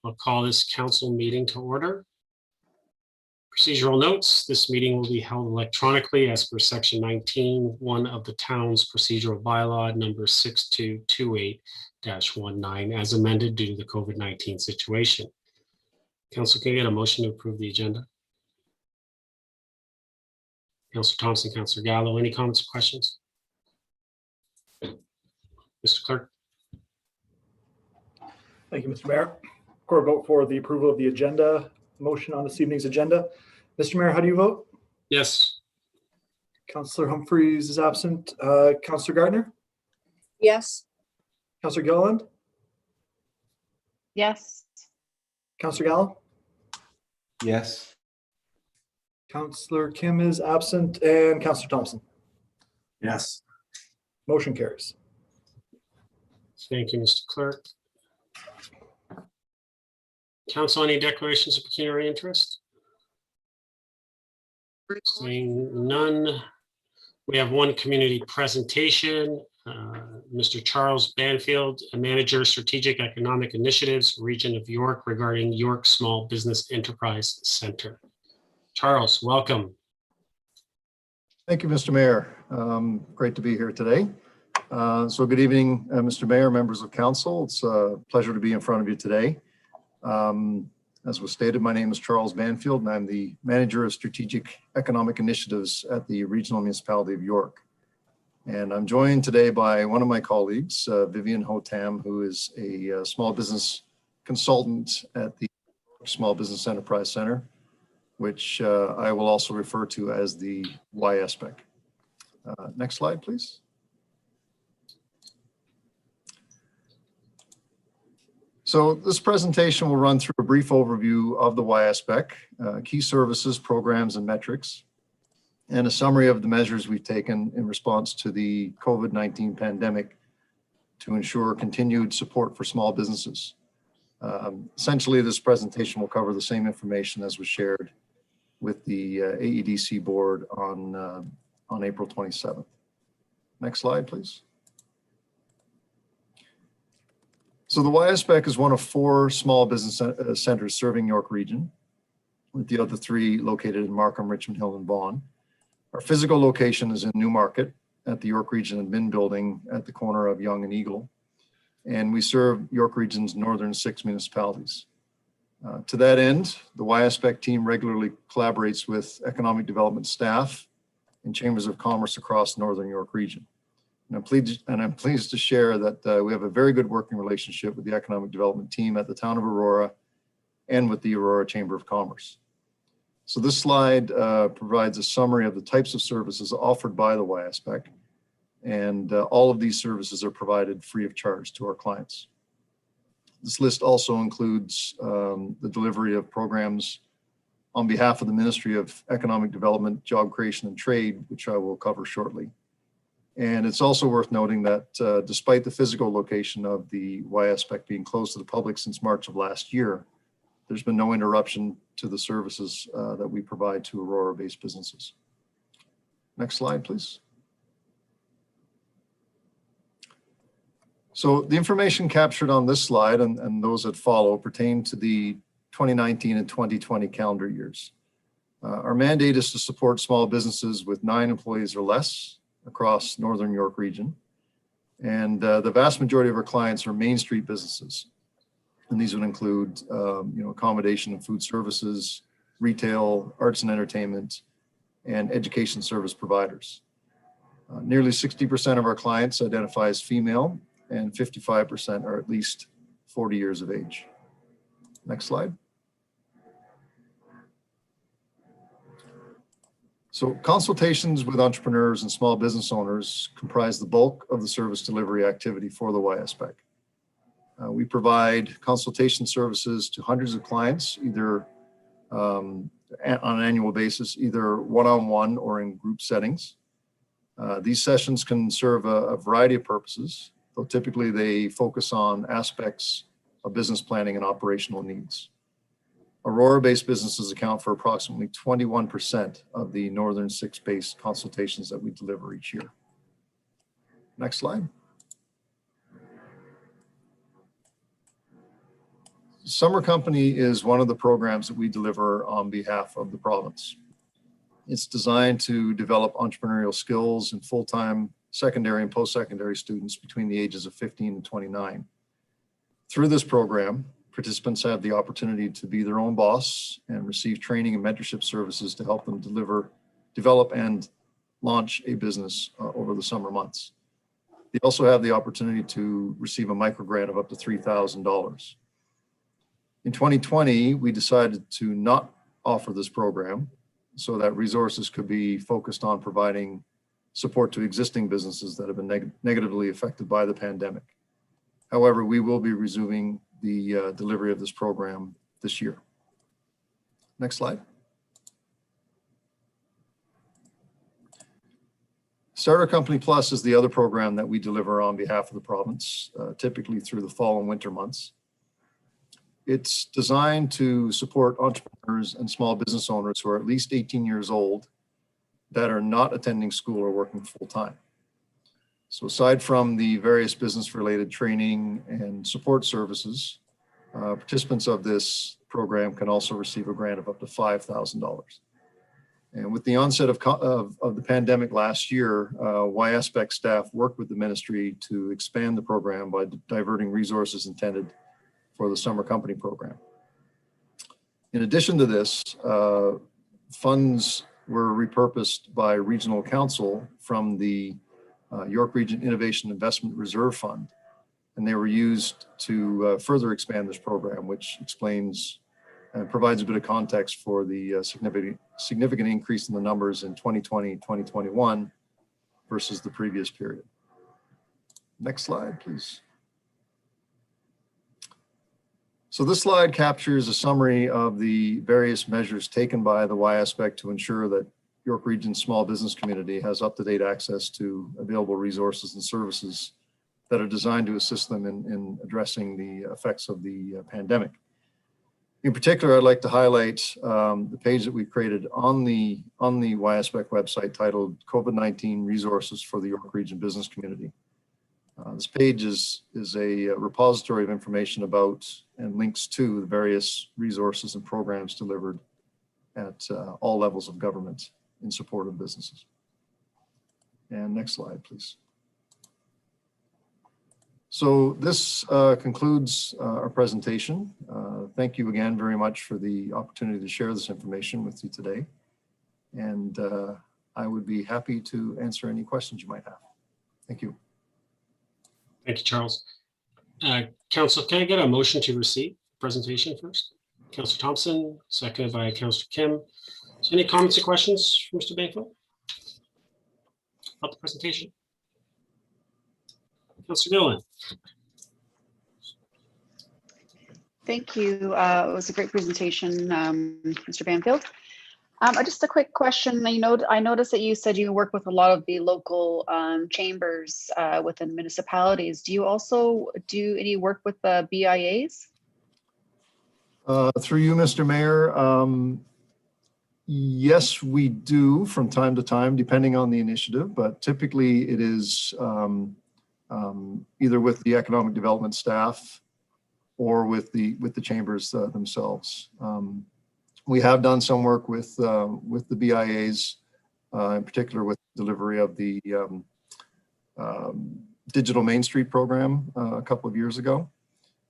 I'll call this council meeting to order. Procedural notes, this meeting will be held electronically as per section 19(1) of the town's procedural bylaw number 6228-19 as amended due to the COVID-19 situation. Council, can I get a motion to approve the agenda? Councillor Thompson, Councillor Gallo, any comments or questions? Mr. Clerk. Thank you, Mr. Mayor. Record vote for the approval of the agenda, motion on this evening's agenda. Mr. Mayor, how do you vote? Yes. Councillor Humphreys is absent. Councillor Gaertner? Yes. Councillor Gilliland? Yes. Councillor Gallo? Yes. Councillor Kim is absent, and Councillor Thompson. Yes. Motion carries. Thank you, Mr. Clerk. Council, any declarations of pecuniary interest? Seeing none, we have one community presentation. Mr. Charles Banfield, a manager, strategic economic initiatives, region of York, regarding York Small Business Enterprise Center. Charles, welcome. Thank you, Mr. Mayor. Great to be here today. So good evening, Mr. Mayor, members of council. It's a pleasure to be in front of you today. As was stated, my name is Charles Banfield, and I'm the Manager of Strategic Economic Initiatives at the Regional Municipality of York. And I'm joined today by one of my colleagues, Vivian Hotam, who is a small business consultant at the Small Business Enterprise Center, which I will also refer to as the YSBEC. Next slide, please. So this presentation will run through a brief overview of the YSBEC, key services, programs, and metrics, and a summary of the measures we've taken in response to the COVID-19 pandemic to ensure continued support for small businesses. Essentially, this presentation will cover the same information as was shared with the AEDC board on April 27th. Next slide, please. So the YSBEC is one of 4 small business centers serving York Region, with the other 3 located in Markham, Richmond Hill, and Vaughan. Our physical location is in Newmarket at the York Region Admin Building at the corner of Yonge and Eagle, and we serve York Region's northern 6 municipalities. To that end, the YSBEC team regularly collaborates with economic development staff and chambers of commerce across northern York Region. And I'm pleased to share that we have a very good working relationship with the economic development team at the town of Aurora and with the Aurora Chamber of Commerce. So this slide provides a summary of the types of services offered by the YSBEC, and all of these services are provided free of charge to our clients. This list also includes the delivery of programs on behalf of the Ministry of Economic Development, Job Creation and Trade, which I will cover shortly. And it's also worth noting that despite the physical location of the YSBEC being closed to the public since March of last year, there's been no interruption to the services that we provide to Aurora-based businesses. Next slide, please. So the information captured on this slide and those that follow pertain to the 2019 and 2020 calendar years. Our mandate is to support small businesses with 9 employees or less across Northern York Region. And the vast majority of our clients are Main Street businesses. And these would include accommodation and food services, retail, arts and entertainment, and education service providers. Nearly 60% of our clients identify as female, and 55% are at least 40 years of age. Next slide. So consultations with entrepreneurs and small business owners comprise the bulk of the service delivery activity for the YSBEC. We provide consultation services to hundreds of clients, either on an annual basis, either one-on-one or in group settings. These sessions can serve a variety of purposes, though typically they focus on aspects of business planning and operational needs. Aurora-based businesses account for approximately 21% of the Northern 6-based consultations that we deliver each year. Next slide. Summer Company is one of the programs that we deliver on behalf of the province. It's designed to develop entrepreneurial skills in full-time secondary and post-secondary students between the ages of 15 and 29. Through this program, participants have the opportunity to be their own boss and receive training and mentorship services to help them develop and launch a business over the summer months. They also have the opportunity to receive a micro grant of up to $3,000. In 2020, we decided to not offer this program so that resources could be focused on providing support to existing businesses that have been negatively affected by the pandemic. However, we will be resuming the delivery of this program this year. Next slide. Starter Company Plus is the other program that we deliver on behalf of the province, typically through the fall and winter months. It's designed to support entrepreneurs and small business owners who are at least 18 years old that are not attending school or working full-time. So aside from the various business-related training and support services, participants of this program can also receive a grant of up to $5,000. And with the onset of the pandemic last year, YSBEC staff worked with the ministry to expand the program by diverting resources intended for the Summer Company program. In addition to this, funds were repurposed by Regional Council from the York Region Innovation Investment Reserve Fund, and they were used to further expand this program, which explains and provides a bit of context for the significant increase in the numbers in 2020, 2021 versus the previous period. Next slide, please. So this slide captures a summary of the various measures taken by the YSBEC to ensure that York Region's small business community has up-to-date access to available resources and services that are designed to assist them in addressing the effects of the pandemic. In particular, I'd like to highlight the page that we created on the YSBEC website titled COVID-19 Resources for the York Region Business Community. This page is a repository of information about and links to the various resources and programs delivered at all levels of government in support of businesses. And next slide, please. So this concludes our presentation. Thank you again very much for the opportunity to share this information with you today. And I would be happy to answer any questions you might have. Thank you. Thank you, Charles. Council, can I get a motion to receive the presentation first? Councillor Thompson, seconded by Councillor Kim. So any comments or questions from Mr. Banfield about the presentation? Councillor Gilliland. Thank you. It was a great presentation, Mr. Banfield. Just a quick question. I noticed that you said you work with a lot of the local chambers within municipalities. Do you also do any work with the BIAs? Through you, Mr. Mayor, yes, we do from time to time, depending on the initiative, but typically it is either with the economic development staff or with the chambers themselves. We have done some work with the BIAs, in particular with delivery of the Digital Main Street program a couple of years ago.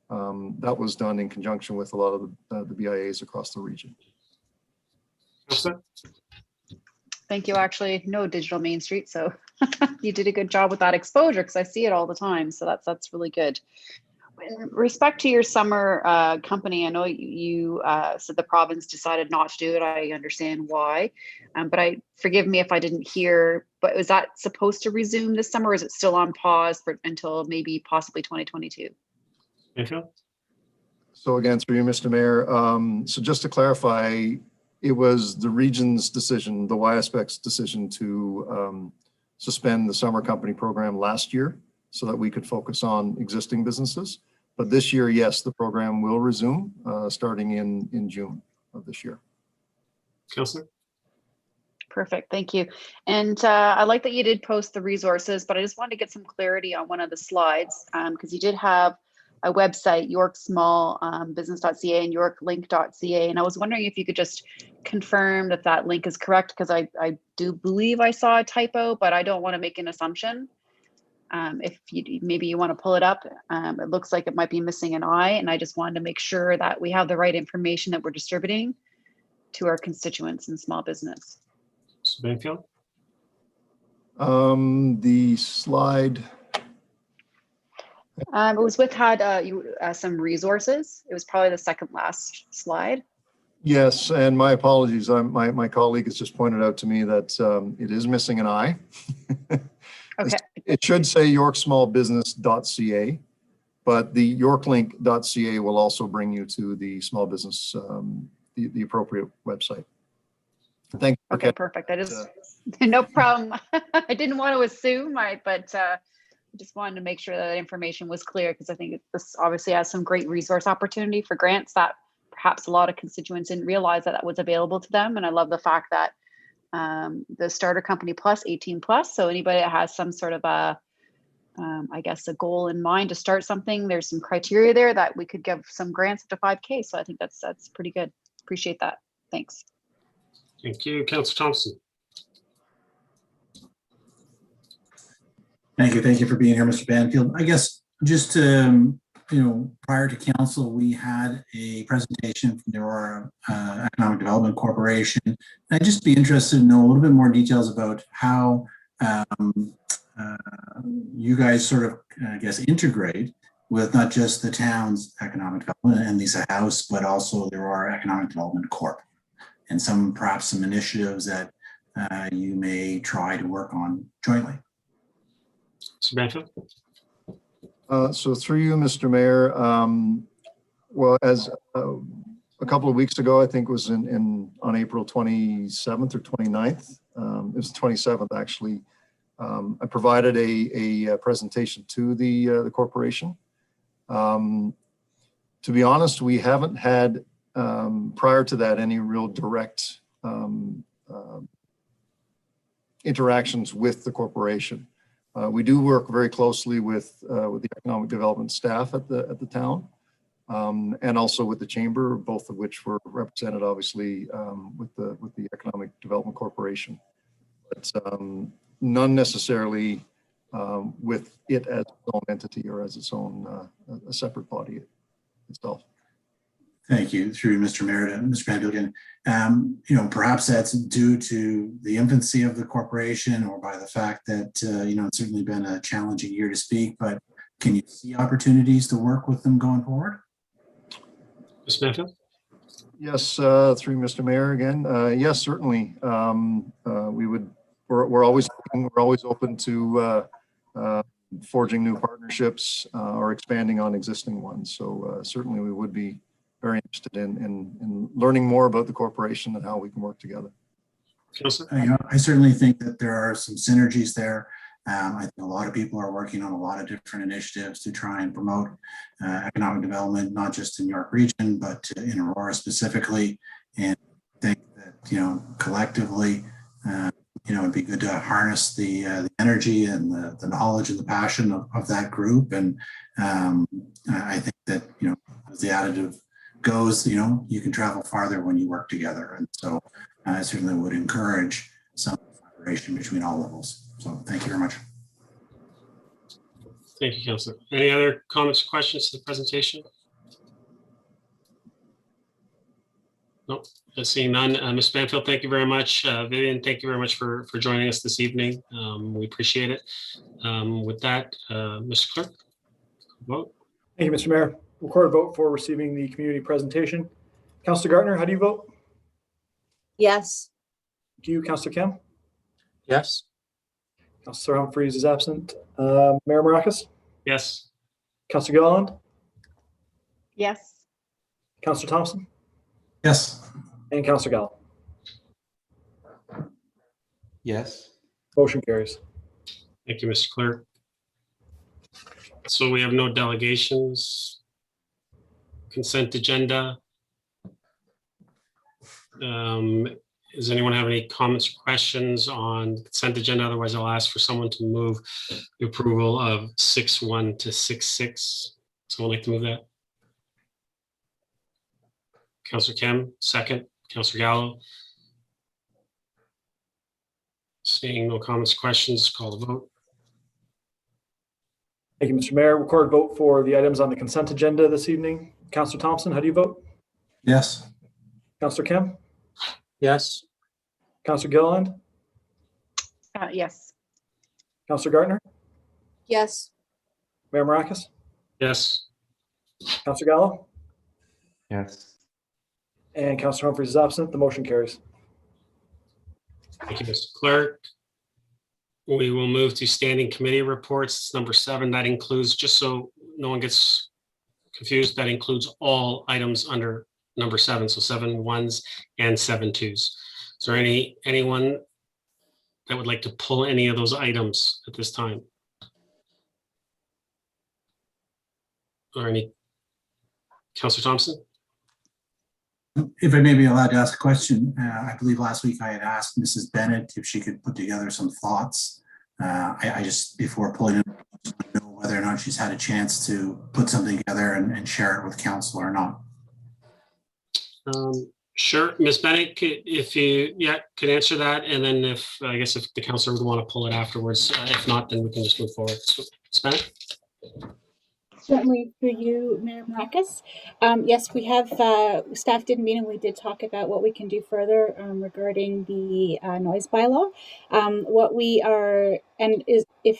That was done in conjunction with a lot of the BIAs across the region. Thank you. Actually, no Digital Main Street, so you did a good job with that exposure because I see it all the time. So that's really good. In respect to your summer company, I know you said the province decided not to do it. I understand why, but forgive me if I didn't hear, but was that supposed to resume this summer or is it still on pause until maybe possibly 2022? So again, through you, Mr. Mayor, so just to clarify, it was the region's decision, the YSBEC's decision to suspend the summer company program last year so that we could focus on existing businesses. But this year, yes, the program will resume starting in June of this year. Councillor? Perfect, thank you. And I like that you did post the resources, but I just wanted to get some clarity on one of the slides because you did have a website, yorksmallbusiness.ca and yorklink.ca. And I was wondering if you could just confirm that that link is correct, because I do believe I saw a typo, but I don't want to make an assumption. If you maybe you want to pull it up, it looks like it might be missing an I, and I just wanted to make sure that we have the right information that we're distributing to our constituents in small business. Mr. Banfield? The slide, It was with some resources. It was probably the second last slide. yes, and my apologies. My colleague has just pointed out to me that it is missing an I. Okay. It should say yorksmallbusiness.ca, but the yorklink.ca will also bring you to the small business, the appropriate website. Thank you. Okay, perfect. I just, no problem. I didn't want to assume, but I just wanted to make sure that information was clear, because I think this obviously has some great resource opportunity for grants that perhaps a lot of constituents didn't realize that was available to them. And I love the fact that the starter company plus 18 plus. So anybody that has some sort of a, I guess, a goal in mind to start something, there's some criteria there that we could give some grants up to 5K. So I think that's pretty good. Appreciate that. Thanks. Thank you. Councillor Thompson? Thank you. Thank you for being here, Mr. Banfield. I guess just prior to council, we had a presentation from the Aurora Economic Development Corporation. I'd just be interested to know a little bit more details about how you guys sort of, I guess, integrate with not just the town's economic development and Lisa House, but also the Aurora Economic Development Corp, and perhaps some initiatives that you may try to work on jointly. Mr. Banfield? So through you, Mr. Mayor, well, as a couple of weeks ago, I think it was on April 27th or 29th, it was 27th actually, I provided a presentation to the corporation. To be honest, we haven't had prior to that any real direct interactions with the corporation. We do work very closely with the economic development staff at the town, and also with the chamber, both of which were represented obviously with the Economic Development Corporation, but none necessarily with it as its own entity or as its own a separate body itself. Thank you. Through Mr. Mayor, Mr. Banfield, perhaps that's due to the infancy of the corporation, or by the fact that, it's certainly been a challenging year to speak, but can you see opportunities to work with them going forward? Mr. Banfield? Yes, through Mr. Mayor again. Yes, certainly. We're always open to forging new partnerships or expanding on existing ones. So certainly we would be very interested in learning more about the corporation and how we can work together. Councillor? I certainly think that there are some synergies there. I think a lot of people are working on a lot of different initiatives to try and promote economic development, not just in York Region, but in Aurora specifically. And I think that, collectively, it'd be good to harness the energy and the knowledge and the passion of that group. And I think that, as the additive goes, you can travel farther when you work together. And so I certainly would encourage some collaboration between all levels. So thank you very much. Thank you, Councillor. Any other comments or questions to the presentation? Nope, seeing none. Ms. Banfield, thank you very much. Vivian, thank you very much for joining us this evening. We appreciate it. With that, Mr. Clerk, vote. Thank you, Mr. Mayor. Recorded vote for receiving the community presentation. Councillor Gaertner, how do you vote? Yes. Thank you, Councillor Kim. Yes. Councillor Humphreys is absent. Mayor Mrakas, Yes. Councillor Gilliland, Yes. Councillor Thompson, Yes. and Councillor Gall. Yes. Motion carries. Thank you, Mr. Clerk. So we have no delegations. Consent agenda. Does anyone have any comments or questions on the consent agenda? Otherwise, I'll ask for someone to move the approval of 6.1 to 6.6. Someone like to move that? Councillor Kim, second. Councillor Gallo. Seeing no comments, questions, call the vote. Thank you, Mr. Mayor. Record vote for the items on the consent agenda this evening. Councillor Thompson, how do you vote? Yes. Councillor Kim? Yes. Councillor Gilliland? Yes. Councillor Gaertner? Yes. Mayor Mrakas? Yes. Councillor Gallo? Yes. And Councillor Humphries is absent. The motion carries. Thank you, Mr. Clerk. We will move to standing committee reports. It's number 7. That includes, just so no one gets confused, that includes all items under number 7. So 7 ones and 7 twos. Is there anyone that would like to pull any of those items at this time? Or any? Councillor Thompson? If I may be allowed to ask a question, I believe last week I had asked Mrs. Bennett if she could put together some thoughts. I just, before pulling it, know whether or not she's had a chance to put something together and share it with council or not. Sure, Ms. Bennett, if you could answer that, and then if the councillor would want to pull it afterwards, if not, then we can just move forward. So, Ms. Bennett? Certainly through you, Mayor Mrakas. Yes, we have, staff did meet and we did talk about what we can do further regarding the noise bylaw. What we are, and is if,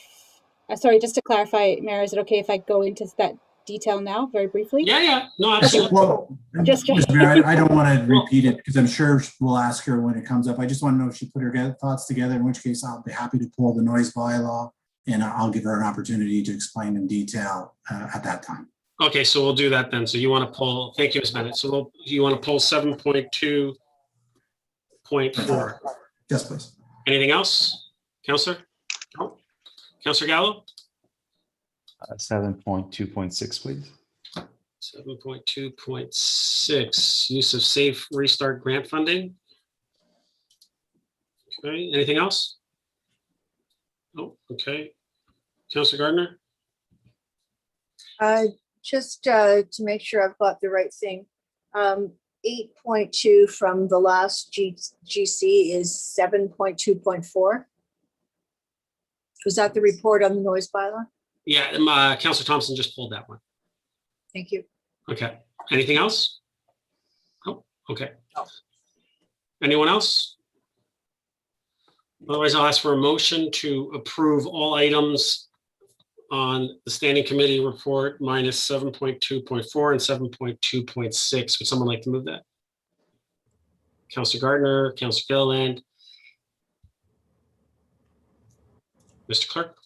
sorry, just to clarify, Mayor, is it okay if I go into that detail now very briefly? Yeah, no, absolutely. Well, Mr. Mayor, I don't want to repeat it because I'm sure we'll ask her when it comes up. I just want to know if she put her thoughts together, in which case I'll be happy to pull the noise bylaw and I'll give her an opportunity to explain in detail at that time. Okay, so we'll do that then. So you want to pull, thank you, Ms. Bennett. So you want to pull 7.2.4. Yes, please. Anything else, Councillor? No? Councillor Gallo? 7.2.6, please. 7.2.6, use of safe restart grant funding. Okay, anything else? Oh, okay. Councillor Gaertner? Just to make sure I've got the right thing. 8.2 from the last GC is 7.2.4. Was that the report on the noise bylaw? Yeah, Councillor Thompson just pulled that one. Thank you. Okay, anything else? Oh, okay. No. Anyone else? Otherwise, I'll ask for a motion to approve all items on the standing committee report minus 7.2.4 and 7.2.6. Would someone like to move that? Councillor Gaertner, Councillor Gilliland. Mr. Clerk?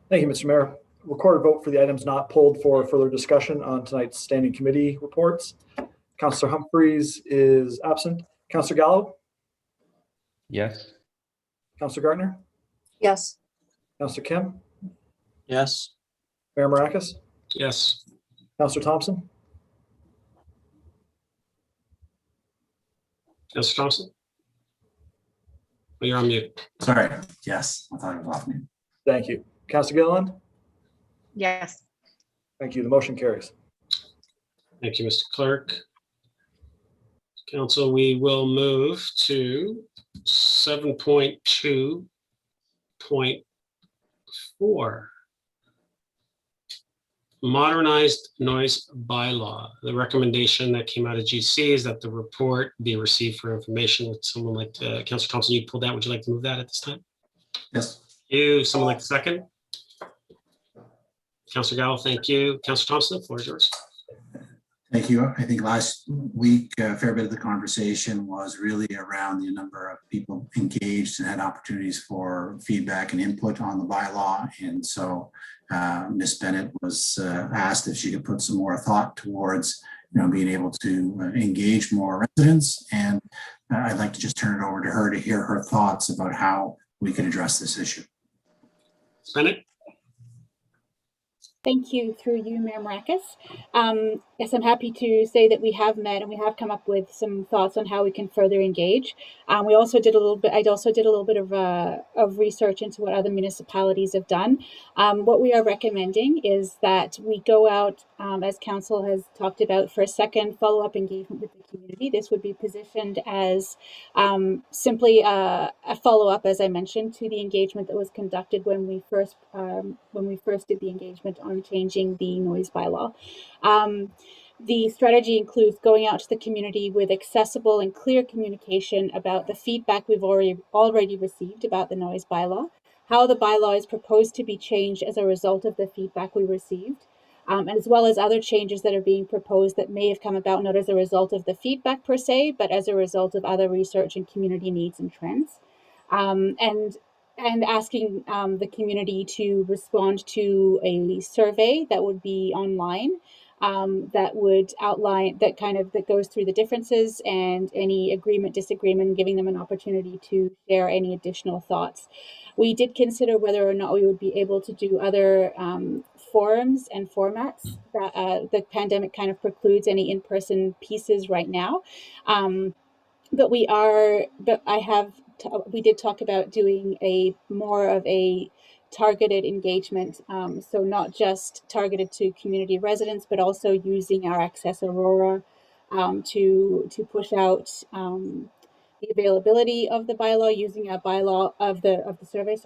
Thank you, Mr. Mayor. Record a vote for the items not pulled for further discussion on tonight's standing committee reports. Councillor Humphries is absent. Councillor Gallo? Yes. Councillor Gaertner? Yes. Councillor Kim? Yes. Mayor Mrakas? Yes. Councillor Thompson? Councillor Thompson? Oh, you're on mute. Sorry. Yes, I thought it was off mute. Thank you. Councillor Gilliland? Yes. Thank you. The motion carries. Thank you, Mr. Clerk. Council, we will move to 7.2.4. Modernized noise bylaw. The recommendation that came out of GC is that the report be received for information. Would someone like to, Councillor Thompson, you pulled that. Would you like to move that at this time? Yes. Someone like to second? Councillor Gallo, thank you. Councillor Thompson, the floor is yours. Thank you. I think last week, a fair bit of the conversation was really around the number of people engaged and had opportunities for feedback and input on the bylaw. And so Ms. Bennett was asked if she could put some more thought towards being able to engage more residents. And I'd like to just turn it over to her to hear her thoughts about how we can address this issue. Ms. Bennett? Thank you, through you, Mayor Mrakas. Yes, I'm happy to say that we have met and we have come up with some thoughts on how we can further engage. We also did a little bit. I also did a little bit of research into what other municipalities have done. What we are recommending is that we go out, as Council has talked about, for a second follow-up engagement with the community. This would be positioned as simply a follow-up, as I mentioned, to the engagement that was conducted when we first did the engagement on changing the noise bylaw. The strategy includes going out to the community with accessible and clear communication about the feedback we've already received about the noise bylaw, how the bylaw is proposed to be changed as a result of the feedback we received, and as well as other changes that are being proposed that may have come about not as a result of the feedback per se, but as a result of other research and community needs and trends. And asking the community to respond to a survey that would be online, that would outline that goes through the differences and any agreement, disagreement, giving them an opportunity to share any additional thoughts. We did consider whether or not we would be able to do other forums and formats. That the pandemic kind of precludes any in-person pieces right now. We did talk about doing more of a targeted engagement, so not just targeted to community residents, but also using our Access Aurora to push out the availability of the bylaw, using our bylaw of the survey,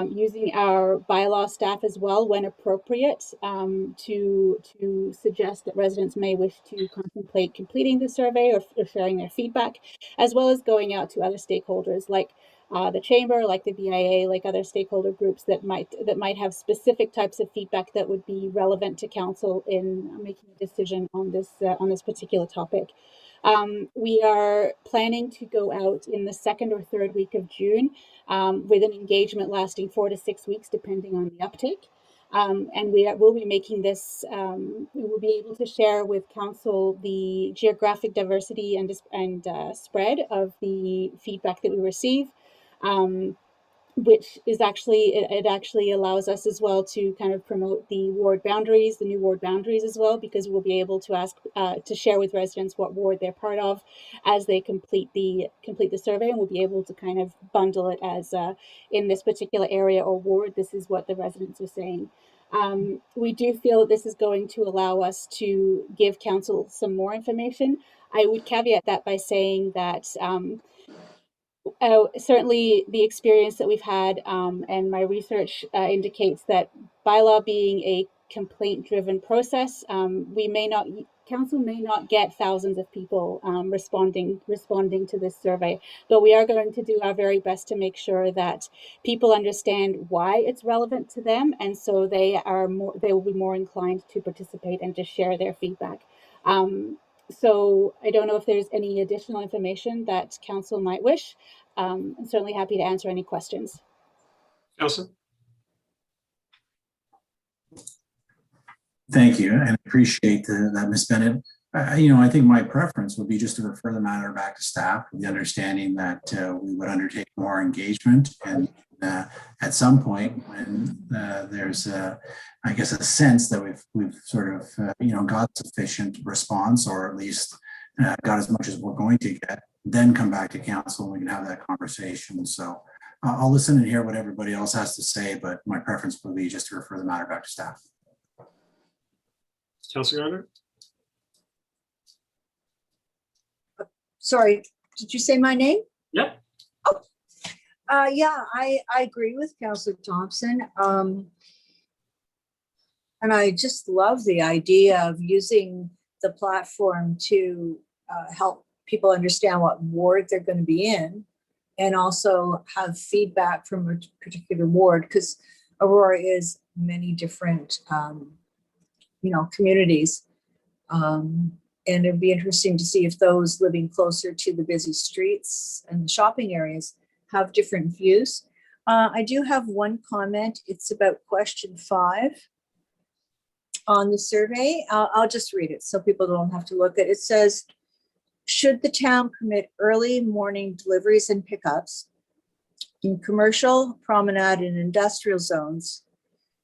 using our bylaw staff as well when appropriate, to suggest that residents may wish to contemplate completing the survey or sharing their feedback, as well as going out to other stakeholders like the chamber, like the BIA, like other stakeholder groups that might have specific types of feedback that would be relevant to council in making a decision on this particular topic. We are planning to go out in the second or third week of June with an engagement lasting 4 to 6 weeks, depending on the uptake. And we'll be making this, we will be able to share with council the geographic diversity and spread of the feedback that we receive. Which is it actually allows us as well to kind of promote the new ward boundaries as well, because we'll be able to ask to share with residents what ward they're part of as they complete the survey, and we'll be able to kind of bundle it as in this particular area or ward, this is what the residents are saying. We do feel that this is going to allow us to give council some more information. I would caveat that by saying that certainly the experience that we've had and my research indicates that bylaw being a complaint-driven process, council may not get thousands of people responding to this survey, but we are going to do our very best to make sure that people understand why it's relevant to them, and so they will be more inclined to participate and to share their feedback. So I don't know if there's any additional information that council might wish. I'm certainly happy to answer any questions. Councillor? Thank you, and I appreciate that, Ms. Bennett. I think my preference would be just to refer the matter back to staff with the understanding that we would undertake more engagement, and at some point when there's I guess a sense that we've sort of got sufficient response, or at least got as much as we're going to get, then come back to council and we can have that conversation. So I'll listen and hear what everybody else has to say, but my preference would be just to refer the matter back to staff. Councillor Gaertner? Sorry, did you say my name? Yep. Oh, yeah, I agree with Councillor Thompson. And I just love the idea of using the platform to help people understand what ward they're going to be in, and also have feedback from a particular ward, because Aurora is many different, communities. And it'd be interesting to see if those living closer to the busy streets and the shopping areas have different views. I do have one comment. It's about question 5 on the survey. I'll just read it so people don't have to look at it. It says, should the town permit early morning deliveries and pickups in commercial, promenade, and industrial zones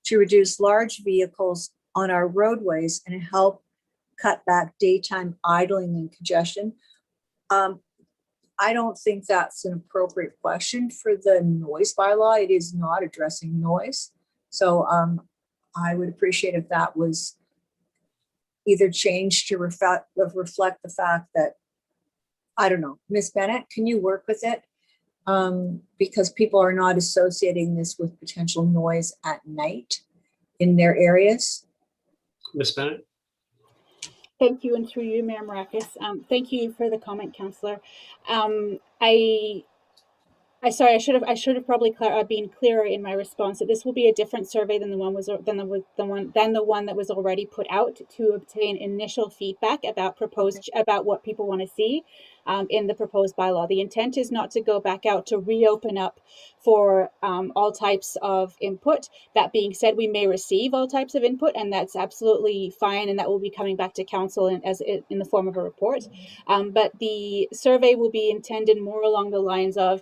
to reduce large vehicles on our roadways and help cut back daytime idling and congestion. I don't think that's an appropriate question for the noise bylaw. It is not addressing noise. So I would appreciate if that was either changed to reflect the fact that, I don't know, Ms. Bennett, can you work with it? Because people are not associating this with potential noise at night in their areas. Ms. Bennett? Thank you, and through you, Mayor Mrakas. Thank you for the comment, Councillor. Sorry, I should have probably been clearer in my response that this will be a different survey than the one that was already put out to obtain initial feedback about what people want to see in the proposed bylaw. The intent is not to go back out to reopen up for all types of input. That being said, we may receive all types of input, and that's absolutely fine, and that will be coming back to council in the form of a report. But the survey will be intended more along the lines of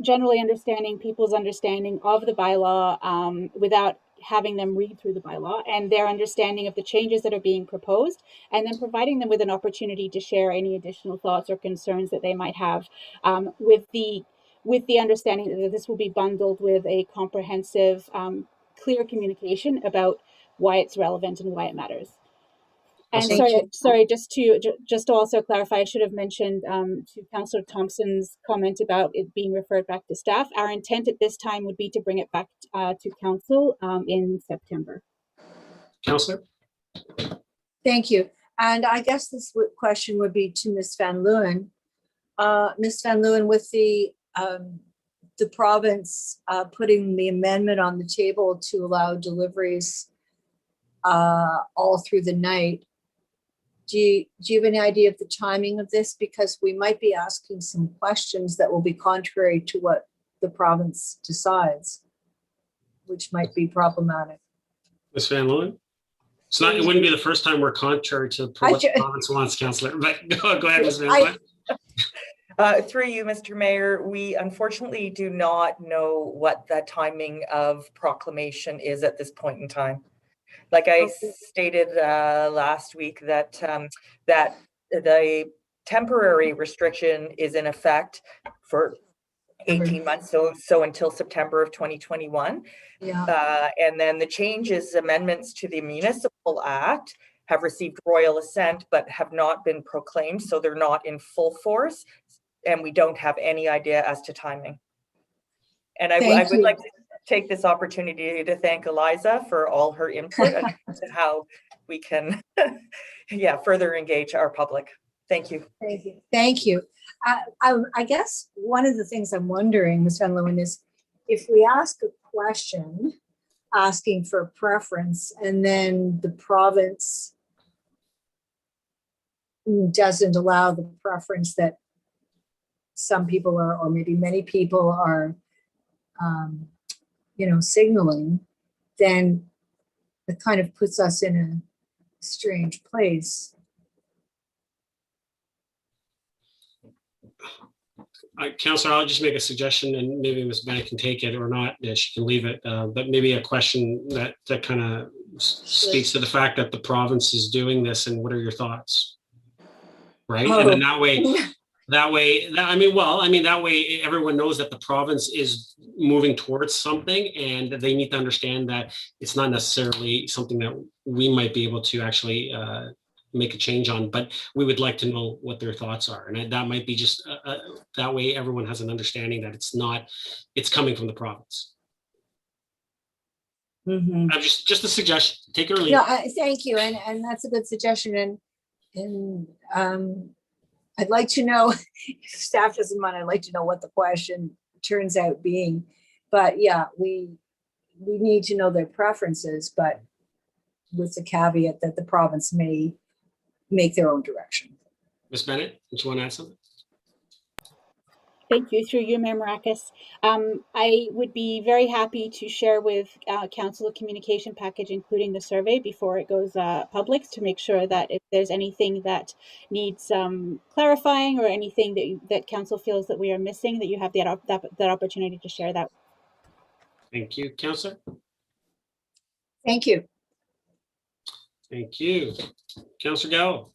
generally understanding people's understanding of the bylaw without having them read through the bylaw, and their understanding of the changes that are being proposed, and then providing them with an opportunity to share any additional thoughts or concerns that they might have, with the understanding that this will be bundled with a comprehensive, clear communication about why it's relevant and why it matters. And sorry, just to also clarify, I should have mentioned to Councillor Thompson's comment about it being referred back to staff. Our intent at this time would be to bring it back to council in September. Councillor? Thank you. And I guess this question would be to Ms. Van Leeuwen. Ms. Van Leeuwen, with the province putting the amendment on the table to allow deliveries all through the night, do you have any idea of the timing of this? Because we might be asking some questions that will be contrary to what the province decides, which might be problematic. Ms. Van Leeuwen? It wouldn't be the first time we're contrary to what the province wants, Councillor. But go ahead, Ms. Van Leeuwen. Through you, Mr. Mayor, we unfortunately do not know what the timing of proclamation is at this point in time. Like I stated last week, that the temporary restriction is in effect for 18 months, so until September of 2021. Yeah. And then the changes, amendments to the Municipal Act have received royal assent, but have not been proclaimed, so they're not in full force, and we don't have any idea as to timing. And I would like to take this opportunity to thank Eliza for all her input and how we can further engage our public. Thank you. Thank you. Thank you. I guess one of the things I'm wondering, Ms. Van Leeuwen, is if we ask a question asking for a preference and then the province doesn't allow the preference that some people are, or maybe many people are signaling, then it kind of puts us in a strange place. Councillor, I'll just make a suggestion, and maybe Ms. Bennett can take it or not. She can leave it, but maybe a question that kind of speaks to the fact that the province is doing this, and what are your thoughts? Right, and then that way everyone knows that the province is moving towards something, and they need to understand that it's not necessarily something that we might be able to actually make a change on, but we would like to know what their thoughts are, and that might be just that way everyone has an understanding that it's coming from the province. Mm-hmm. Just a suggestion. Take it or leave. No, thank you, and that's a good suggestion, and I'd like to know, if staff doesn't mind, I'd like to know what the question turns out being. But yeah, we need to know their preferences, but with the caveat that the province may make their own direction. Ms. Bennett, did you want to add something? Thank you. Through you, Mayor Mrakas. I would be very happy to share with council a communication package, including the survey, before it goes public, to make sure that if there's anything that needs clarifying or anything that council feels that we are missing, that you have that opportunity to share that. Thank you, Councillor. Thank you. Thank you. Councillor Gallo.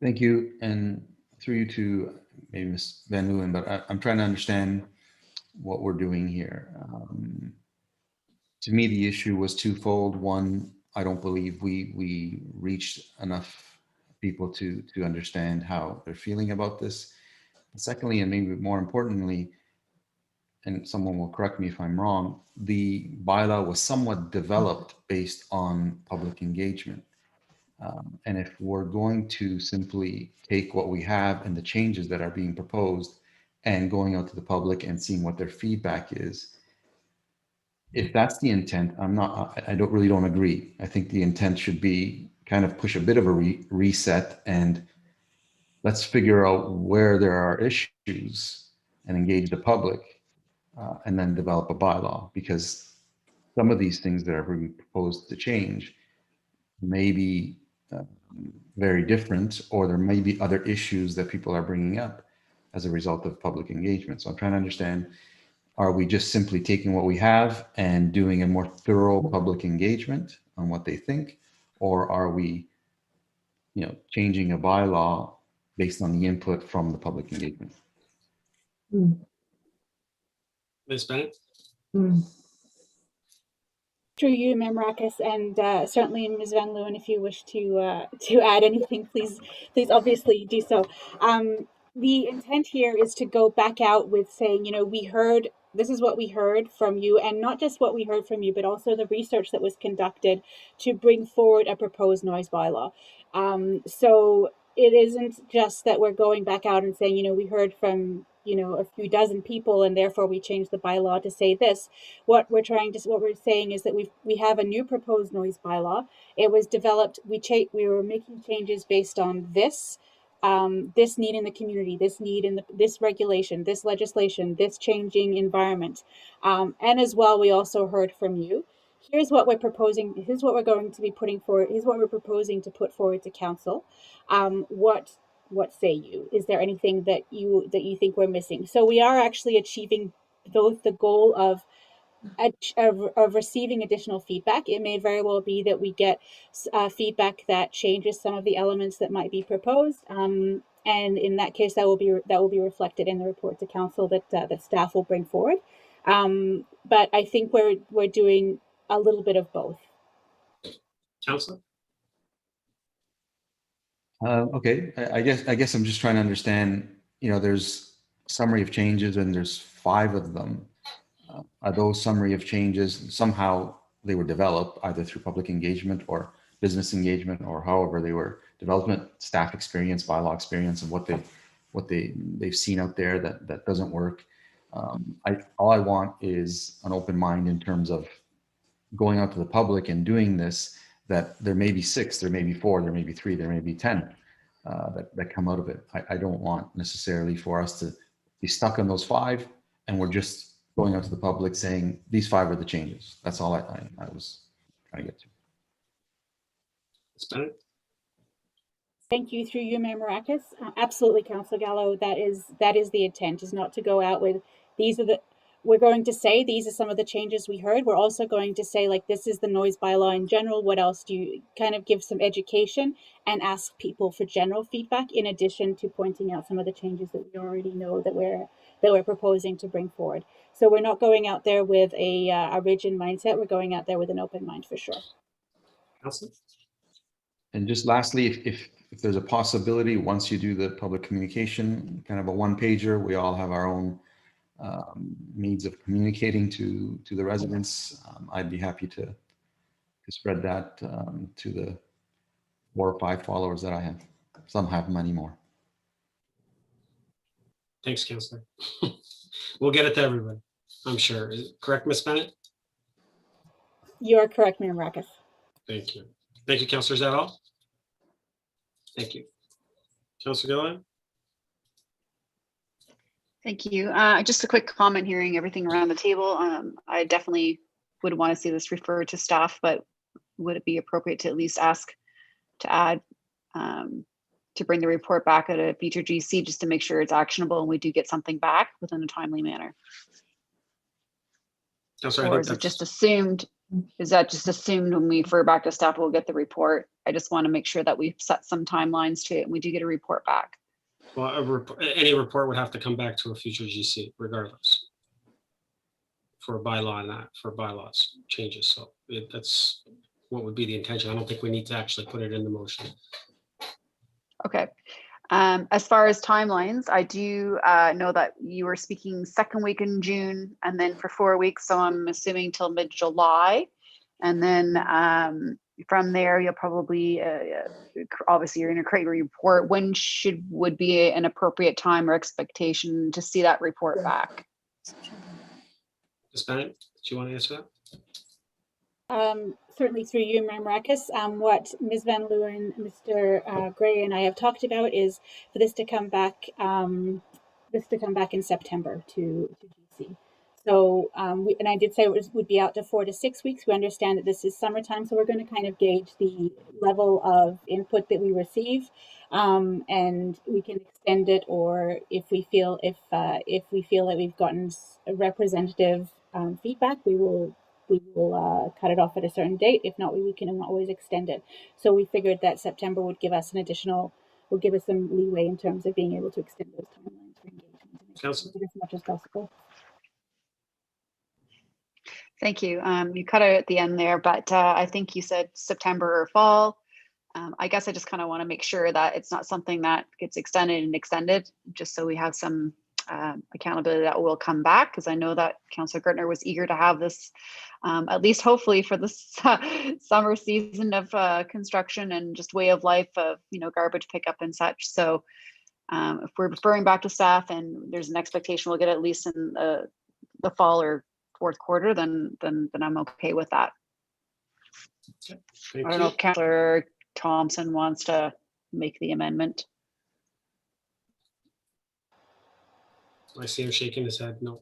Thank you. And through you to maybe Ms. Van Leeuwen, but I'm trying to understand what we're doing here. To me, the issue was twofold. One, I don't believe we reached enough people to understand how they're feeling about this. Secondly, and maybe more importantly, and someone will correct me if I'm wrong, the bylaw was somewhat developed based on public engagement. And if we're going to simply take what we have and the changes that are being proposed and going out to the public and seeing what their feedback is, if that's the intent, I don't agree. I think the intent should be kind of push a bit of a reset and let's figure out where there are issues and engage the public and then develop a bylaw, because some of these things that are being proposed to change may be very different, or there may be other issues that people are bringing up as a result of public engagement. So I'm trying to understand, are we just simply taking what we have and doing a more thorough public engagement on what they think, or are we, changing a bylaw based on the input from the public engagement? Ms. Bennett. Through you, Mrakas, and certainly Ms. Van Leeuwen, if you wish to add anything, please obviously do so. The intent here is to go back out with saying, this is what we heard from you, and not just what we heard from you, but also the research that was conducted to bring forward a proposed noise bylaw. So it isn't just that we're going back out and saying, we heard from a few dozen people and therefore we changed the bylaw to say this. What we're saying is that we have a new proposed noise bylaw. It was developed. We were making changes based on this need in the community, this need in this regulation, this legislation, this changing environment, and as well, we also heard from you. Here's what we're proposing. Here's what we're going to be putting forward. Here's what we're proposing to put forward to council. What say you? Is there anything that you think we're missing? So we are actually achieving both the goal of receiving additional feedback. It may very well be that we get feedback that changes some of the elements that might be proposed, and in that case, that will be reflected in the report to council that staff will bring forward. But I think we're doing a little bit of both. Councillor. Okay, I guess I'm just trying to understand, there's a summary of changes and there's 5 of them. Are those summary of changes, somehow they were developed either through public engagement or business engagement, or however they were development, staff experience, bylaw experience, and what they've seen out there that doesn't work. All I want is an open mind in terms of going out to the public and doing this, that there may be 6, there may be 4, there may be 3, there may be 10 that come out of it. I don't want necessarily for us to be stuck on those 5 and we're just going out to the public saying these 5 are the changes. That's all I was trying to get to. Ms. Bennett. Thank you. Through you, Mayor Mrakas. Absolutely, Councillor Gallo. That is the intent, is not to go out with we're going to say these are some of the changes we heard. We're also going to say, like, this is the noise bylaw in general. What else do you kind of give some education and ask people for general feedback, in addition to pointing out some of the changes that we already know that we're proposing to bring forward. So we're not going out there with a rigid mindset. We're going out there with an open mind for sure. Councillor. And just lastly, if there's a possibility, once you do the public communication, kind of a 1-pager, we all have our own means of communicating to the residents. I'd be happy to spread that to the 4 or 5 followers that I have. Some have many more. Thanks, Councillor. We'll get it to everybody, I'm sure. Correct, Ms. Bennett? You are correct, Mayor Mrakas. Thank you. Thank you, Councillor. Is that all? Thank you. Councillor Gilliland? Thank you. Just a quick comment, hearing everything around the table. I definitely would want to see this referred to staff, but would it be appropriate to at least ask to add to bring the report back at a future GC, just to make sure it's actionable and we do get something back within a timely manner? Councillor, I Or think is it just that's, assumed? Is that just assumed when we refer back to staff, we'll get the report? I just want to make sure that we've set some timelines to it and we do get a report back. well, any report would have to come back to a future GC regardless. For a bylaw and that, for bylaws changes. So that's what would be the intention. I don't think we need to actually put it in the motion. Okay. As far as timelines, I do know that you were speaking second week in June and then for 4 weeks. So I'm assuming till mid-July. And then from there, you'll probably, obviously you're going to create a report. When would be an appropriate time or expectation to see that report back? Ms. Bennett, do you want to answer that? Certainly through you, Mrakas. What Ms. Van Loo and Mr. Gray and I have talked about is for this to come back. In September to GC. So, and I did say it would be out to 4 to 6 weeks. We understand that this is summertime, so we're going to kind of gauge the level of input that we receive, and we can extend it, or if we feel that we've gotten representative feedback, we will cut it off at a certain date. If not, we can always extend it. So we figured that September would give us will give us some leeway in terms of being able to extend those timelines for engagement Councillor? as much as possible. Thank you. You cut out at the end there, but I think you said September or fall. I guess I just kind of want to make sure that it's not something that gets extended, just so we have some accountability that will come back, because I know that Councillor Gaertner was eager to have this, at least hopefully for this summer season of construction and just way of life of, garbage pickup and such. So if we're referring back to staff and there's an expectation we'll get at least in the fall or fourth quarter, then I'm okay with that. Thank I don't know you. if Councillor Thompson wants to make the amendment. I see him shaking his head. No,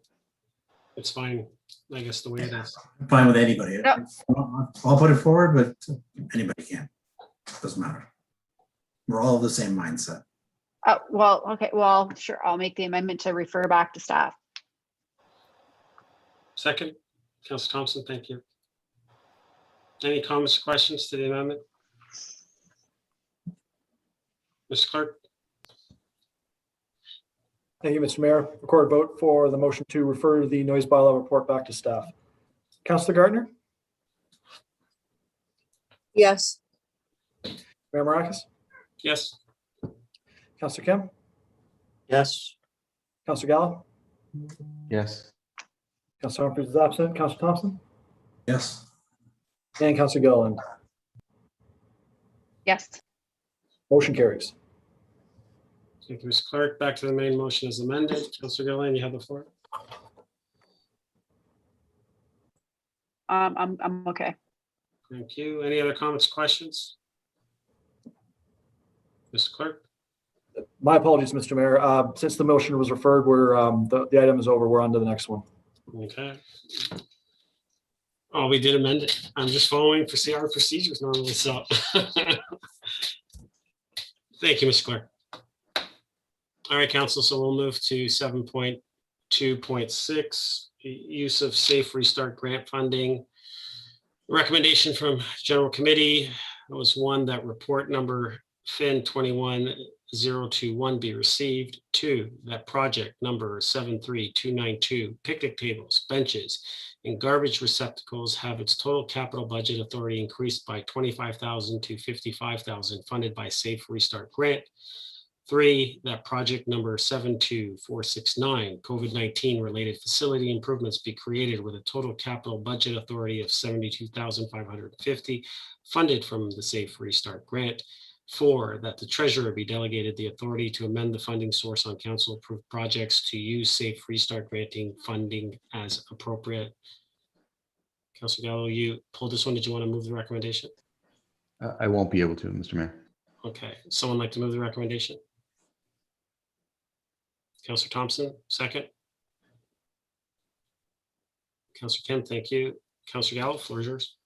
it's fine. I guess the way it is. I'm fine with anybody. Yep. I'll put it forward, but anybody can. Doesn't matter. We're all of the same mindset. Well, okay. Well, sure. I'll make the amendment to refer back to staff. Second, Councillor Thompson, thank you. Any comments, questions to the amendment? Mr. Clerk? Thank you, Mr. Mayor. Record a vote for the motion to refer the noise bylaw report back to staff. Councillor Gaertner? Yes. Mayor Mrakas? Yes. Councillor Kim? Yes. Councillor Gallo? Yes. Councillor Humphries is absent. Councillor Thompson? Yes. And Councillor Gilliland. Yes. Motion carries. Thank you, Mr. Clerk. Back to the main motion as amended. Councillor Gilliland, you have the floor. I'm okay. Thank you. Any other comments, questions? Mr. Clerk? My apologies, Mr. Mayor. Since the motion was referred, the item is over. We're on to the next one. Okay. Oh, we did amend it. I'm just following for CR procedures normally, so. Thank you, Mr. Clerk. All right, Council, so we'll move to 7.2.6, use of safe restart grant funding. Recommendation from General Committee was one, that report number FIN 21021 be received. 2, that project number 73292, picnic tables, benches, and garbage receptacles have its total capital budget authority increased by $25,000 to $55,000, funded by Safe Restart Grant. 3, that project number 72469, COVID-19 related facility improvements be created with a total capital budget authority of $72,550, funded from the Safe Restart Grant. 4, that the treasurer be delegated the authority to amend the funding source on council approved projects to use Safe Restart granting funding as appropriate. Councilor Gallo, you pulled this one. Did you want to move the recommendation? I won't be able to, Mr. Mayor. Okay, someone like to move the recommendation? Councillor Thompson, second. Councillor Kim, thank you. Councillor Gallo, floor is yours.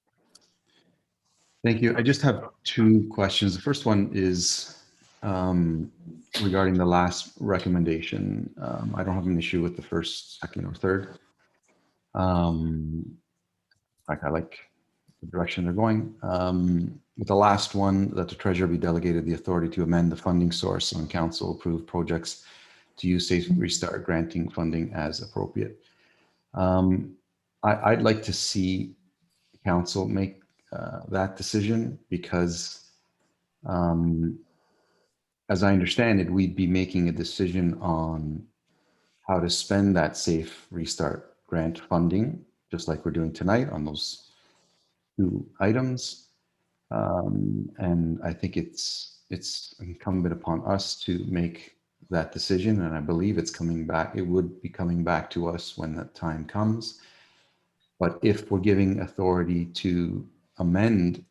Thank you. I just have 2 questions. The first one is regarding the last recommendation. I don't have an issue with the first, second, or third. Like I like the direction they're going. With the last one, that the treasurer be delegated the authority to amend the funding source on council approved projects to use Safe Restart granting funding as appropriate. I'd like to see council make that decision because as I understand it, we'd be making a decision on how to spend that Safe Restart grant funding, just like we're doing tonight on those 2 items. And I think it's incumbent upon us to make that decision. And I believe it's coming back. It would be coming back to us when that time comes. But if we're giving authority to amend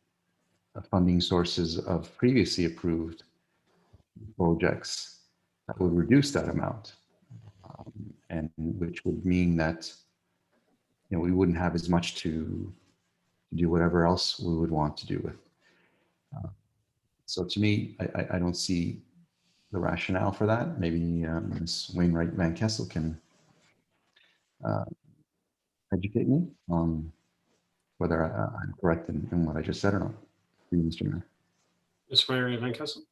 funding sources of previously approved projects, that would reduce that amount. And which would mean that, you know, we wouldn't have as much to do whatever else we would want to do with. So to me, I don't see the rationale for that. Maybe Ms. Wainwright Van Kessel can educate me on whether I'm correct in what I just said or not. Mr. Mayor. Ms. Wainwright Van Kessel.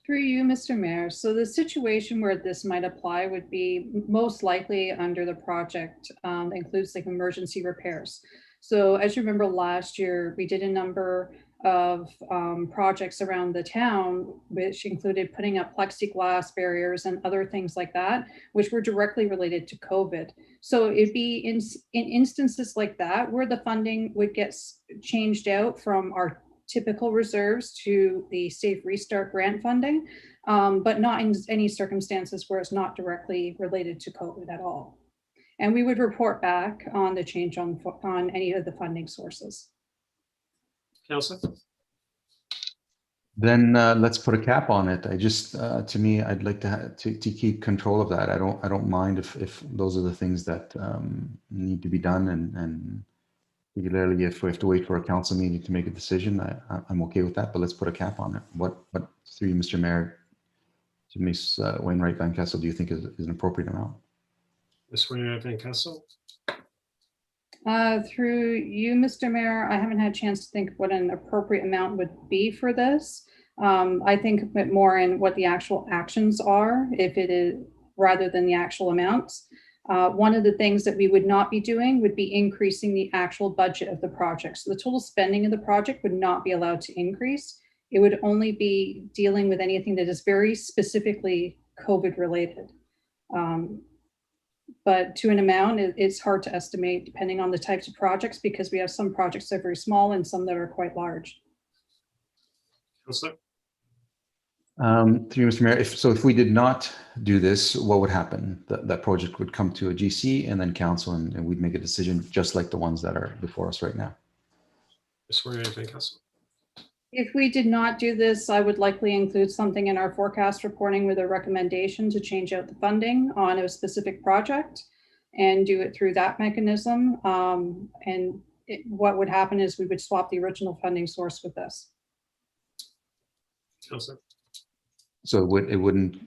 Through you, Mr. Mayor. So the situation where this might apply would be most likely under the project that includes like emergency repairs. So as you remember last year, we did a number of projects around the town, which included putting up plexiglass barriers and other things like that, which were directly related to COVID. So it'd be in instances like that where the funding would get changed out from our typical reserves to the Safe Restart grant funding, but not in any circumstances where it's not directly related to COVID at all. And we would report back on the change on any of the funding sources. Councillor? Then let's put a cap on it. I just, to me, I'd like to keep control of that. I don't mind if those are the things that need to be done, and particularly if we have to wait for a council meeting to make a decision, I'm okay with that. But let's put a cap on it. What through you, Mr. Mayor, to Ms. Wainwright Van Kessel, do you think is an appropriate amount? Ms. Wainwright Van Kessel. Through you, Mr. Mayor, I haven't had a chance to think what an appropriate amount would be for this. I think a bit more in what the actual actions are, if it is, rather than the actual amounts. One of the things that we would not be doing would be increasing the actual budget of the project. So the total spending of the project would not be allowed to increase. It would only be dealing with anything that is very specifically COVID related. But to an amount, it's hard to estimate depending on the types of projects, because we have some projects that are very small and some that are quite large. Councillor? Through you, Mr. Mayor, if we did not do this, what would happen? That project would come to a GC and then council, and we'd make a decision just like the ones that are before us right now. Ms. Wainwright Van Kessel. If we did not do this, I would likely include something in our forecast reporting with a recommendation to change out the funding on a specific project and do it through that mechanism. What would happen is we would swap the original funding source with this. Councillor? So it wouldn't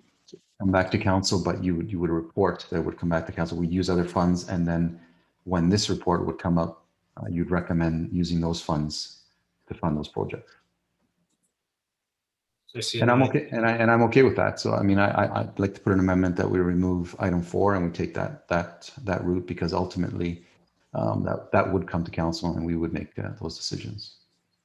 come back to council, but you would report that would come back to council. We'd use other funds, and then when this report would come up, you'd recommend using those funds to fund those projects. And I'm okay, and I'm okay with that. So I mean, I'd like to put an amendment that we remove item 4 and we take that route, because ultimately that would come to council and we would make those decisions.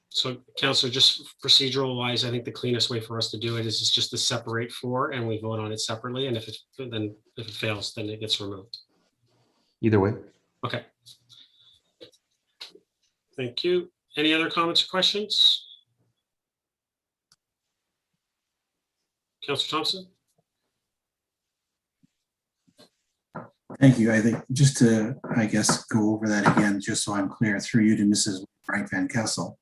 So, Councillor, just procedural wise, I think the cleanest way for us to do it is just to separate 4 and we vote on it separately. And if it fails, then it gets removed. Either way. Okay. Thank you. Any other comments or questions? Councillor Thompson? Thank you. I think just to, I guess, go over that again, just so I'm clear, through you to Mrs. Wainwright Van Kessel.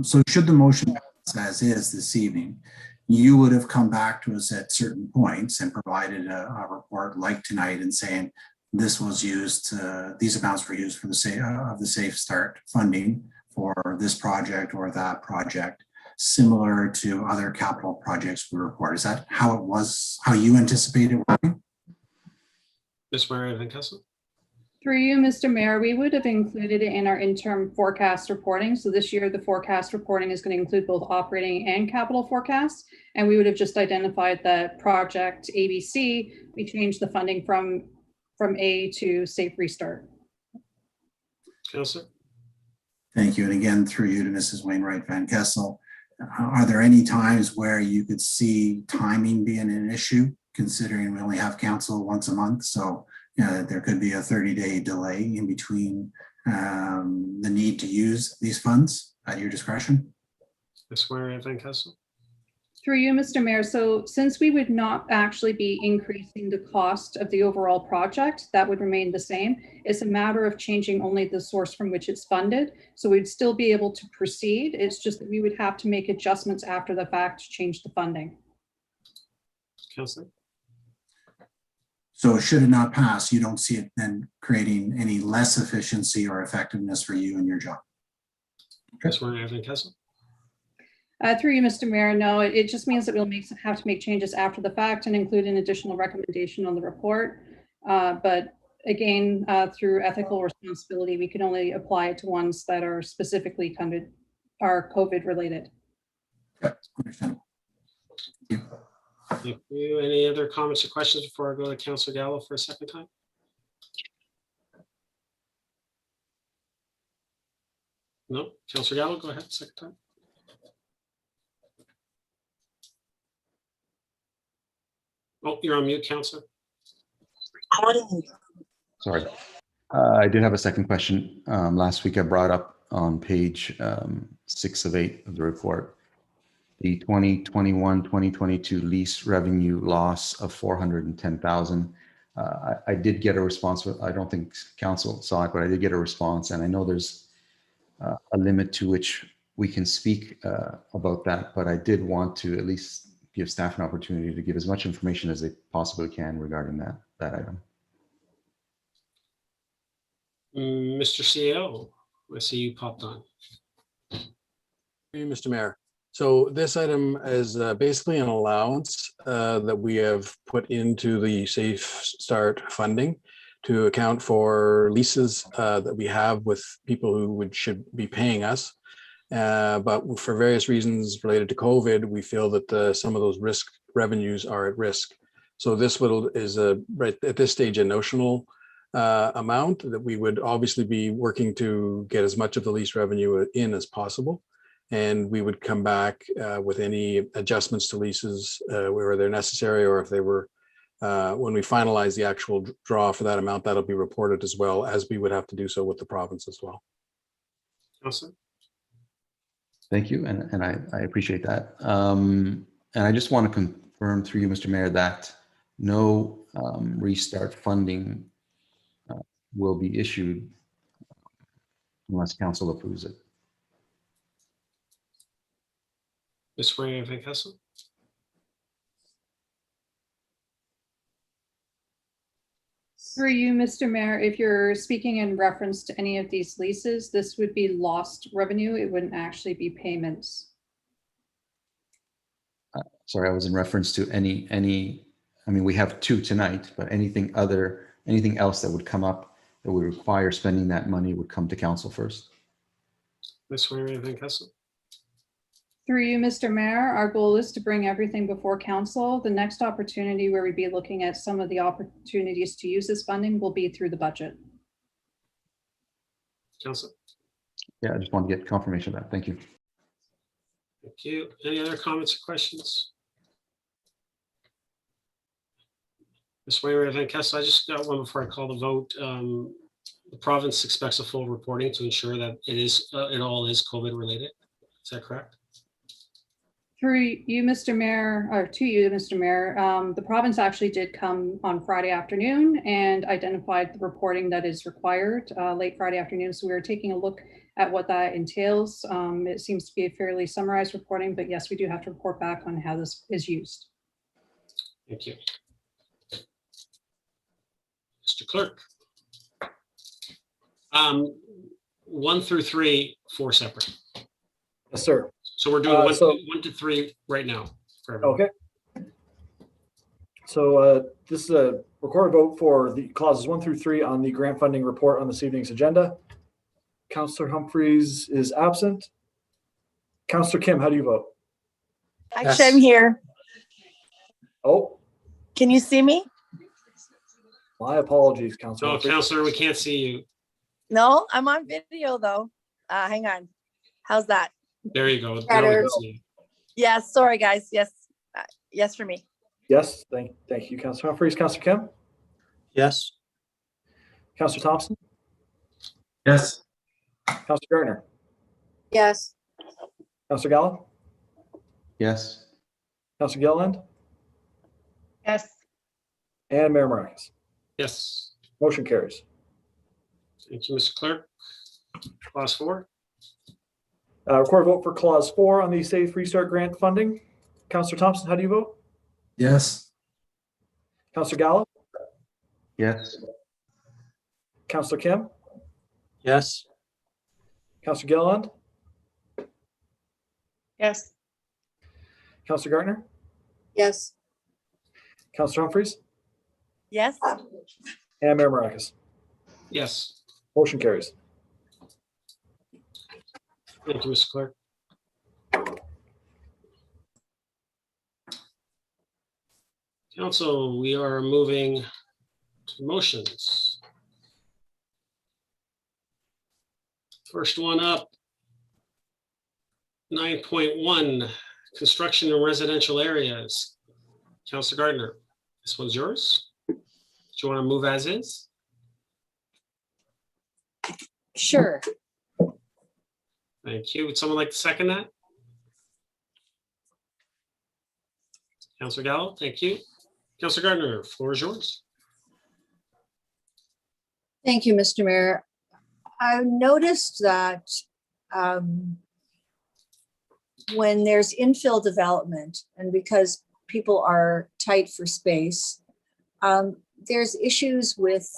So should the motion pass as is this evening, you would have come back to us at certain points and provided a report like tonight and saying this was used, these amounts were used for the Safe Start funding for this project or that project, similar to other capital projects we report. Is that how it was, how you anticipated working? Ms. Wainwright Van Kessel? Through you, Mr. Mayor, we would have included it in our interim forecast reporting. So this year, the forecast reporting is going to include both operating and capital forecasts. And we would have just identified that project ABC, we changed the funding from A to Safe Restart. Councillor? Thank you. And again, through you to Mrs. Wainwright Van Kessel, are there any times where you could see timing being an issue, considering we only have council once a month? So there could be a 30-day delay in between the need to use these funds at your discretion. Ms. Wainwright Van Kessel? Through you, Mr. Mayor. So since we would not actually be increasing the cost of the overall project, that would remain the same. It's a matter of changing only the source from which it's funded. So we'd still be able to proceed. It's just that we would have to make adjustments after the fact to change the funding. Councillor? So should it not pass, you don't see it then creating any less efficiency or effectiveness for you and your job? Ms. Wainwright Van Kessel? Through you, Mr. Mayor, no, it just means that we'll have to make changes after the fact and include an additional recommendation on the report. But again, through ethical responsibility, we can only apply it to ones that are specifically are COVID related. Okay, understandable. Thank you. Thank you. Any other comments or questions before I go to Councillor Gallo for a second time? No, Councillor Gallo, go ahead, second time. Oh, you're on mute, Councillor. Sorry. I did have a second question. Last week I brought up on page 6 of 8 of the report, the 2021-2022 lease revenue loss of 410,000. I did get a response. I don't think council saw it, but I did get a response, and I know there's a limit to which we can speak about that, but I did want to at least give staff an opportunity to give as much information as they possibly can regarding that item. Mr. CEO, I see you popped on. Mr. Mayor. So this item is basically an allowance that we have put into the Safe Start funding to account for leases that we have with people who should be paying us. But for various reasons related to COVID, we feel that some of those risk revenues are at risk. So this is right at this stage a notional amount that we would obviously be working to get as much of the lease revenue in as possible. And we would come back with any adjustments to leases where they're necessary, or if they were, when we finalize the actual draw for that amount, that'll be reported as well, as we would have to do so with the province as well. Councillor? Thank you, and I appreciate that. And I just want to confirm through you, Mr. Mayor, that no restart funding will be issued unless council approves it. Ms. Wainwright Van Kessel? Through you, Mr. Mayor, if you're speaking in reference to any of these leases, this would be lost revenue. It wouldn't actually be payments. Sorry, I was in reference to any, I mean, we have 2 tonight, but anything else that would come up that would require spending that money would come to council first. Ms. Wainwright Van Kessel? Through you, Mr. Mayor, our goal is to bring everything before council. The next opportunity where we'd be looking at some of the opportunities to use this funding will be through the budget. Councillor? Yeah, I just want to get confirmation of that. Thank you. Thank you. Any other comments or questions? Ms. Wainwright Van Kessel, I just got one before I call the vote. The province expects a full reporting to ensure that it all is COVID related. Is that correct? Through you, Mr. Mayor, or to you, Mr. Mayor, the province actually did come on Friday afternoon and identified the reporting that is required late Friday afternoon. So we were taking a look at what that entails. It seems to be a fairly summarized reporting, but yes, we do have to report back on how this is used. Thank you. Mr. Clerk. 1 through 3, 4 separate. Yes, sir. So we're doing 1 to 3 right now. For everyone. Okay. So this is a Recorded vote for the clauses 1 through 3 on the grant funding report on this evening's agenda. Councillor Humphreys is absent. Councillor Kim, how do you vote? Actually, I'm here. Oh, Can you see me? my apologies, Councillor No, Humphreys. Councillor, we can't see you. No, I'm on video though. Hang on. How's that? There you go. Now we Better. can see you. Yes, sorry guys. Yes. Yes for me. Yes, thank you, Councillor Humphreys. Councillor Kim? Yes. Councillor Thompson? Yes. Councillor Gaertner? Yes. Councillor Gallo? Yes. Councillor Gilliland? Yes. And Mayor Mrakas. Yes. Motion carries. Thank you, Mr. Clerk. Clause 4. Recorded vote for clause 4 on the Safe Restart Grant funding. Councillor Thompson, how do you vote? Yes. Councillor Gallo? Yes. Councillor Kim? Yes. Councillor Gilliland? Yes. Councillor Gaertner? Yes. Councillor Humphreys? Yes. And Mayor Mrakas. Yes. Motion carries. Thank you, Mr. Clerk. Council, we are moving to motions. First one up, 9.1, construction in residential areas. Councilor Gaertner, this one's yours. Do you want to move as is? Sure. Thank you. Would someone like to second that? Councilor Gallo, thank you. Councilor Gaertner, floor is yours. Thank you, Mr. Mayor. I've noticed that when there's infill development and because people are tight for space, there's issues with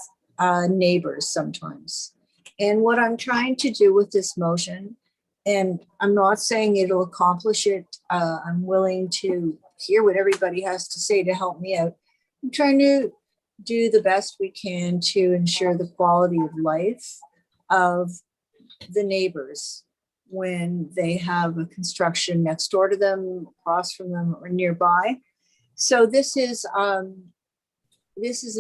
neighbors sometimes. And what I'm trying to do with this motion, and I'm not saying it'll accomplish it, I'm willing to hear what everybody has to say to help me out. I'm trying to do the best we can to ensure the quality of life of the neighbors when they have a construction next door to them, across from them, or nearby. So this is an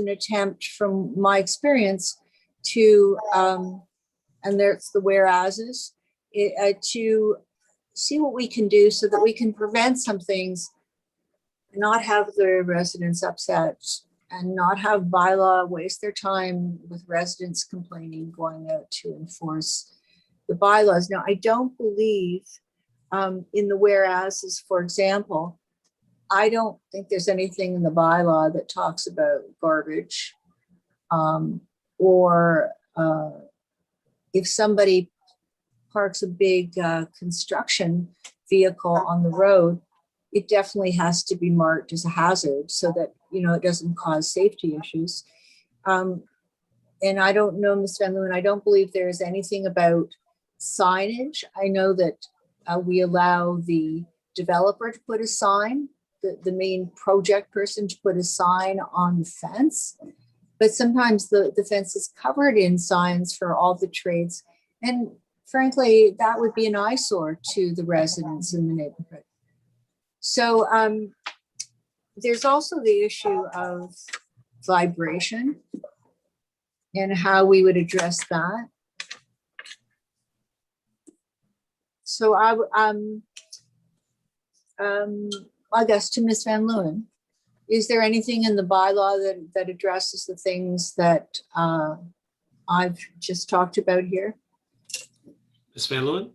attempt from my experience to, and there's the whereases, to see what we can do so that we can prevent some things, not have the residents upset, and not have bylaw waste their time with residents complaining, going out to enforce the bylaws. Now, I don't believe in the whereases, for example, I don't think there's anything in the bylaw that talks about garbage or if somebody parks a big construction vehicle on the road, it definitely has to be marked as a hazard so that, you know, it doesn't cause safety issues. And I don't know, Ms. Van Leeuwen, I don't believe there is anything about signage. I know that we allow the developer to put a sign, the main project person to put a sign on the fence, but sometimes the fence is covered in signs for all the trades. And frankly, that would be an eyesore to the residents in the neighborhood. So there's also the issue of vibration and how we would address that. So I guess to Ms. Van Leeuwen, is there anything in the bylaw that addresses the things that I've just talked about here? Ms. Van Leeuwen?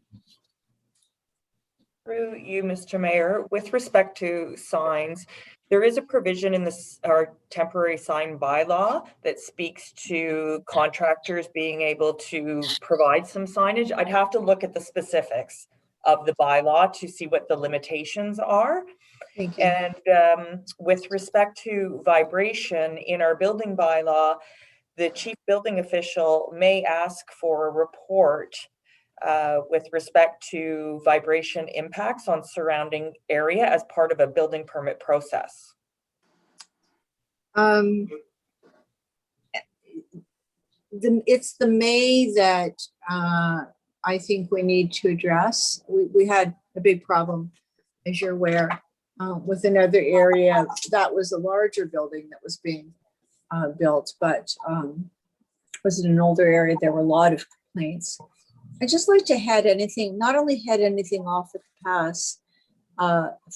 Through you, Mr. Mayor, with respect to signs, there is a provision in our temporary sign bylaw that speaks to contractors being able to provide some signage. I'd have to look at the specifics of the bylaw to see what the limitations are. Thank you. And with respect to vibration in our building bylaw, the chief building official may ask for a report with respect to vibration impacts on surrounding area as part of a building permit process. it's the May that I think we need to address. We had a big problem, as you're aware, with another area. That was a larger building that was being built, but was in an older area. There were a lot of complaints. I just like to head anything, not only head anything off at the pass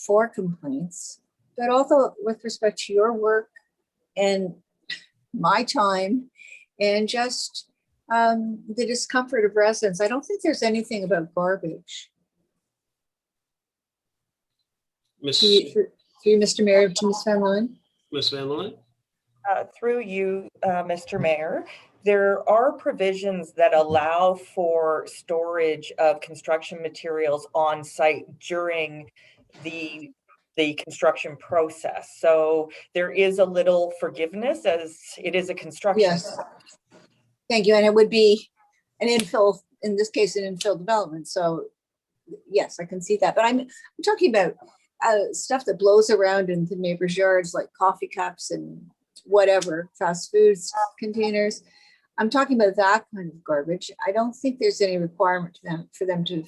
for complaints, but also with respect to your work and my time and just the discomfort of residents. I don't think there's anything about garbage. Through Mr. Mayor, to Ms. Van Leeuwen. Ms. Van Leeuwen? Through you, Mr. Mayor, there are provisions that allow for storage of construction materials on site during the construction process. So there is a little forgiveness as it is a construction. Yes. Thank you. And it would be an infill, in this case, an infill development. So yes, I can see that. But I'm talking about stuff that blows around in the neighbors' yards, like coffee cups and whatever, fast foods containers. I'm talking about that kind of garbage. I don't think there's any requirement for them to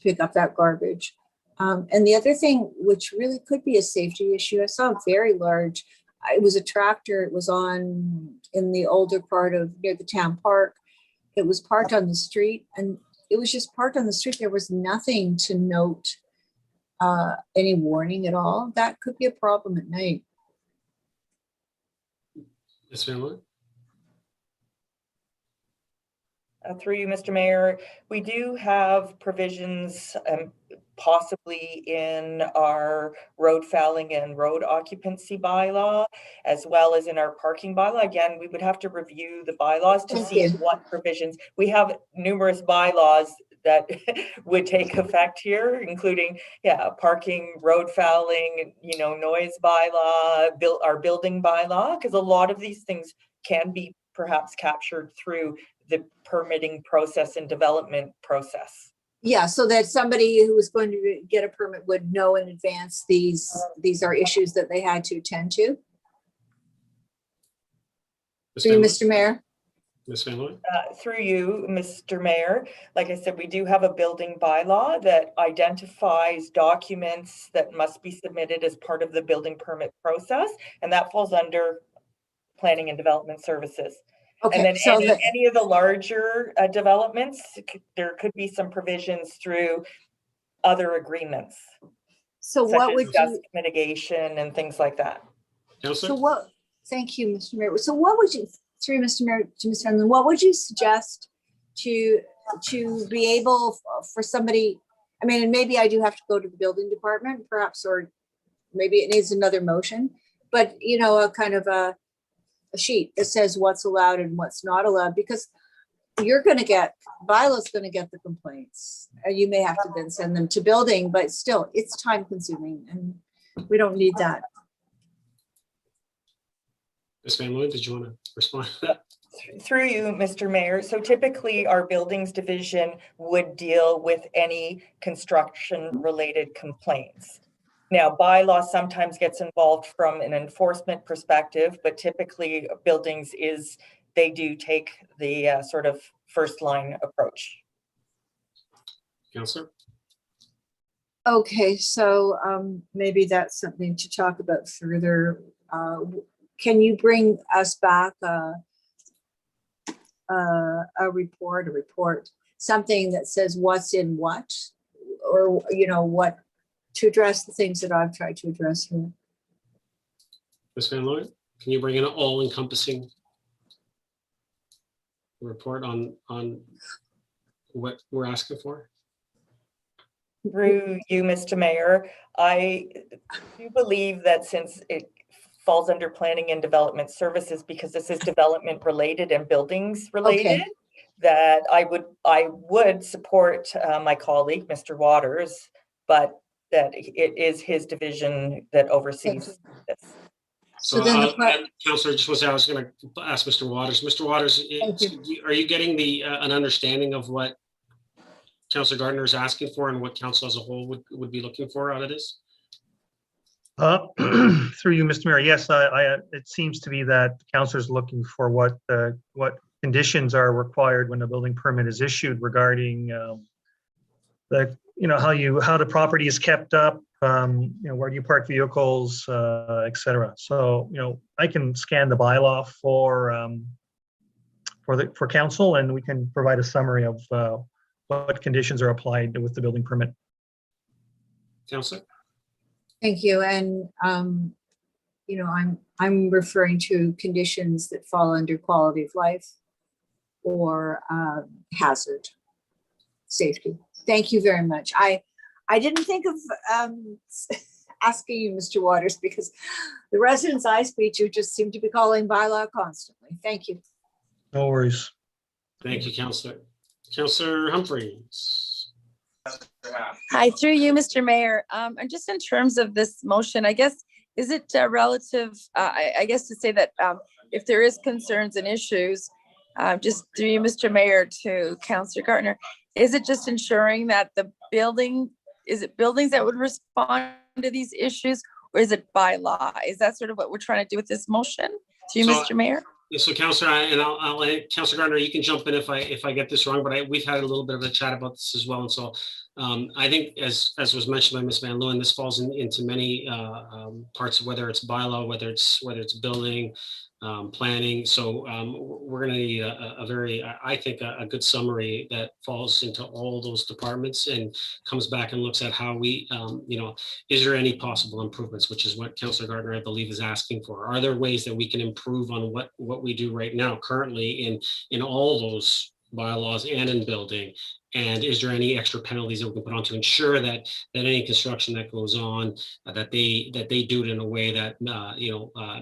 pick up that garbage. And the other thing, which really could be a safety issue, I saw a very large, it was a tractor. It was in the older part of near the town park. It was parked on the street, and it was just parked on the street. There was nothing to note any warning at all. That could be a problem at night. Ms. Van Leeuwen? Through you, Mr. Mayor, we do have provisions possibly in our road fouling and road occupancy bylaw, as well as in our parking bylaw. Again, we would have to review the bylaws to see what provisions. We have numerous bylaws that would take effect here, including, parking, road fouling, noise bylaw, our building bylaw, because a lot of these things can be perhaps captured through the permitting process and development process. Yeah, so that somebody who was going to get a permit would know in advance these are issues that they had to attend to. Through you, Mr. Mayor. Ms. Van Leeuwen? Through you, Mr. Mayor, like I said, we do have a building bylaw that identifies documents that must be submitted as part of the building permit process, and that falls under planning and development services. Okay, and then so any of the larger developments, there could be some provisions through other agreements. So what would you mitigation and things like that? So what? Thank you, Mr. Mayor. So what would you, through Mr. Mayor to Ms. Van Leeuwen, what would you suggest to be able for somebody? I mean, and maybe I do have to go to the building department, perhaps, or maybe it needs another motion. But a kind of a sheet that says what's allowed and what's not allowed, because you're going to get, bylaw's going to get the complaints. You may have to then send them to building, but still it's time consuming and we don't need that. Ms. Van Leeuwen, did you want to respond to that? Through you, Mr. Mayor. So typically our buildings division would deal with any construction related complaints. Now, bylaw sometimes gets involved from an enforcement perspective, but typically buildings they do take the sort of first line approach. Councillor? Okay, so maybe that's something to talk about further. Can you bring us back a report, something that says what's in what, or what, to address the things that I've tried to address here. Ms. Van Leeuwen, can you bring in an all-encompassing report on what we're asking for? Through you, Mr. Mayor, I do believe that since it falls under planning and development services, because this is development related and buildings related, that I would support my colleague, Mr. Waters, but that it is his division that oversees this. So Councillor, I was going to ask Mr. Waters. Mr. Waters, are you getting an understanding of what Councillor Gaertner is asking for and what council as a whole would be looking for out of this? Through you, Mr. Mayor, yes, it seems to be that councillors looking for what conditions are required when a building permit is issued regarding how the property is kept up, where do you park vehicles, etc. So, I can scan the bylaw for council, and we can provide a summary of what conditions are applied with the building permit. Councillor? Thank you. And, I'm referring to conditions that fall under quality of life or hazard, safety. Thank you very much. I didn't think of asking you, Mr. Waters, because the residents I speak to just seem to be calling bylaw constantly. Thank you. No worries. Thank you, Councillor. Councillor Humphreys. Hi, through you, Mr. Mayor. And just in terms of this motion, I guess, is it relative, I guess to say that if there is concerns and issues, just through you, Mr. Mayor, to Councillor Gaertner, is it just ensuring that the building, is it buildings that would respond to these issues, or is it by law? Is that sort of what we're trying to do with this motion? To you, Mr. Mayor? So Councillor, and I'll Councillor Gaertner, you can jump in if I get this wrong, but we've had a little bit of a chat about this as well. And so I think as was mentioned by Ms. Van Leeuwen, this falls into many parts of whether it's bylaw, whether it's building, planning. So we're going to need I think a good summary that falls into all those departments and comes back and looks at how we, is there any possible improvements, which is what Councillor Gaertner, I believe, is asking for. Are there ways that we can improve on what we do right now currently in all those bylaws and in building? And is there any extra penalties that we can put on to ensure that any construction that goes on, that they do it in a way that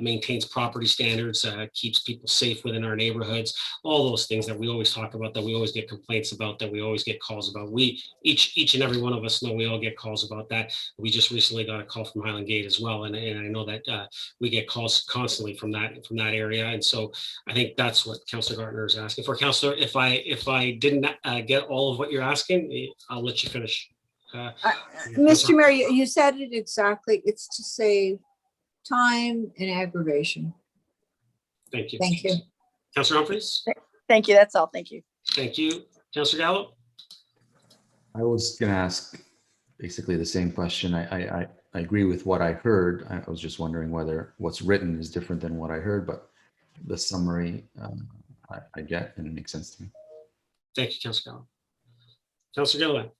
maintains property standards, keeps people safe within our neighborhoods, all those things that we always talk about, that we always get complaints about, that we always get calls about. We each and every one of us know we all get calls about that. We just recently got a call from Highland Gate as well, and I know that we get calls constantly from that area. And so I think that's what Councillor Gaertner is asking for. Councillor, if I didn't get all of what you're asking, I'll let you finish. Mr. Mayor, you said it exactly. It's to save time and aggravation. Thank you. Thank you. Councillor Humphreys? Thank you. That's all. Thank you. Thank you. Councillor Gallo? I was going to ask basically the same question. I agree with what I heard. I was just wondering whether what's written is different than what I heard, but the summary I get and it makes sense to me. Thank you, Councillor Gallo. Councillor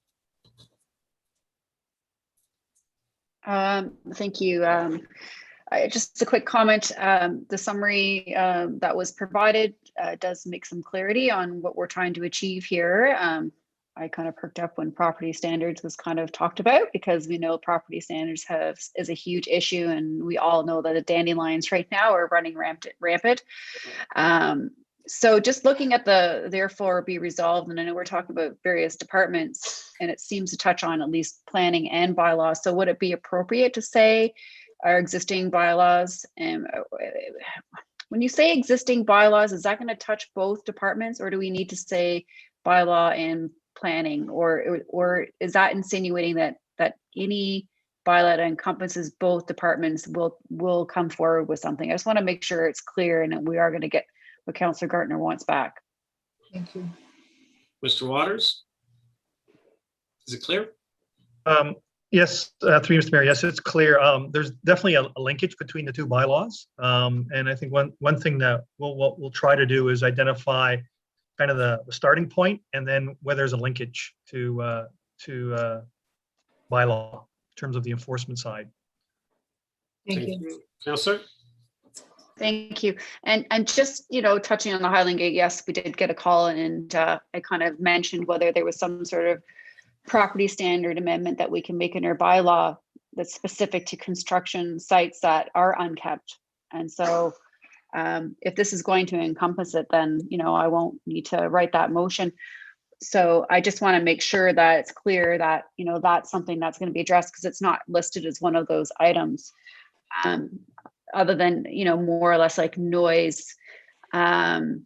Gilliland. Thank you. Just a quick comment. The summary that was provided does make some clarity on what we're trying to achieve here. I kind of perked up when property standards was kind of talked about, because we know property standards is a huge issue, and we all know that the dandelions right now are running rampant. So just looking at the therefore be resolved, and I know we're talking about various departments, and it seems to touch on at least planning and bylaws. So would it be appropriate to say our existing bylaws? And when you say existing bylaws, is that going to touch both departments, or do we need to say bylaw and planning, or is that insinuating that any bylaw that encompasses both departments will come forward with something? I just want to make sure it's clear and that we are going to get what Councillor Gaertner wants back. Thank you. Mr. Waters? Is it clear? Yes, through you, Mr. Mayor. Yes, it's clear. There's definitely a linkage between the two bylaws. And I think one thing that we'll try to do is identify kind of the starting point, and then where there's a linkage to bylaw in terms of the enforcement side. Thank you. Councillor? Thank you. And just, touching on the Highland Gate, yes, we did get a call, and I kind of mentioned whether there was some sort of property standard amendment that we can make in our bylaw that's specific to construction sites that are unkept. And so if this is going to encompass it, then, I won't need to write that motion. So I just want to make sure that it's clear that, that's something that's going to be addressed, because it's not listed as one of those items. Other than, more or less like noise, and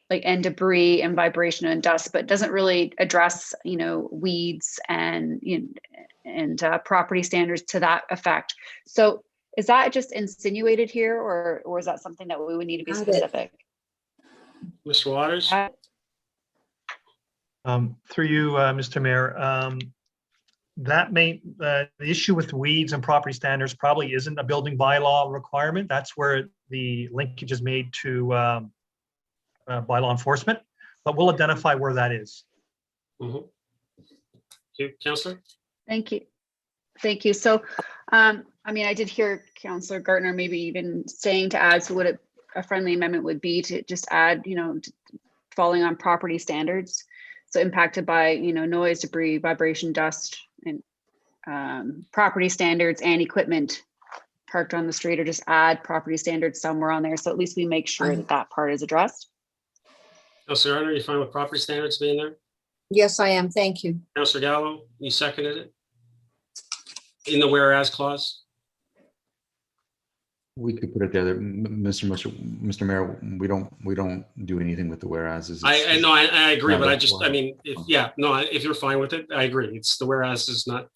debris and vibration and dust, but doesn't really address, weeds and property standards to that effect. So is that just insinuated here, or is that something that we would need to be specific? Mr. Waters? Through you, Mr. Mayor, the issue with weeds and property standards probably isn't a building bylaw requirement. That's where the linkage is made to bylaw enforcement, but we'll identify where that is. Mm-hmm. Councillor? Thank you. Thank you. So, I mean, I did hear Councillor Gaertner maybe even saying to add, so what a friendly amendment would be to just add, you know, falling on property standards. So impacted by, you know, noise, debris, vibration, dust, and property standards and equipment parked on the street, or just add property standards somewhere on there. So at least we make sure that that part is addressed. Councillor Gaertner, you fine with property standards being there? Yes, I am. Thank you. Councillor Gallo, you seconded it? In the whereas clause? We could put it there. Mr. Mayor, we don't do anything with the whereas. I know, I agree, but I mean, if you're fine with it, I agree. It's the whereas is not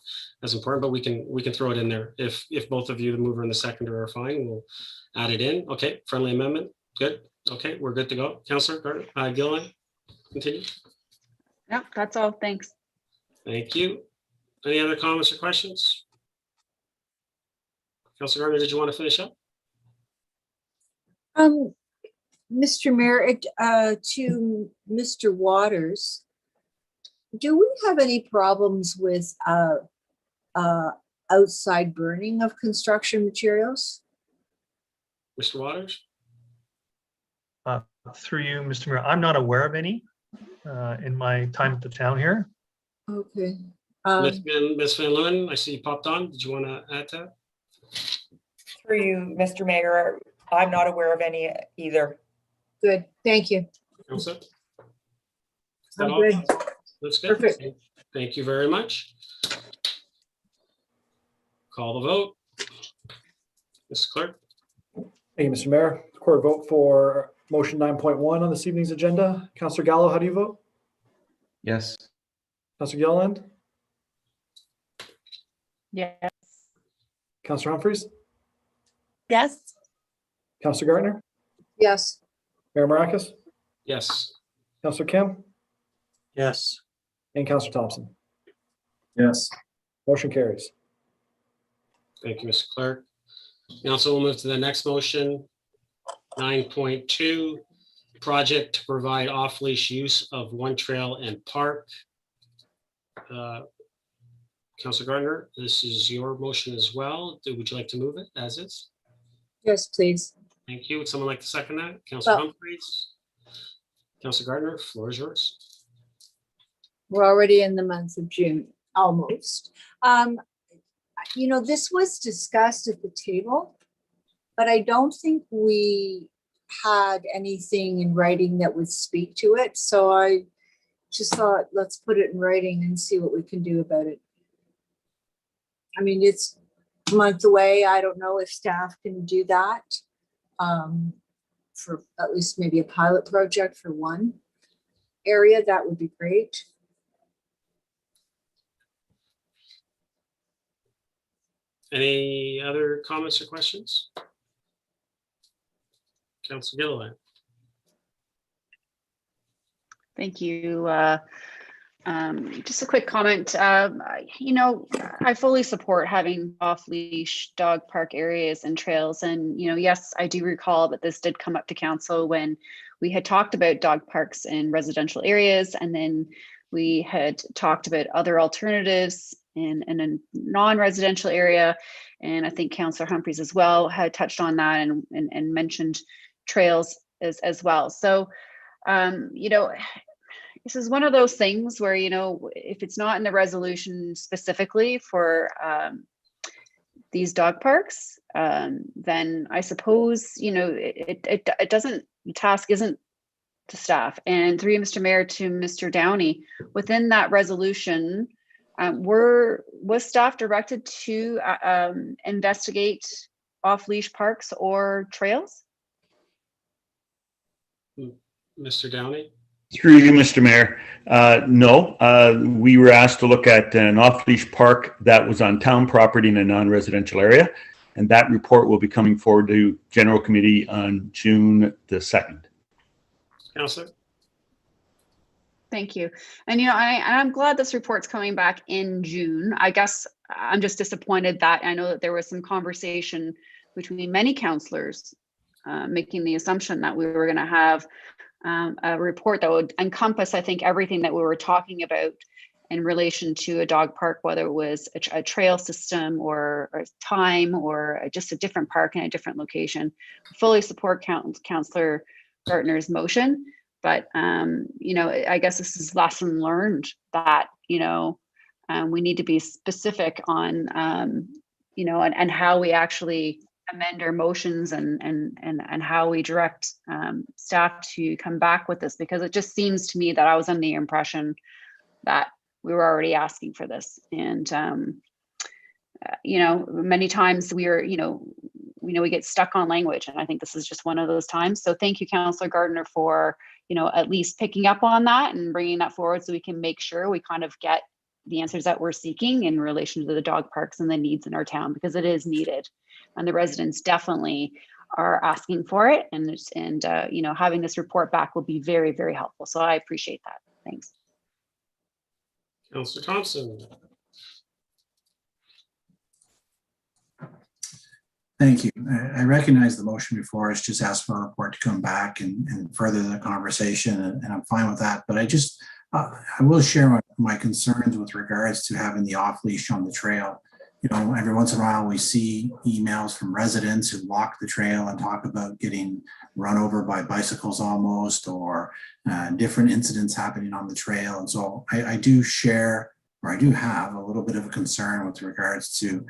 as important, but we can throw it in there. If both of you, the mover and the seconder, are fine, we'll add it in. Okay, friendly amendment, good. Okay, we're good to go. Councillor Gaertner, Gilliland, continue. Yeah, that's all. Thanks. Thank you. Any other comments or questions? Councillor Gaertner, did you want to finish up? Mr. Mayor, to Mr. Waters, do we have any problems with outside burning of construction materials? Mr. Waters? Through you, Mr. Mayor, I'm not aware of any in my time at the town here. Okay. Ms. Van Leeuwen, I see you popped on. Did you want to add to that? Through you, Mr. Mayor, I'm not aware of any either. Good, thank you. Councillor? I'm good. That's good. Perfect. Thank you very much. Call the vote. Mr. Clerk? Thank you, Mr. Mayor. Record vote for motion 9.1 on this evening's agenda. Councillor Gallo, how do you vote? Yes. Councillor Gilliland? Yes. Councillor Humphreys? Yes. Councillor Gaertner? Yes. Mayor Mrakas? Yes. Councillor Kim? Yes. And Councillor Thompson? Yes. Motion carries. Thank you, Mr. Clerk. Council will move to the next motion, 9.2, project to provide off-leash use of one trail and park. Councilor Gaertner, this is your motion as well. Would you like to move it as is? Yes, please. Thank you. Would someone like to second that? Councilor Well, Humphreys? Councilor Gaertner, floor is yours. we're already in the month of June, almost. You know, this was discussed at the table, but I don't think we had anything in writing that would speak to it. So I just thought, let's put it in writing and see what we can do about it. I mean, it's a month away. I don't know if staff can do that for at least maybe a pilot project for one area. That would be great. Any other comments or questions? Councilor Gilliland. Thank you. Just a quick comment. You know, I fully support having off-leash dog park areas and trails. And, you know, yes, I do recall that this did come up to council when we had talked about dog parks in residential areas. And then we had talked about other alternatives in a non-residential area. And I think Councillor Humphreys as well had touched on that and mentioned trails as well. So, you know, this is one of those things where, you know, if it's not in the resolution specifically for these dog parks, then I suppose, you know, it doesn't, the task isn't to staff. And through you, Mr. Mayor, to Mr. Downey, within that resolution, was staff directed to investigate off-leash parks or trails? Mr. Downey? Through you, Mr. Mayor. No, we were asked to look at an off-leash park that was on town property in a non-residential area, and that report will be coming forward to General Committee on June the 2nd. Councillor? Thank you. And, I'm glad this report's coming back in June. I guess I'm just disappointed that I know that there was some conversation between many councillors making the assumption that we were going to have a report that would encompass, I think, everything that we were talking about in relation to a dog park, whether it was a trail system or time or just a different park in a different location. Fully support Councillor Gaertner's motion. But, I guess this is lesson learned that, we need to be specific on, and how we actually amend our motions and how we direct staff to come back with this, because it just seems to me that I was under the impression that we were already asking for this. And, many times we get stuck on language, and I think this is just one of those times. So thank you, Councillor Gaertner, for, at least picking up on that and bringing that forward so we can make sure we kind of get the answers that we're seeking in relation to the dog parks and the needs in our town, because it is needed. And the residents definitely are asking for it. And having this report back will be very, very helpful. So I appreciate that. Thanks. Councillor Thompson. Thank you. I recognize the motion before us, just ask for a report to come back and further the conversation, and I'm fine with that. But I will share my concerns with regards to having the off leash on the trail. Every once in a while we see emails from residents who walk the trail and talk about getting run over by bicycles almost, or different incidents happening on the trail. And so I do share, or I do have a little bit of a concern with regards to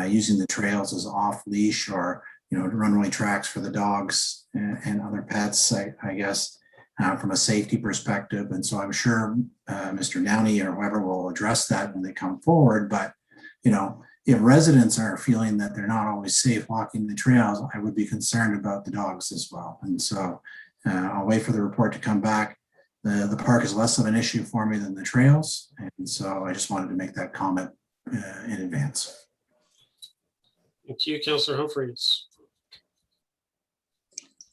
using the trails as off leash, or, runway tracks for the dogs and other pets, I guess, from a safety perspective. And so I'm sure Mr. Downey or whoever will address that when they come forward. But, if residents are feeling that they're not always safe walking the trails, I would be concerned about the dogs as well. And so I'll wait for the report to come back. The park is less of an issue for me than the trails. And so I just wanted to make that comment in advance. Thank you, Councillor Humphreys.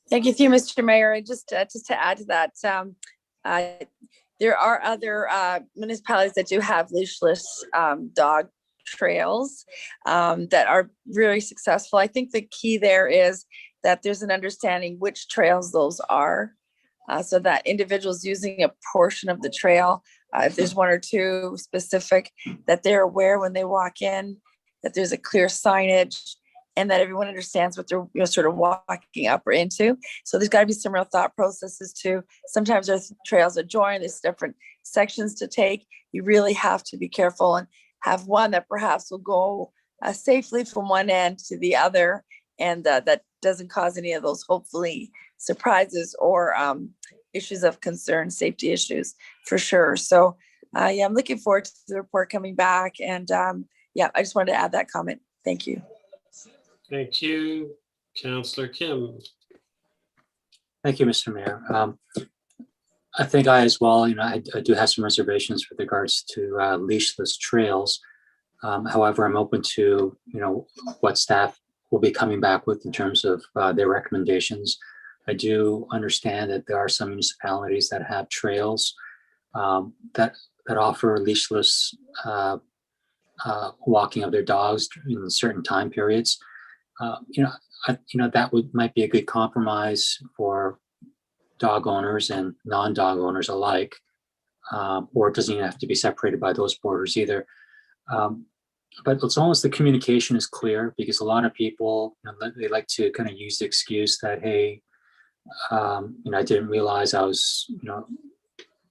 Thank you, Mr. Mayor. Just to add to that, there are other municipalities that do have leashless dog trails that are very successful. I think the key there is that there's an understanding which trails those are, so that individuals using a portion of the trail, if there's one or two specific, that they're aware when they walk in, that there's a clear signage, and that everyone understands what they're sort of walking up or into. So there's got to be some real thought processes too. Sometimes there's trails that join, there's different sections to take. You really have to be careful and have one that perhaps will go safely from one end to the other, and that doesn't cause any of those, hopefully, surprises or issues of concern, safety issues for sure. So yeah, I'm looking forward to the report coming back. And yeah, I just wanted to add that comment. Thank you. Thank you, Councillor Kim. Thank you, Mr. Mayor. I think I as well, I do have some reservations with regards to leashless trails. However, I'm open to, what staff will be coming back with in terms of their recommendations. I do understand that there are some municipalities that have trails that offer leashless walking of their dogs in certain time periods. That might be a good compromise for dog owners and non-dog owners alike, or it doesn't even have to be separated by those borders either. But it's almost the communication is clear, because a lot of people, they like to kind of use the excuse that, hey, I didn't realize I was,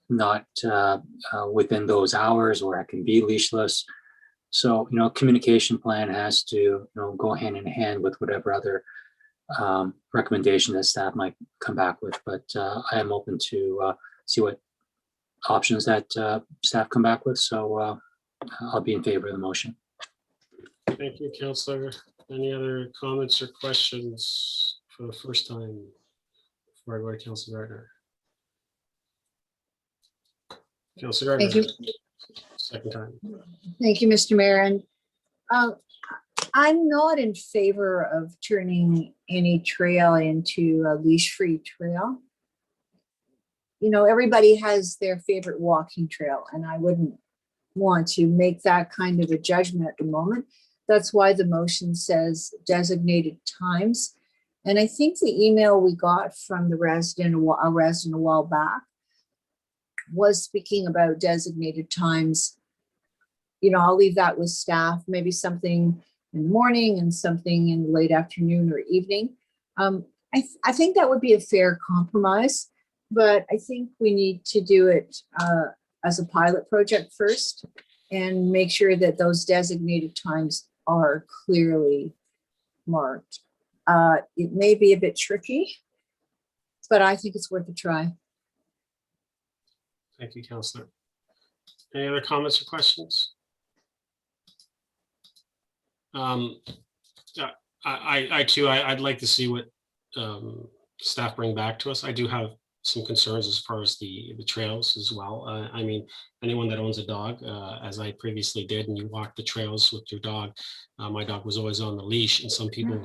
not within those hours, or I can be leashless. So, communication plan has to, go hand in hand with whatever other recommendation that staff might come back with. But I am open to see what options that staff come back with. So I'll be in favor of the motion. Thank you, Councillor. Any other comments or questions for the first time before I go to Councillor Gaertner? Councillor Gaertner. Thank you. Second time. Thank you, Mr. Mayor. And I'm not in favor of turning any trail into a leash-free trail. you know, everybody has their favorite walking trail, and I wouldn't want to make that kind of a judgment at the moment. That's why the motion says designated times. And I think the email we got from the resident, a while back, was speaking about designated times. You know, I'll leave that with staff, maybe something in the morning and something in the late afternoon or evening. I think that would be a fair compromise, but I think we need to do it as a pilot project first and make sure that those designated times are clearly marked. It may be a bit tricky, but I think it's worth a try. Thank you, Councillor. Any other comments or questions? I too, I'd like to see what staff bring back to us. I do have some concerns as far as the trails as well. I mean, anyone that owns a dog, as I previously did, and you walk the trails with your dog, my dog was always on the leash, and some people,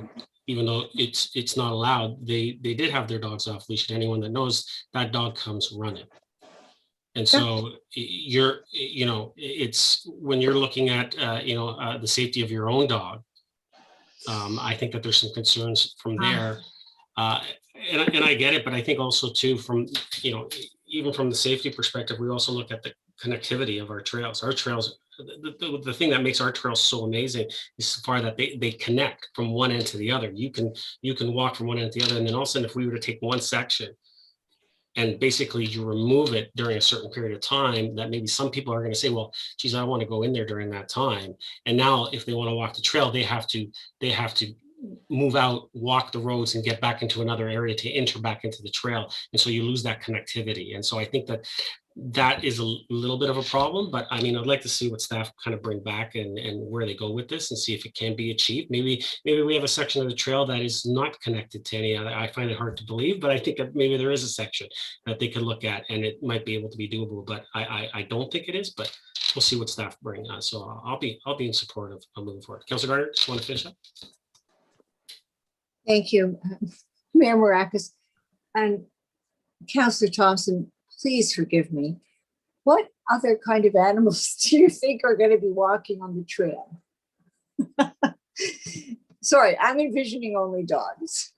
even though it's not allowed, they did have their dogs off leash, and anyone that knows, that dog comes running. And so it's when you're looking at, the safety of your own dog, I think that there's some concerns from there. And I get it, but I think also too, from, even from the safety perspective, we also look at the connectivity of our trails. Our trails, the thing that makes our trails so amazing is so far that they connect from one end to the other. You can walk from one end to the other, and then all of a sudden, if we were to take one section and basically you remove it during a certain period of time, that maybe some people are going to say, well, geez, I want to go in there during that time. And now if they want to walk the trail, they have to move out, walk the roads, and get back into another area to enter back into the trail. And so you lose that connectivity. And so I think that is a little bit of a problem, but I mean, I'd like to see what staff kind of bring back and where they go with this, and see if it can be achieved. Maybe we have a section of the trail that is not connected to any other. I find it hard to believe, but I think that maybe there is a section that they could look at and it might be able to be doable, but I don't think it is, but we'll see what staff bring. So I'll be in support of moving forward. Councillor Gaertner, just want to finish up? Thank you, Mayor Mrakas. And Councillor Thompson, please forgive me. What other kind of animals do you think are going to be walking on the trail? Sorry, I'm envisioning only dogs.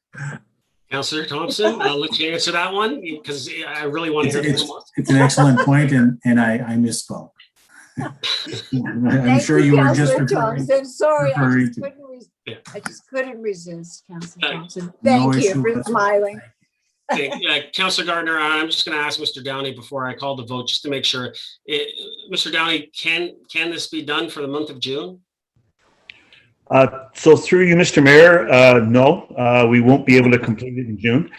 Councillor Thompson, I'll let you answer that one because I really want to hear more. It's an excellent point, and I misspoke. I'm sure you were just Thompson. Sorry, I just couldn't resist, Councillor Thompson. Thank you for smiling. Councillor Gaertner, I'm just going to ask Mr. Downey before I call the vote, just to make sure. Mr. Downey, can this be done for the month of June? So through you, Mr. Mayor, no, we won't be able to complete it in June.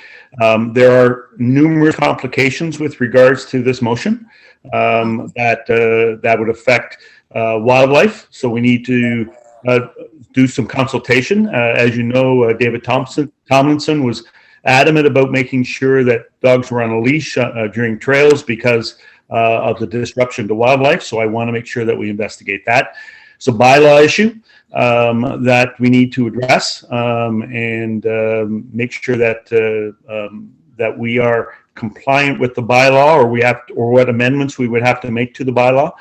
There are numerous complications with regards to this motion that would affect wildlife. So we need to do some consultation. As you know, David Tomlinson was adamant about making sure that dogs were on a leash during trails because of the disruption to wildlife. So I want to make sure that we investigate that. So bylaw issue that we need to address and make sure that we are compliant with the bylaw, or what amendments we would have to make to the bylaw.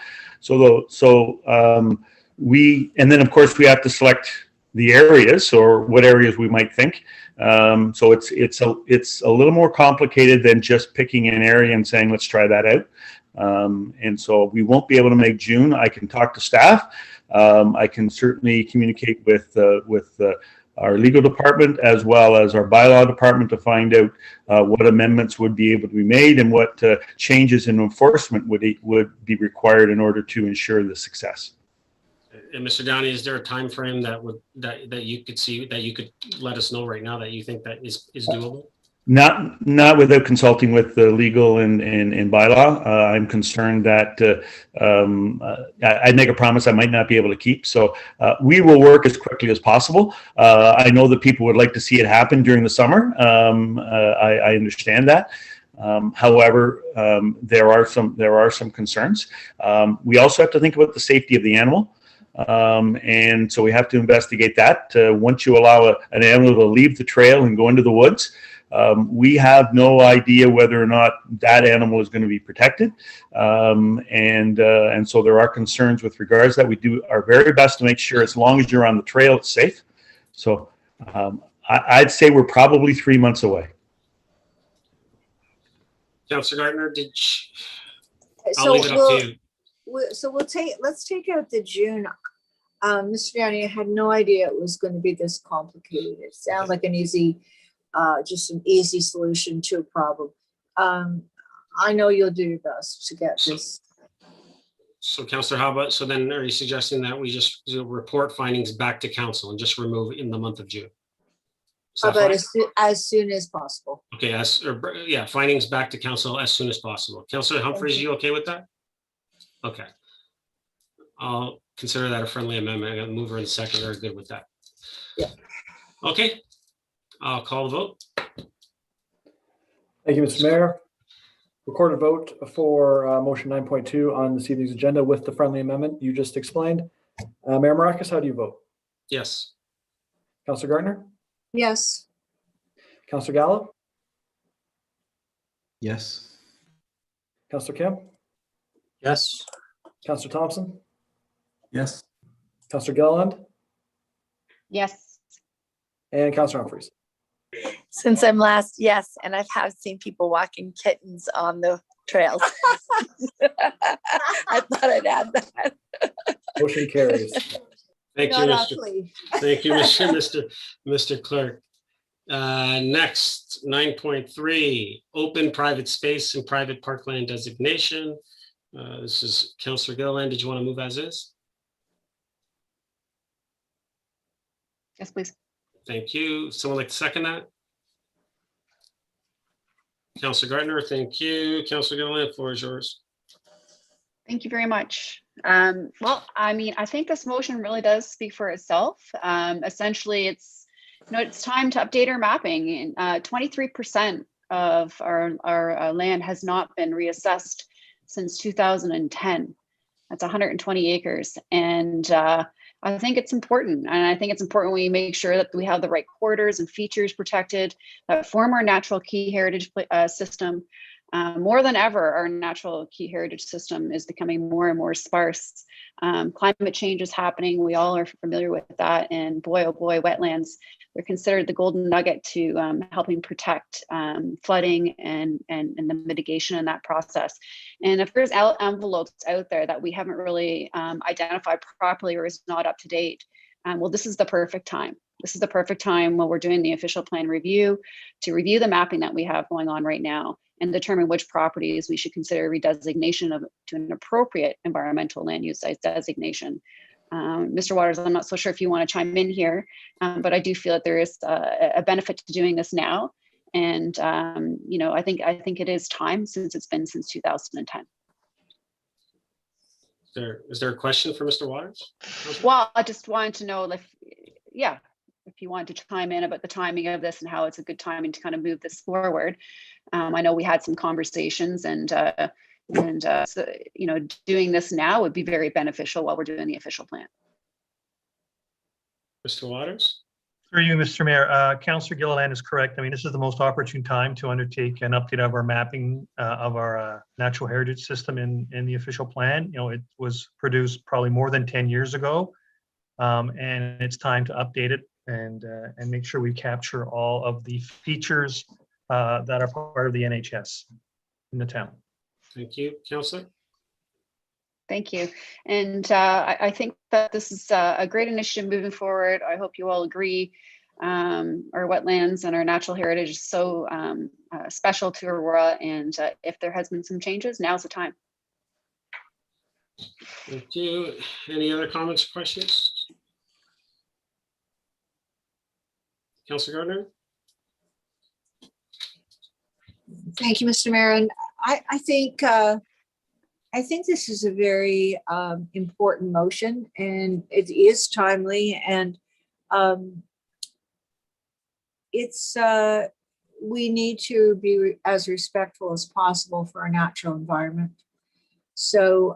And then of course we have to select the areas, or what areas we might think. So it's a little more complicated than just picking an area and saying, let's try that out. And so we won't be able to make June. I can talk to staff. I can certainly communicate with our legal department as well as our bylaw department to find out what amendments would be able to be made and what changes in enforcement would be required in order to ensure the success. And Mr. Downey, is there a time frame that you could see, that you could let us know right now that you think that is doable? Not without consulting with the legal and bylaw. I'm concerned that I'd make a promise I might not be able to keep. So we will work as quickly as possible. I know that people would like to see it happen during the summer. I understand that. However, there are some concerns. We also have to think about the safety of the animal. And so we have to investigate that. Once you allow an animal to leave the trail and go into the woods, we have no idea whether or not that animal is going to be protected. And so there are concerns with regards to that. We do our very best to make sure as long as you're on the trail, it's safe. So I'd say we're probably 3 months away. Councillor Gaertner, I'll So leave it up to you. let's take out the June. Mr. Downey, I had no idea it was going to be this complicated. It sounds like an easy, just an easy solution to a problem. I know you'll do your best to get this. So Councillor, how about, so then are you suggesting that we just report findings back to council and just remove in the month of June? How about as soon as possible? Okay, yeah, findings back to council as soon as possible. Councillor Humphreys, you okay with that? Okay. I'll consider that a friendly amendment. I got a mover and seconder good with that. Yeah. Okay. I'll call the vote. Thank you, Mr. Mayor. Recorded vote for motion 9.2 on this evening's agenda with the friendly amendment you just explained. Mayor Mrakas, how do you vote? Yes. Councillor Gaertner? Yes. Councillor Gallo? Yes. Councillor Kim? Yes. Councillor Thompson? Yes. Councillor Gilliland? Yes. And Councillor Humphreys? Since I'm last, yes, and I have seen people walking kittens on the trails. I thought I'd add that. Motion carries. Thank you, Not Mr. awfully. Thank you, Mr. Clerk. Next, 9.3, open private space and private parkland designation. This is Councillor Gilliland. Did you want to move as is? Yes, please. Thank you. Someone like to second that? Councillor Gaertner, thank you. Councillor Gilliland, floor is yours. Thank you very much. Well, I mean, I think this motion really does speak for itself. Essentially, it's time to update our mapping. 23% of our land has not been reassessed since 2010. That's 120 acres, and I think it's important. And I think it's important we make sure that we have the right corridors and features protected that form our natural key heritage system. More than ever, our natural key heritage system is becoming more and more sparse. Climate change is happening. We all are familiar with that. And boy, oh boy, wetlands, they're considered the golden nugget to helping protect flooding and the mitigation in that process. And if there's envelopes out there that we haven't really identified properly or is not up to date, well, this is the perfect time. This is the perfect time while we're doing the official plan review to review the mapping that we have going on right now and determine which properties we should consider redesignation to an appropriate environmental land use site designation. Mr. Waters, I'm not so sure if you want to chime in here, but I do feel that there is a benefit to doing this now. And, you know, I think it is time since it's been since 2010. Is there a question for Mr. Waters? Well, I just wanted to know if you want to chime in about the timing of this and how it's a good timing to kind of move this forward. I know we had some conversations and so, you know, doing this now would be very beneficial while we're doing the official plan. Mr. Waters? Through you, Mr. Mayor, Councillor Gilliland is correct. I mean, this is the most opportune time to undertake an update of our mapping of our natural heritage system in the official plan. You know, it was produced probably more than 10 years ago, and it's time to update it and make sure we capture all of the features that are part of the NHS in the town. Thank you, Councillor. Thank you. And I think that this is a great initiative moving forward. I hope you all agree. Our wetlands and our natural heritage is so special to Aurora. And if there has been some changes, now's the time. Thank you. Any other comments or questions? Councillor Gaertner? Thank you, Mr. Mayor. And I think this is a very important motion, and it is timely, and we need to be as respectful as possible for our natural environment. So,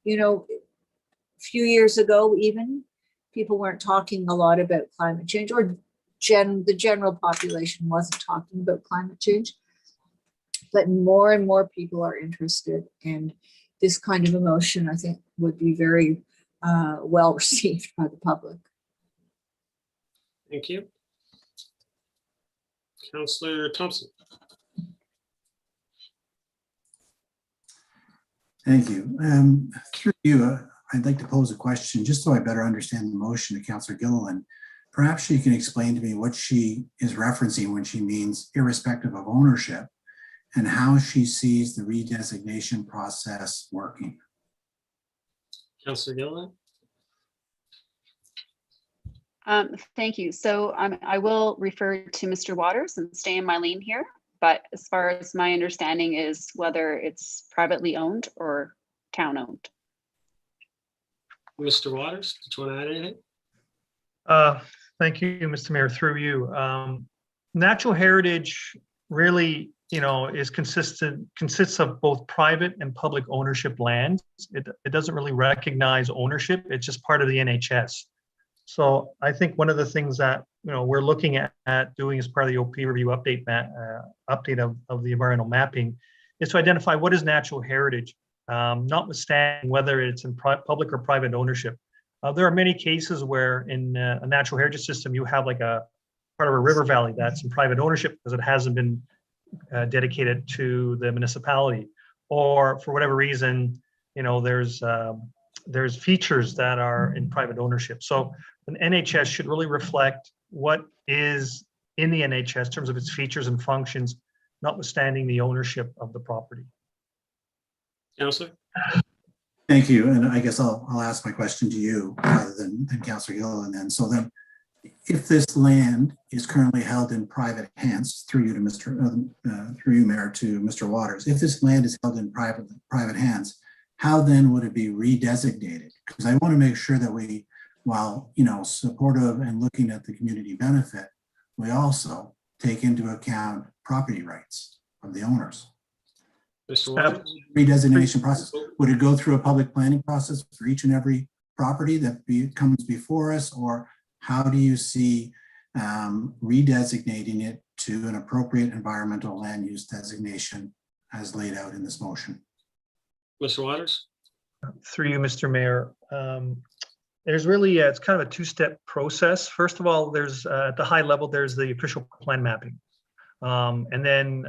you know, a few years ago, even people weren't talking a lot about climate change, or the general population wasn't talking about climate change. But more and more people are interested, and this kind of emotion, I think, would be very well received by the public. Thank you. Councillor Thompson. Thank you. Through you, I'd like to pose a question just so I better understand the motion to Councillor Gilliland. Perhaps she can explain to me what she is referencing when she means irrespective of ownership, and how she sees the redesignation process working. Councillor Gilliland. Thank you. So I will refer to Mr. Waters and stay in my lane here. But as far as my understanding is whether it's privately owned or town owned. Mr. Waters, did you want to add anything? Thank you, Mr. Mayor, through you. Natural heritage really, is consists of both private and public ownership lands. It doesn't really recognize ownership. It's just part of the NHS. So I think one of the things that we're looking at doing as part of the OP review update of the environmental mapping is to identify what is natural heritage, notwithstanding whether it's in public or private ownership. There are many cases where in a natural heritage system you have like a part of a river valley that's in private ownership because it hasn't been dedicated to the municipality, or for whatever reason, there's features that are in private ownership. So an NHS should really reflect what is in the NHS in terms of its features and functions, notwithstanding the ownership of the property. Councillor. Thank you, and I guess I'll ask my question to you rather than Councillor Gilliland then. So then, if this land is currently held in private hands, through you, Mayor, to Mr. Waters, if this land is held in private hands, how then would it be redesignated? Because I want to make sure that we, while supportive and looking at the community benefit, we also take into account property rights of the owners. Mr. Waters? Redesignation process, would it go through a public planning process for each and every property that comes before us, or how do you see redesignating it to an appropriate environmental land use designation as laid out in this motion? Mr. Waters? Through you, Mr. Mayor. There's really, it's kind of a two-step process. First of all, there's at the high level, there's the official plan mapping. And then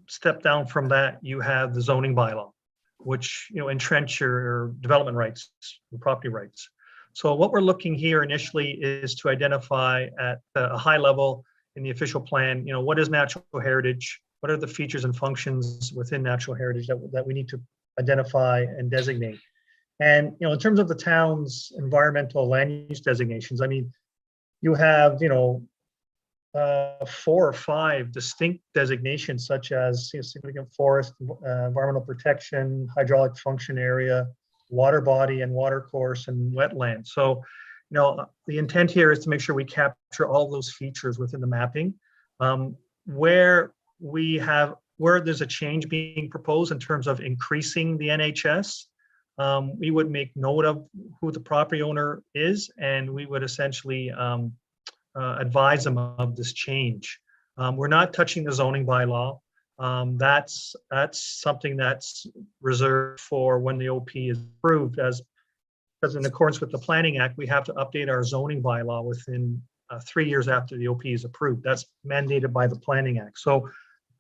step down from that, you have the zoning bylaw, which entrench your development rights and property rights. So what we're looking here initially is to identify at a high level in the official plan, what is natural heritage? What are the features and functions within natural heritage that we need to identify and designate? And in terms of the town's environmental land use designations, I mean, you have 4 or 5 distinct designations, such as significant forest, environmental protection, hydraulic function area, water body and water course, and wetland. So, the intent here is to make sure we capture all those features within the mapping. Where there's a change being proposed in terms of increasing the NHS, we would make note of who the property owner is, and we would essentially advise them of this change. We're not touching the zoning bylaw. That's something that's reserved for when the OP is approved, because in accordance with the Planning Act, we have to update our zoning bylaw within 3 years after the OP is approved. That's mandated by the Planning Act. So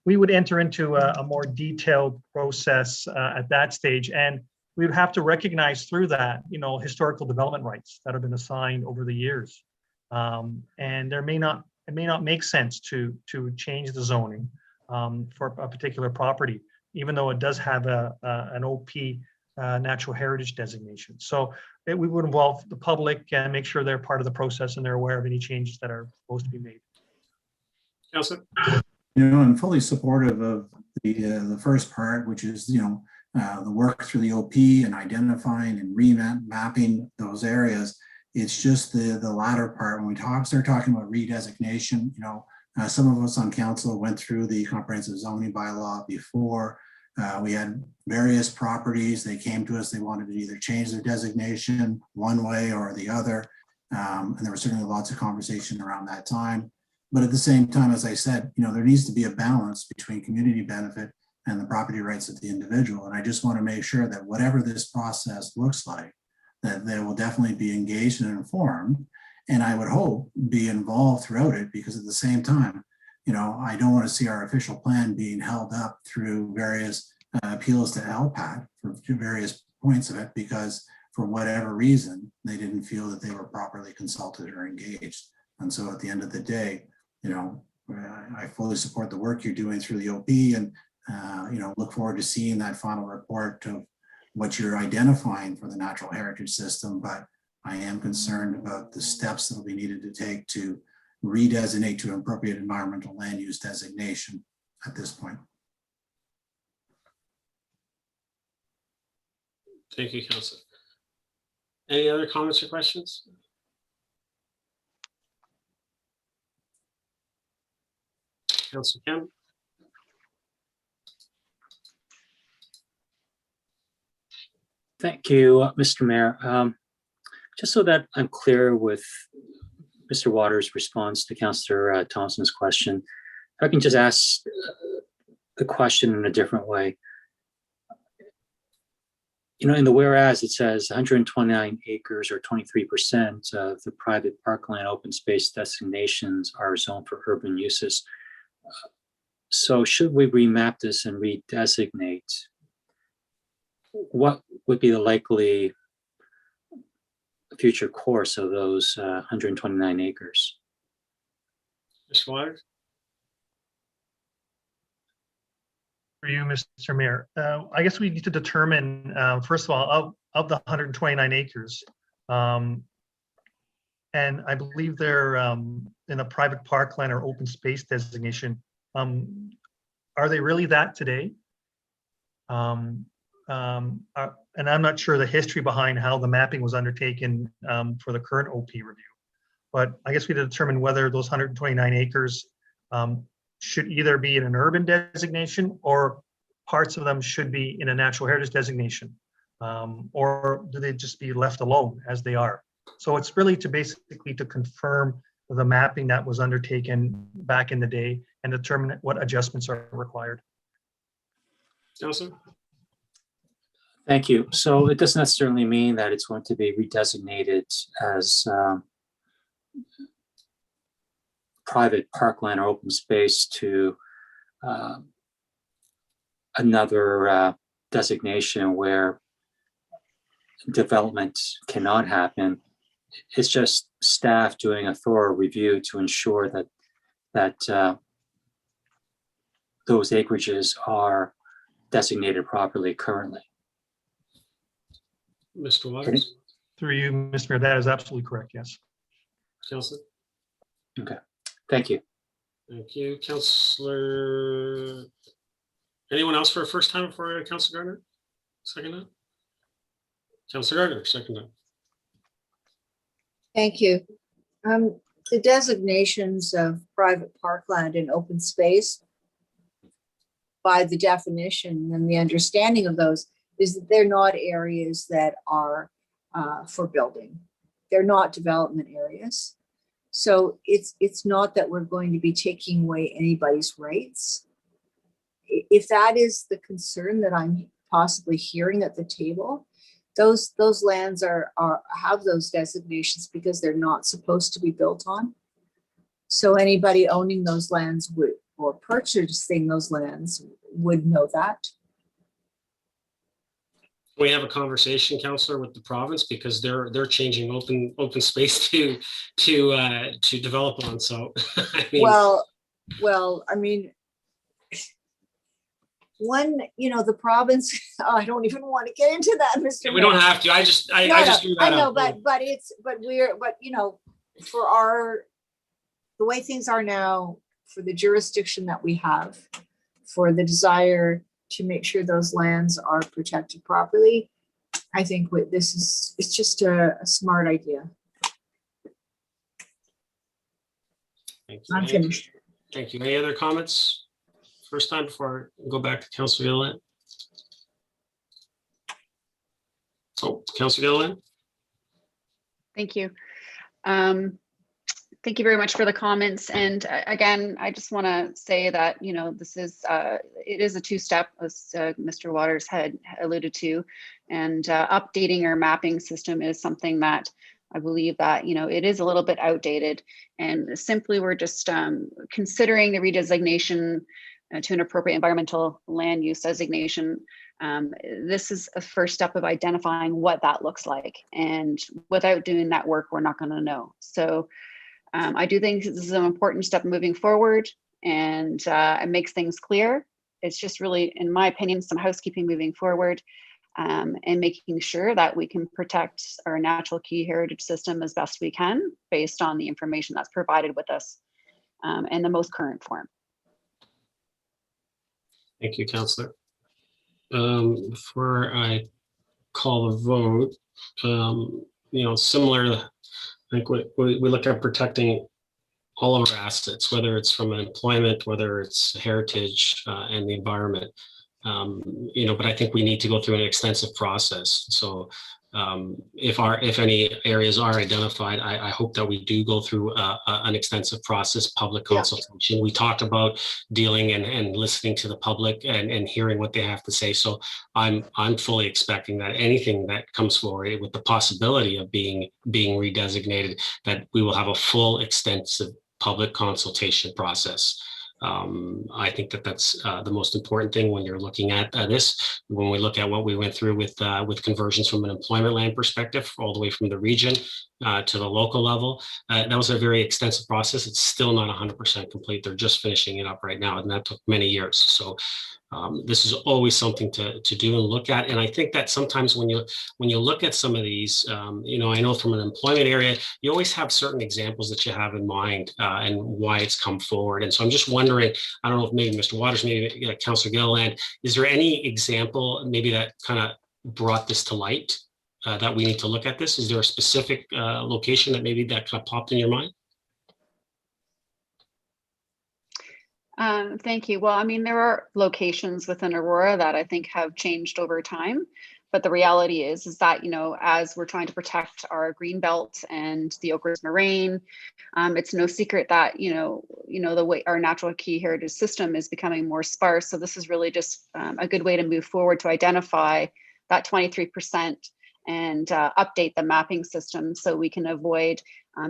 we would enter into a more detailed process at that stage, and we would have to recognize through that, historical development rights that have been assigned over the years. And it may not make sense to change the zoning for a particular property, even though it does have an OP natural heritage designation. So we would involve the public and make sure they're part of the process and they're aware of any changes that are supposed to be made. Councillor? I'm fully supportive of the first part, which is, the work through the OP and identifying and remapping those areas. It's just the latter part when we start talking about redesignation. Some of us on council went through the comprehensive zoning bylaw before. We had various properties. They came to us. They wanted to either change their designation one way or the other. And there was certainly lots of conversation around that time. But at the same time, as I said, there needs to be a balance between community benefit and the property rights of the individual. And I just want to make sure that whatever this process looks like, that they will definitely be engaged and informed. And I would hope be involved throughout it, because at the same time, I don't want to see our official plan being held up through various appeals to LPAT for various points of it, because for whatever reason, they didn't feel that they were properly consulted or engaged. And so at the end of the day, I fully support the work you're doing through the OP, and look forward to seeing that final report of what you're identifying for the natural heritage system. But I am concerned about the steps that will be needed to take to redesignate to appropriate environmental land use designation at this point. Thank you, Councillor. Any other comments or questions? Councillor Kim? Thank you, Mr. Mayor. Just so that I'm clear with Mr. Waters' response to Councillor Thompson's question, if I can just ask the question in a different way. In the whereas, it says 129 acres or 23% of the private parkland open space designations are zoned for urban uses. So should we remap this and redesignate? What would be the likely future course of those 129 acres? Mr. Waters? For you, Mr. Mayor, I guess we need to determine, first of all, of the 129 acres, and I believe they're in a private parkland or open space designation. Are they really that today? And I'm not sure the history behind how the mapping was undertaken for the current OP review, but I guess we need to determine whether those 129 acres should either be in an urban designation, or parts of them should be in a natural heritage designation, or do they just be left alone as they are? So it's really basically to confirm the mapping that was undertaken back in the day and determine what adjustments are required. Councillor? Thank you. So it doesn't necessarily mean that it's going to be redesignated as private parkland or open space to another designation where development cannot happen. It's just staff doing a thorough review to ensure that those acreages are designated properly currently. Mr. Waters? Through you, Mr. Mayor, that is absolutely correct, yes. Councillor? Okay, thank you. Thank you, Councillor. Anyone else for a first time for Councillor Gaertner? Second time? Councillor Gaertner, second time. Thank you. The designations of private parkland and open space, by the definition and the understanding of those, is that they're not areas that are for building. They're not development areas. So it's not that we're going to be taking away anybody's rights. If that is the concern that I'm possibly hearing at the table, those lands have those designations because they're not supposed to be built on. So anybody owning those lands or purchasing those lands would know that. We have a conversation, Councillor, with the province, because they're changing open space to develop on. So I mean, well, I mean, the province. I don't even want to get into that, Mr. we don't have to. I just threw that I know, out. but for the way things are now, for the jurisdiction that we have, for the desire to make sure those lands are protected properly, I think it's just a smart idea. Thank you. I'm finished. Thank you. Any other comments? First time before I go back to Councillor Gilliland. Oh, Councillor Gilliland. Thank you. Thank you very much for the comments. And again, I just want to say that, you know, this is, it is a two-step, as Mr. Waters had alluded to, and updating our mapping system is something that I believe that, you know, it is a little bit outdated, and simply we're just considering the redesignation to an appropriate environmental land use designation. This is a first step of identifying what that looks like. And without doing that work, we're not going to know. So I do think this is an important step moving forward, and it makes things clear. It's just really, in my opinion, some housekeeping moving forward, and making sure that we can protect our natural key heritage system as best we can based on the information that's provided with us in the most current form. Thank you, Councillor. Before I call the vote, you know, similar, I think we look at protecting all of our assets, whether it's from employment, whether it's heritage and the environment. You know, but I think we need to go through an extensive process. So if any areas are identified, I hope that we do go through an extensive process, public consultation. We talked about dealing and listening to the public and hearing what they have to say. So I'm fully expecting that anything that comes forward with the possibility of being redesignated, that we will have a full extensive public consultation process. I think that's the most important thing when you're looking at this. When we look at what we went through with conversions from an employment land perspective, all the way from the region to the local level, that was a very extensive process. It's still not 100% complete. They're just finishing it up right now, and that took many years. So this is always something to do and look at. And I think that sometimes when you look at some of these, you know, I know from an employment area, you always have certain examples that you have in mind and why it's come forward. And so I'm just wondering, I don't know if maybe Mr. Waters, maybe Councillor Gilliland, is there any example maybe that kind of brought this to light that we need to look at this? Is there a specific location that maybe that kind of popped in your mind? Thank you. Well, I mean, there are locations within Aurora that I think have changed over time, but the reality is that, you know, as we're trying to protect our green belt and the Oak Ridge Moraine, it's no secret that, you know, the way our natural key heritage system is becoming more sparse. So this is really just a good way to move forward to identify that 23% and update the mapping system so we can avoid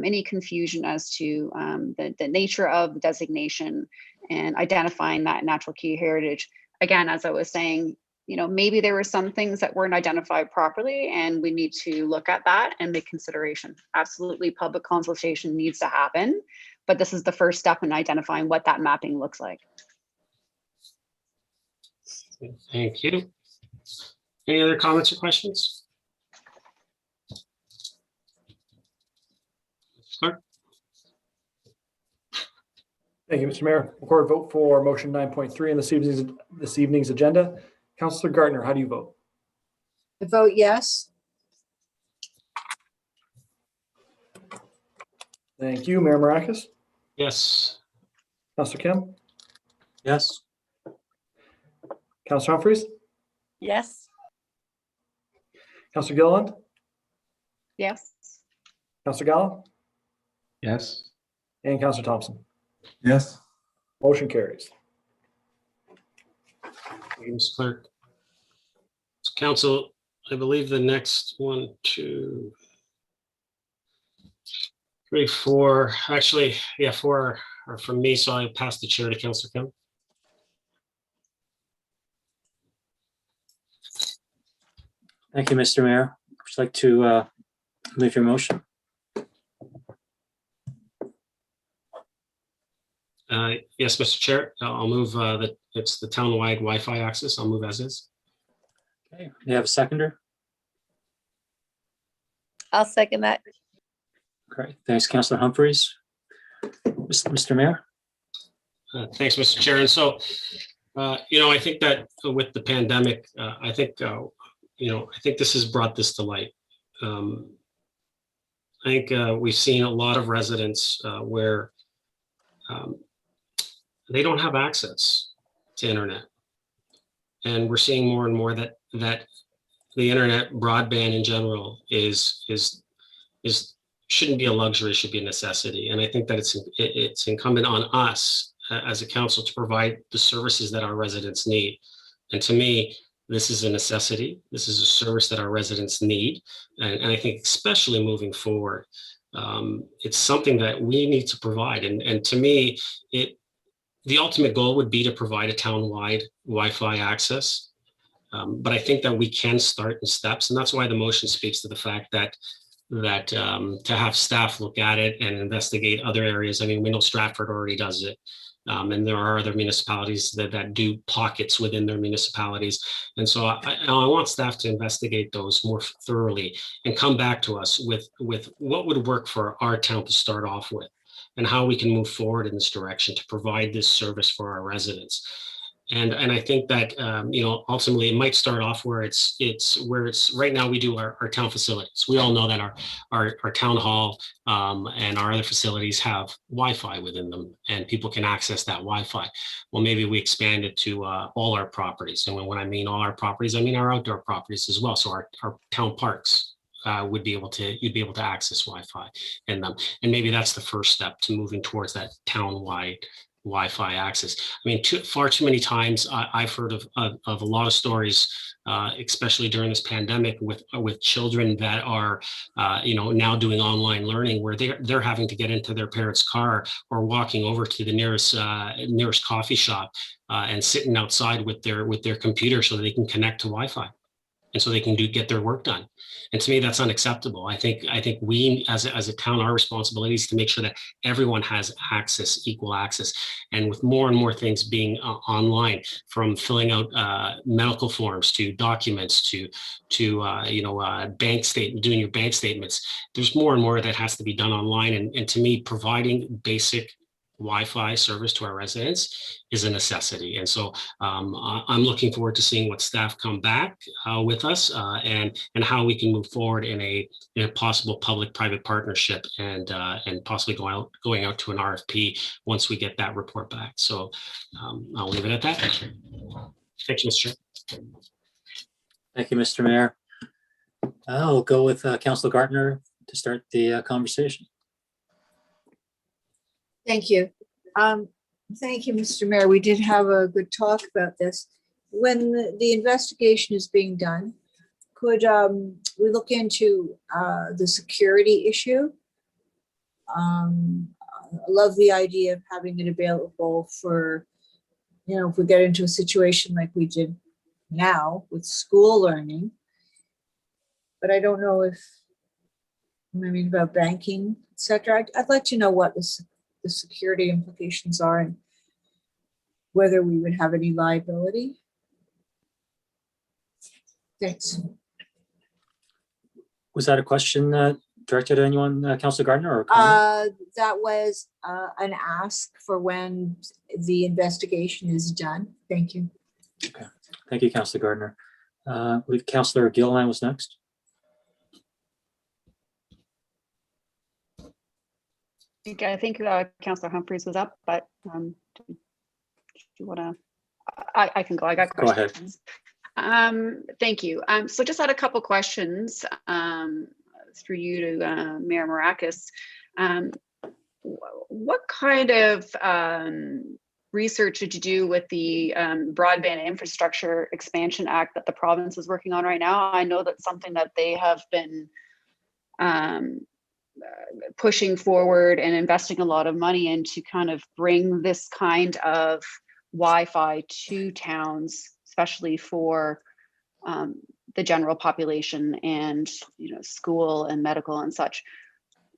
any confusion as to the nature of the designation and identifying that natural key heritage. Again, as I was saying, you know, maybe there were some things that weren't identified properly, and we need to look at that and make consideration. Absolutely, public consultation needs to happen, but this is the first step in identifying what that mapping looks like. Thank you. Any other comments or questions? Clerk? Thank you, Mr. Mayor. Record vote for motion 9.3 in this evening's agenda. Councillor Gaertner, how do you vote? I vote yes. Thank you, Mayor Mrakas. Yes. Councillor Kim. Yes. Councillor Humphreys. Yes. Councillor Gilliland. Yes. Councillor Gallo. Yes. And Councillor Thompson. Yes. Motion carries. Thank you, Mr. Clerk. So, Council, I believe the next 1, 2, 3, 4, actually, yeah, 4 are from me, so I'll pass the chair to Councillor Kim. Thank you, Mr. Mayor. Would you like to move your motion? Yes, Mr. Chair, I'll move that it's the town-wide Wi-Fi access. I'll move as is. Okay, you have a seconder? I'll second that. Great, thanks, Councillor Humphreys. Mr. Mayor? Thanks, Mr. Chair. And so, you know, I think that with the pandemic, I think, you know, I think this has brought this to light. I think we've seen a lot of residents where they don't have access to internet. And we're seeing more and more that the internet, broadband in general, is shouldn't be a luxury, it should be a necessity. And I think that it's incumbent on us as a council to provide the services that our residents need. And to me, this is a necessity. This is a service that our residents need. And I think especially moving forward, it's something that we need to provide. And to me, the ultimate goal would be to provide a town-wide Wi-Fi access. But I think that we can start in steps. And that's why the motion speaks to the fact that to have staff look at it and investigate other areas. I mean, we know Stratford already does it. And there are other municipalities that do pockets within their municipalities. And so I want staff to investigate those more thoroughly and come back to us with what would work for our town to start off with and how we can move forward in this direction to provide this service for our residents. And I think that, ultimately it might start off where it's right now we do our town facilities. We all know that our town hall and our other facilities have Wi-Fi within them and people can access that Wi-Fi. Well, maybe we expand it to all our properties. And when I mean all our properties, I mean our outdoor properties as well. So our town parks you'd be able to access Wi-Fi in them. And maybe that's the first step to moving towards that town-wide Wi-Fi access. I mean, far too many times I've heard of a lot of stories, especially during this pandemic, with children that are, now doing online learning, where they're having to get into their parents' car or walking over to the nearest coffee shop and sitting outside with their computer so that they can connect to Wi-Fi. And so they can get their work done. And to me, that's unacceptable. I think we as a town, our responsibility is to make sure that everyone has access, equal access. And with more and more things being online, from filling out medical forms to documents to bank statement, doing your bank statements, there's more and more that has to be done online. And to me, providing basic Wi-Fi service to our residents is a necessity. And so I'm looking forward to seeing what staff come back with us and how we can move forward in a possible public-private partnership and possibly going out to an RFP once we get that report back. So I'll leave it at that. Thank you, Mr. Chair. Thank you, Mr. Mayor. I'll go with Councillor Gaertner to start the conversation. Thank you. Thank you, Mr. Mayor. We did have a good talk about this. When the investigation is being done, could we look into the security issue? I love the idea of having it available for, if we get into a situation like we did now with school learning. But I don't know about banking, etc. I'd like to know what the security implications are and whether we would have any liability. Thanks. Was that a question directed at anyone, Councillor Gaertner? Or that was an ask for when the investigation is done. Thank you. Okay. Thank you, Councillor Gaertner. I believe Councillor Gilliland was next. I think Councillor Humphreys was up, but do you want to? I can go. I got questions. Go ahead. Thank you. So just had a couple questions through you to Mayor Mrakas. What kind of research did you do with the Broadband Infrastructure Expansion Act that the province is working on right now? I know that's something that they have been pushing forward and investing a lot of money in to kind of bring this kind of Wi-Fi to towns, especially for the general population and school and medical and such.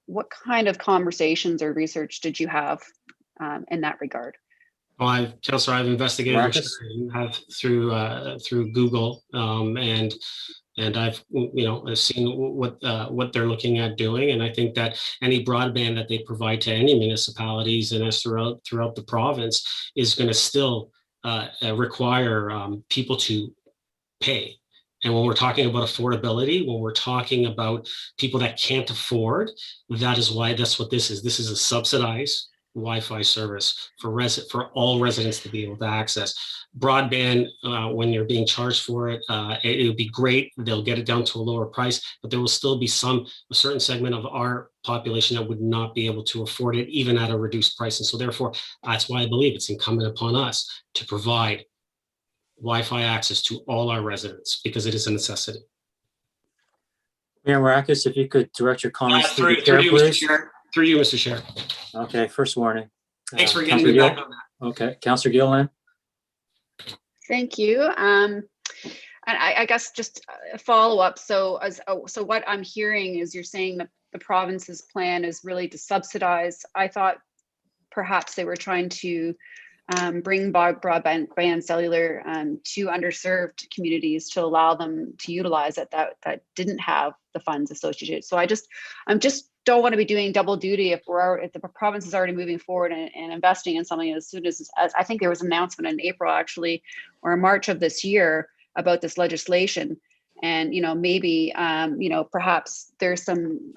What kind of conversations or research did you have in that regard? Well, Councillor, I've investigated through Google and I've seen what they're looking at doing, and I think that any broadband that they provide to any municipalities and throughout the province is going to still require people to pay. And when we're talking about affordability, when we're talking about people that can't afford, that's what this is. This is a subsidized Wi-Fi service for all residents to be able to access. Broadband, when you're being charged for it, it would be great. They'll get it down to a lower price, but there will still be a certain segment of our population that would not be able to afford it, even at a reduced price. And so therefore, that's why I believe it's incumbent upon us to provide Wi-Fi access to all our residents, because it is a necessity. Mayor Mrakas, if you could direct your comments Through you, Mr. Chair. Okay, first warning. Thanks for getting me back on that. Okay, Councillor Gilliland. Thank you. And I guess just a follow up. So what I'm hearing is you're saying that the province's plan is really to subsidize. I thought perhaps they were trying to bring broadband cellular to underserved communities to allow them to utilize it that didn't have the funds associated. So I just don't want to be doing double duty if the province is already moving forward and investing in something as soon as I think there was an announcement in April actually, or in March of this year about this legislation. And, maybe, perhaps there's some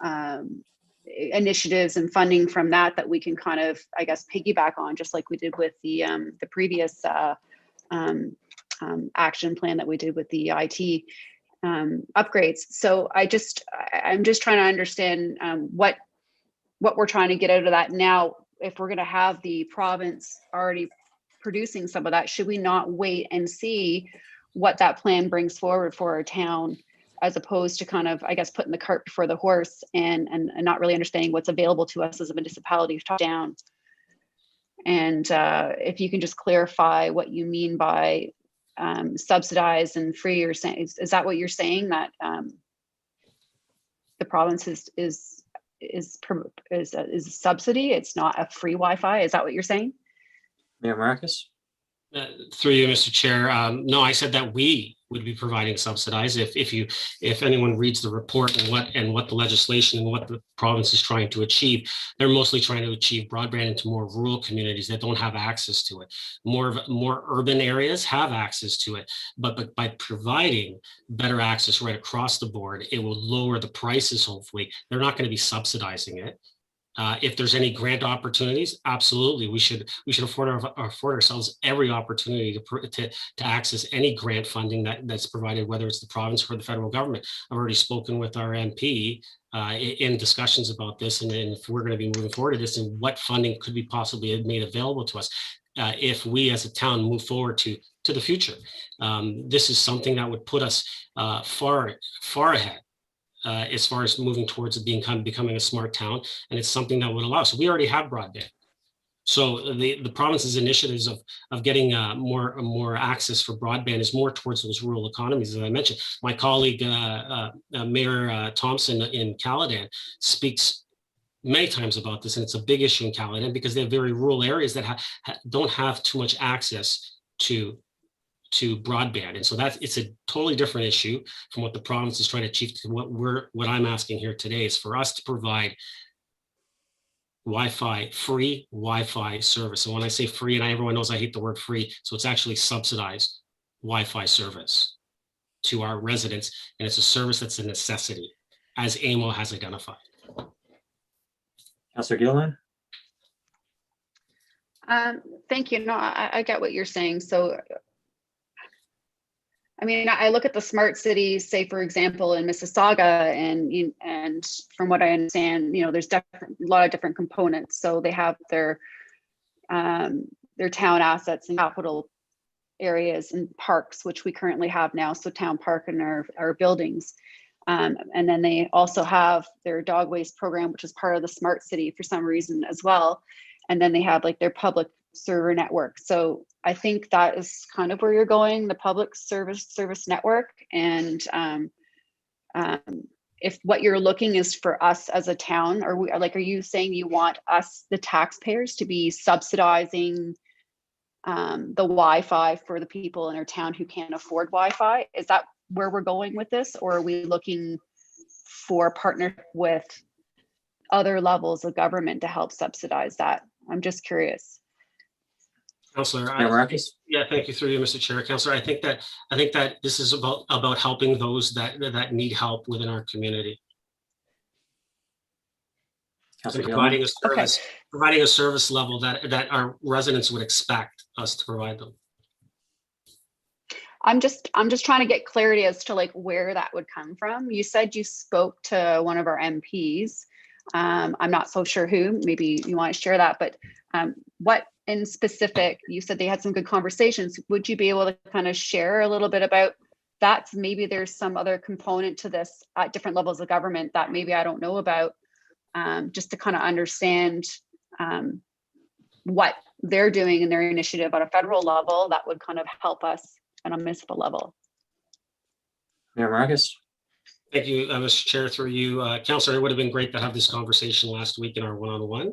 initiatives and funding from that we can kind of, I guess, piggyback on, just like we did with the previous action plan that we did with the IT upgrades. So I'm just trying to understand what we're trying to get out of that now. If we're going to have the province already producing some of that, should we not wait and see what that plan brings forward for our town, as opposed to kind of, I guess, putting the cart before the horse and not really understanding what's available to us as a municipality top down? And if you can just clarify what you mean by subsidized and free, or saying, is that what you're saying, that the province is a subsidy? It's not a free Wi-Fi. Is that what you're saying? Mayor Mrakas. Through you, Mr. Chair. No, I said that we would be providing subsidized. If anyone reads the report and what the legislation and what the province is trying to achieve, they're mostly trying to achieve broadband into more rural communities that don't have access to it. More urban areas have access to it, but by providing better access right across the board, it will lower the prices. Hopefully, they're not going to be subsidizing it. If there's any grant opportunities, absolutely, we should afford ourselves every opportunity to access any grant funding that's provided, whether it's the province or the federal government. I've already spoken with our MP in discussions about this, and if we're going to be moving forward to this, and what funding could be possibly made available to us if we as a town move forward to the future. This is something that would put us far ahead. As far as moving towards becoming a smart town, and it's something that would allow. So we already have broadband. So the province's initiatives of getting more access for broadband is more towards those rural economies, as I mentioned. My colleague Mayor Thompson in Gilliland speaks many times about this, and it's a big issue in Gilliland because they have very rural areas that don't have too much access to broadband. And so it's a totally different issue from what the province is trying to achieve. What I'm asking here today is for us to provide free Wi-Fi service. And when I say free, and everyone knows I hate the word free, so it's actually subsidized Wi-Fi service to our residents. And it's a service that's a necessity, as AMO has identified. Councillor Gilliland. Thank you. No, I get what you're saying. So I mean, I look at the smart cities, say, for example, in Mississauga, and from what I understand, there's a lot of different components. So they have their town assets and capital areas and parks, which we currently have now. So town park and our buildings. And then they also have their dog waste program, which is part of the smart city for some reason as well. And then they have like their public server network. So I think that is kind of where you're going, the public service network. And if what you're looking is for us as a town, are you saying you want us, the taxpayers, to be subsidizing the Wi-Fi for the people in our town who can't afford Wi-Fi? Is that where we're going with this? Or are we looking for partnership with other levels of government to help subsidize that? I'm just curious. Councillor, yeah, thank you through you, Mr. Chair. Councillor, I think that this is about helping those that need help within our community. Councillor providing Gilliland. a service, providing a service level that our residents would expect us to provide them. I'm just trying to get clarity as to like where that would come from. You said you spoke to one of our MPs. I'm not so sure who, maybe you want to share that, but what in specific, you said they had some good conversations. Would you be able to kind of share a little bit about that? Maybe there's some other component to this at different levels of government that maybe I don't know about, just to kind of understand what they're doing in their initiative at a federal level that would kind of help us on a municipal level. Mayor Mrakas. Thank you, Mr. Chair, through you. Councillor, it would have been great to have this conversation last week in our one-on-one.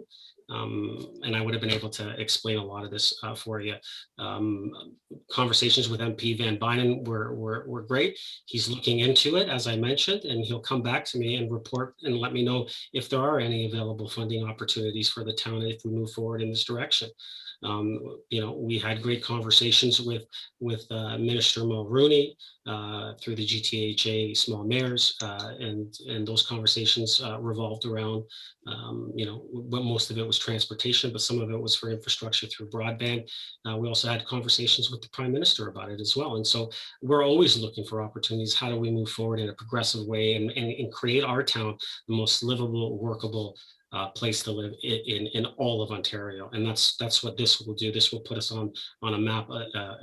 And I would have been able to explain a lot of this for you. Conversations with MP Van Bynen were great. He's looking into it, as I mentioned, and he'll come back to me and report and let me know if there are any available funding opportunities for the town if we move forward in this direction. You know, we had great conversations with Minister Mulrooney through the GTHA Small Mayors, and those conversations revolved around, you know, but most of it was transportation, but some of it was for infrastructure through broadband. We also had conversations with the Prime Minister about it as well. And so we're always looking for opportunities. How do we move forward in a progressive way and create our town the most livable, workable place to live in all of Ontario? And that's what this will do. This will put us on a map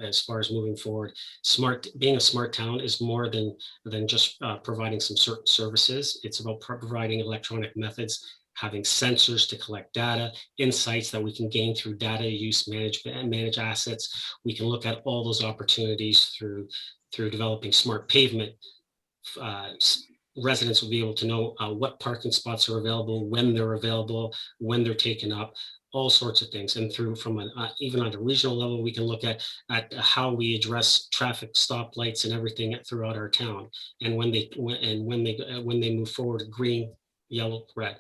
as far as moving forward. Being a smart town is more than just providing some certain services. It's about providing electronic methods, having sensors to collect data, insights that we can gain through data use management and manage assets. We can look at all those opportunities through developing smart pavement. Residents will be able to know what parking spots are available, when they're available, when they're taken up, all sorts of things. And through from an even on the regional level, we can look at how we address traffic stoplights and everything throughout our town. And when they move forward, green, yellow, red.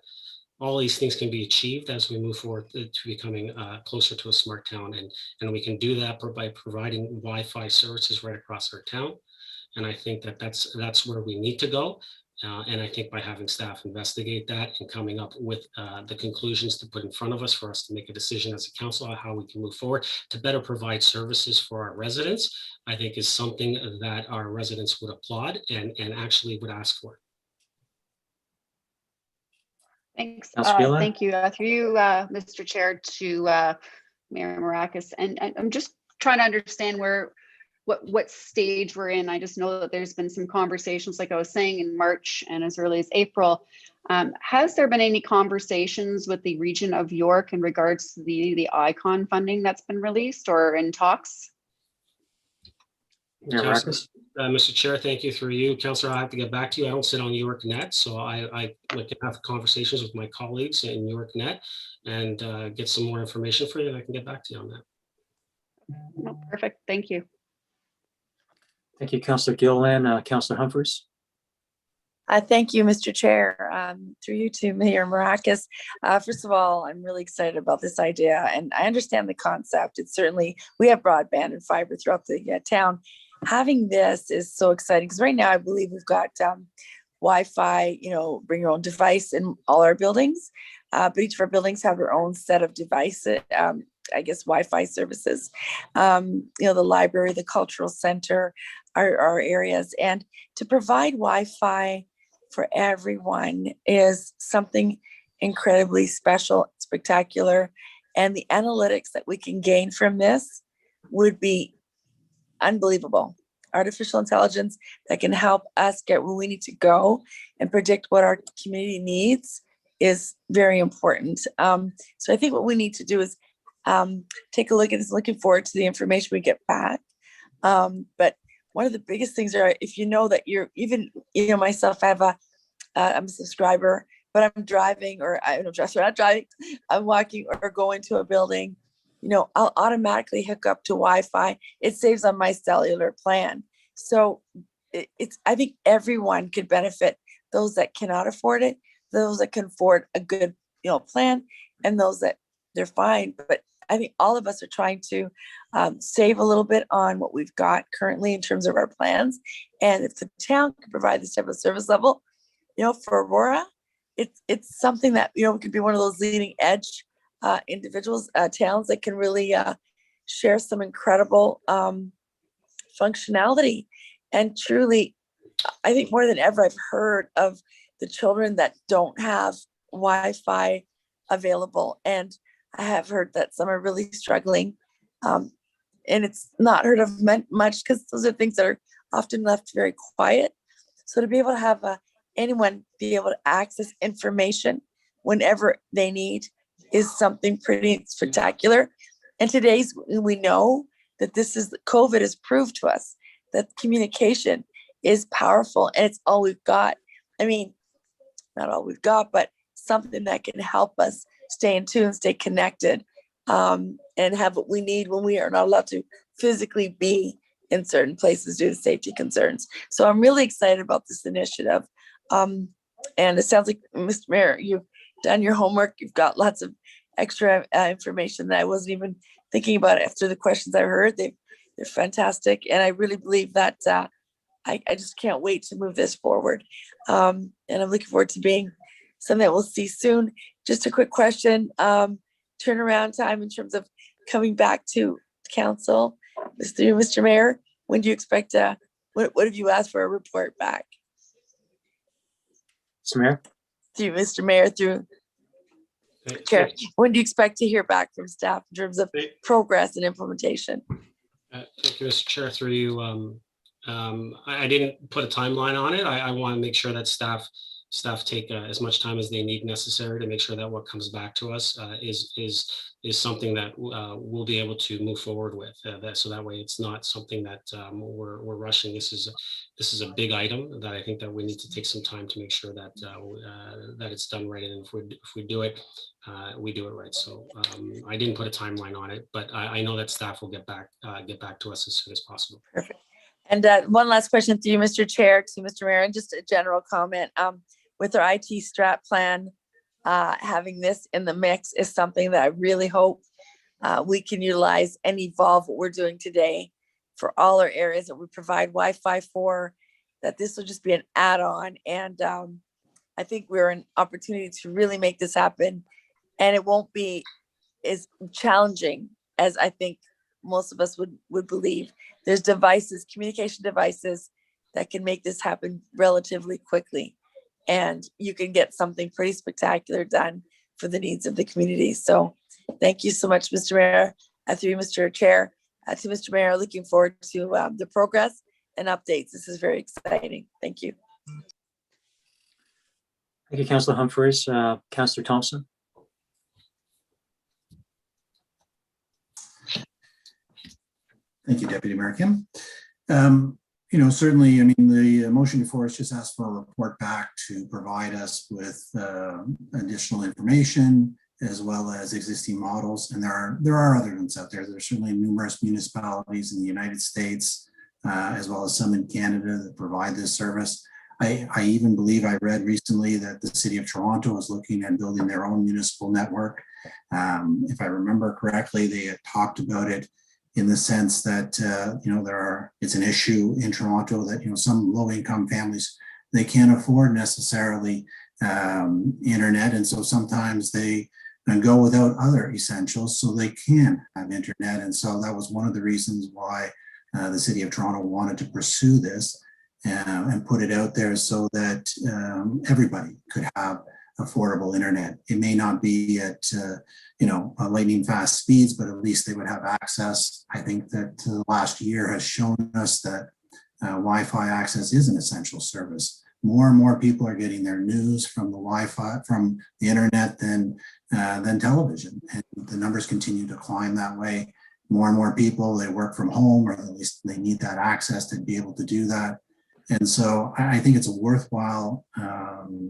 All these things can be achieved as we move forward to becoming closer to a smart town. And we can do that by providing Wi-Fi services right across our town. And I think that's where we need to go. And I think by having staff investigate that and coming up with the conclusions to put in front of us for us to make a decision as a council on how we can move forward to better provide services for our residents, I think is something that our residents would applaud and actually would ask for. Thanks. Thank you. Through you, Mr. Chair, to Mayor Mrakas. And I'm just trying to understand what stage we're in. I just know that there's been some conversations, like I was saying, in March and as early as April. Has there been any conversations with the region of York in regards to the ICON funding that's been released or in talks? Mr. Chair, thank you. Through you, Councillor, I have to get back to you. I don't sit on York Net, so I can have conversations with my colleagues in York Net and get some more information for you, and I can get back to you on that. No, perfect. Thank you. Thank you, Councillor Gilliland. Councillor Humphries. Thank you, Mr. Chair. Through you to Mayor Mrakas. First of all, I'm really excited about this idea, and I understand the concept. It's certainly, we have broadband and fiber throughout the town. Having this is so exciting because right now I believe we've got Wi-Fi, you know, bring your own device in all our buildings, but each of our buildings have their own set of devices, I guess Wi-Fi services. You know, the library, the cultural center, our areas, and to provide Wi-Fi for everyone is something incredibly special, spectacular, and the analytics that we can gain from this would be unbelievable. Artificial intelligence that can help us get where we need to go and predict what our community needs is very important. So I think what we need to do is take a look at this, looking forward to the information we get back. But one of the biggest things are, if you know that you're even, you know, myself, I have I'm a subscriber, but I'm driving, or I'm not driving, I'm walking or going to a building, you know, I'll automatically hook up to Wi-Fi. It saves on my cellular plan. So I think everyone could benefit, those that cannot afford it, those that can afford a good, you know, plan, and those that they're fine. But I think all of us are trying to save a little bit on what we've got currently in terms of our plans. And if the town can provide this type of service level, you know, for Aurora, it's something that, we could be one of those leading edge individuals, towns that can really share some incredible functionality. And truly, I think more than ever, I've heard of the children that don't have Wi-Fi available. And I have heard that some are really struggling. And it's not heard of much because those are things that are often left very quiet. So to be able to have anyone be able to access information whenever they need is something pretty spectacular. And today's, we know that COVID has proved to us that communication is powerful and it's all we've got. I mean, not all we've got, but something that can help us stay in tune, stay connected, and have what we need when we are not allowed to physically be in certain places due to safety concerns. So I'm really excited about this initiative. And it sounds like, Mr. Mayor, you've done your homework. You've got lots of extra information that I wasn't even thinking about after the questions I heard. They're fantastic. And I really believe that I just can't wait to move this forward. And I'm looking forward to being something that we'll see soon. Just a quick question, turnaround time in terms of coming back to council. Mr. Mayor, when do you expect, what have you asked for a report back? Mr. Mayor? Through Mr. Mayor, through Chair, when do you expect to hear back from staff in terms of progress and implementation? Thank you, Mr. Chair, through you. I didn't put a timeline on it. I want to make sure that staff take as much time as they need necessary to make sure that what comes back to us is something that we'll be able to move forward with. So that way, it's not something that we're rushing. This is a big item that I think that we need to take some time to make sure that that it's done right. And if we do it, we do it right. So I didn't put a timeline on it, but I know that staff will get back to us as soon as possible. Perfect. And one last question to you, Mr. Chair, to Mr. Mayor, and just a general comment. With our IT strat plan, having this in the mix is something that I really hope we can utilize and evolve what we're doing today for all our areas that we provide Wi-Fi for, that this will just be an add-on. And I think we're an opportunity to really make this happen. And it won't be as challenging as I think most of us would believe. There's devices, communication devices that can make this happen relatively quickly. And you can get something pretty spectacular done for the needs of the community. So thank you so much, Mr. Mayor. Through you, Mr. Chair, to Mr. Mayor, looking forward to the progress and updates. This is very exciting. Thank you. Thank you, Councillor Humphreys. Councillor Thompson. Thank you, Deputy Mayor Kim. Certainly, I mean, the motion before us just asked for a report back to provide us with additional information as well as existing models. And there are other ones out there. There's certainly numerous municipalities in the United States, as well as some in Canada that provide this service. I even believe I read recently that the City of Toronto is looking at building their own municipal network. If I remember correctly, they had talked about it in the sense that, it's an issue in Toronto that, some low-income families, they can't afford necessarily internet. And so sometimes they go without other essentials so they can have internet. And so that was one of the reasons why the City of Toronto wanted to pursue this and put it out there so that everybody could have affordable internet. It may not be at lightning fast speeds, but at least they would have access. I think that the last year has shown us that Wi-Fi access is an essential service. More and more people are getting their news from the Wi-Fi, from the internet than television, and the numbers continue to climb that way. More and more people, they work from home, or at least they need that access to be able to do that. And so I think it's a worthwhile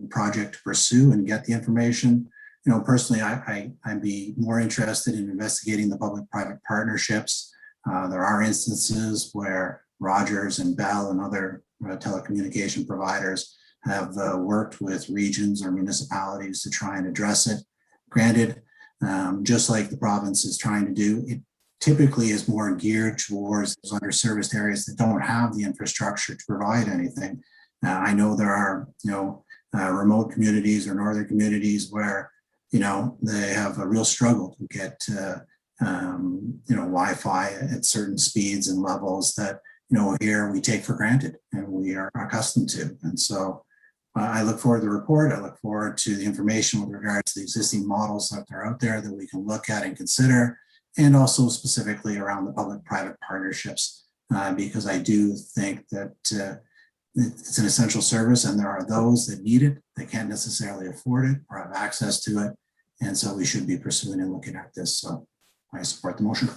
project to pursue and get the information. Personally, I'd be more interested in investigating the public-private partnerships. There are instances where Rogers and Bell and other telecommunication providers have worked with regions or municipalities to try and address it. Granted, just like the province is trying to do, it typically is more geared towards those underserviced areas that don't have the infrastructure to provide anything. I know there are, remote communities or northern communities where, they have a real struggle to get, Wi-Fi at certain speeds and levels that, here we take for granted and we are accustomed to. And so I look forward to the report. I look forward to the information with regards to the existing models that are out there that we can look at and consider, and also specifically around the public-private partnerships, because I do think that it's an essential service and there are those that need it, that can't necessarily afford it or have access to it. And so we should be pursuing and looking at this. So I support the motion.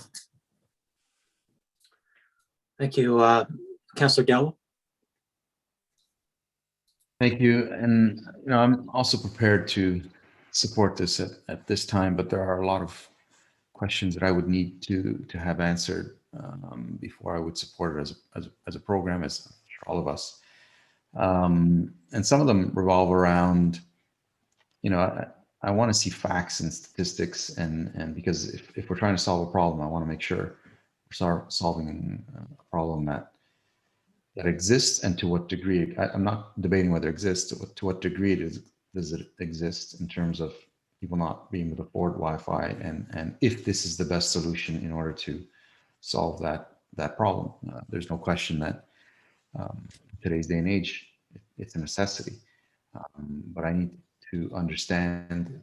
Thank you. Councillor Gallo. Thank you. And, I'm also prepared to support this at this time, but there are a lot of questions that I would need to have answered before I would support it as a program, as all of us. And some of them revolve around, I want to see facts and statistics, and because if we're trying to solve a problem, I want to make sure we're solving a problem that exists, and to what degree. I'm not debating whether it exists, to what degree does it exist in terms of people not being able to afford Wi-Fi, and if this is the best solution in order to solve that problem. There's no question that today's day and age, it's a necessity, but I need to understand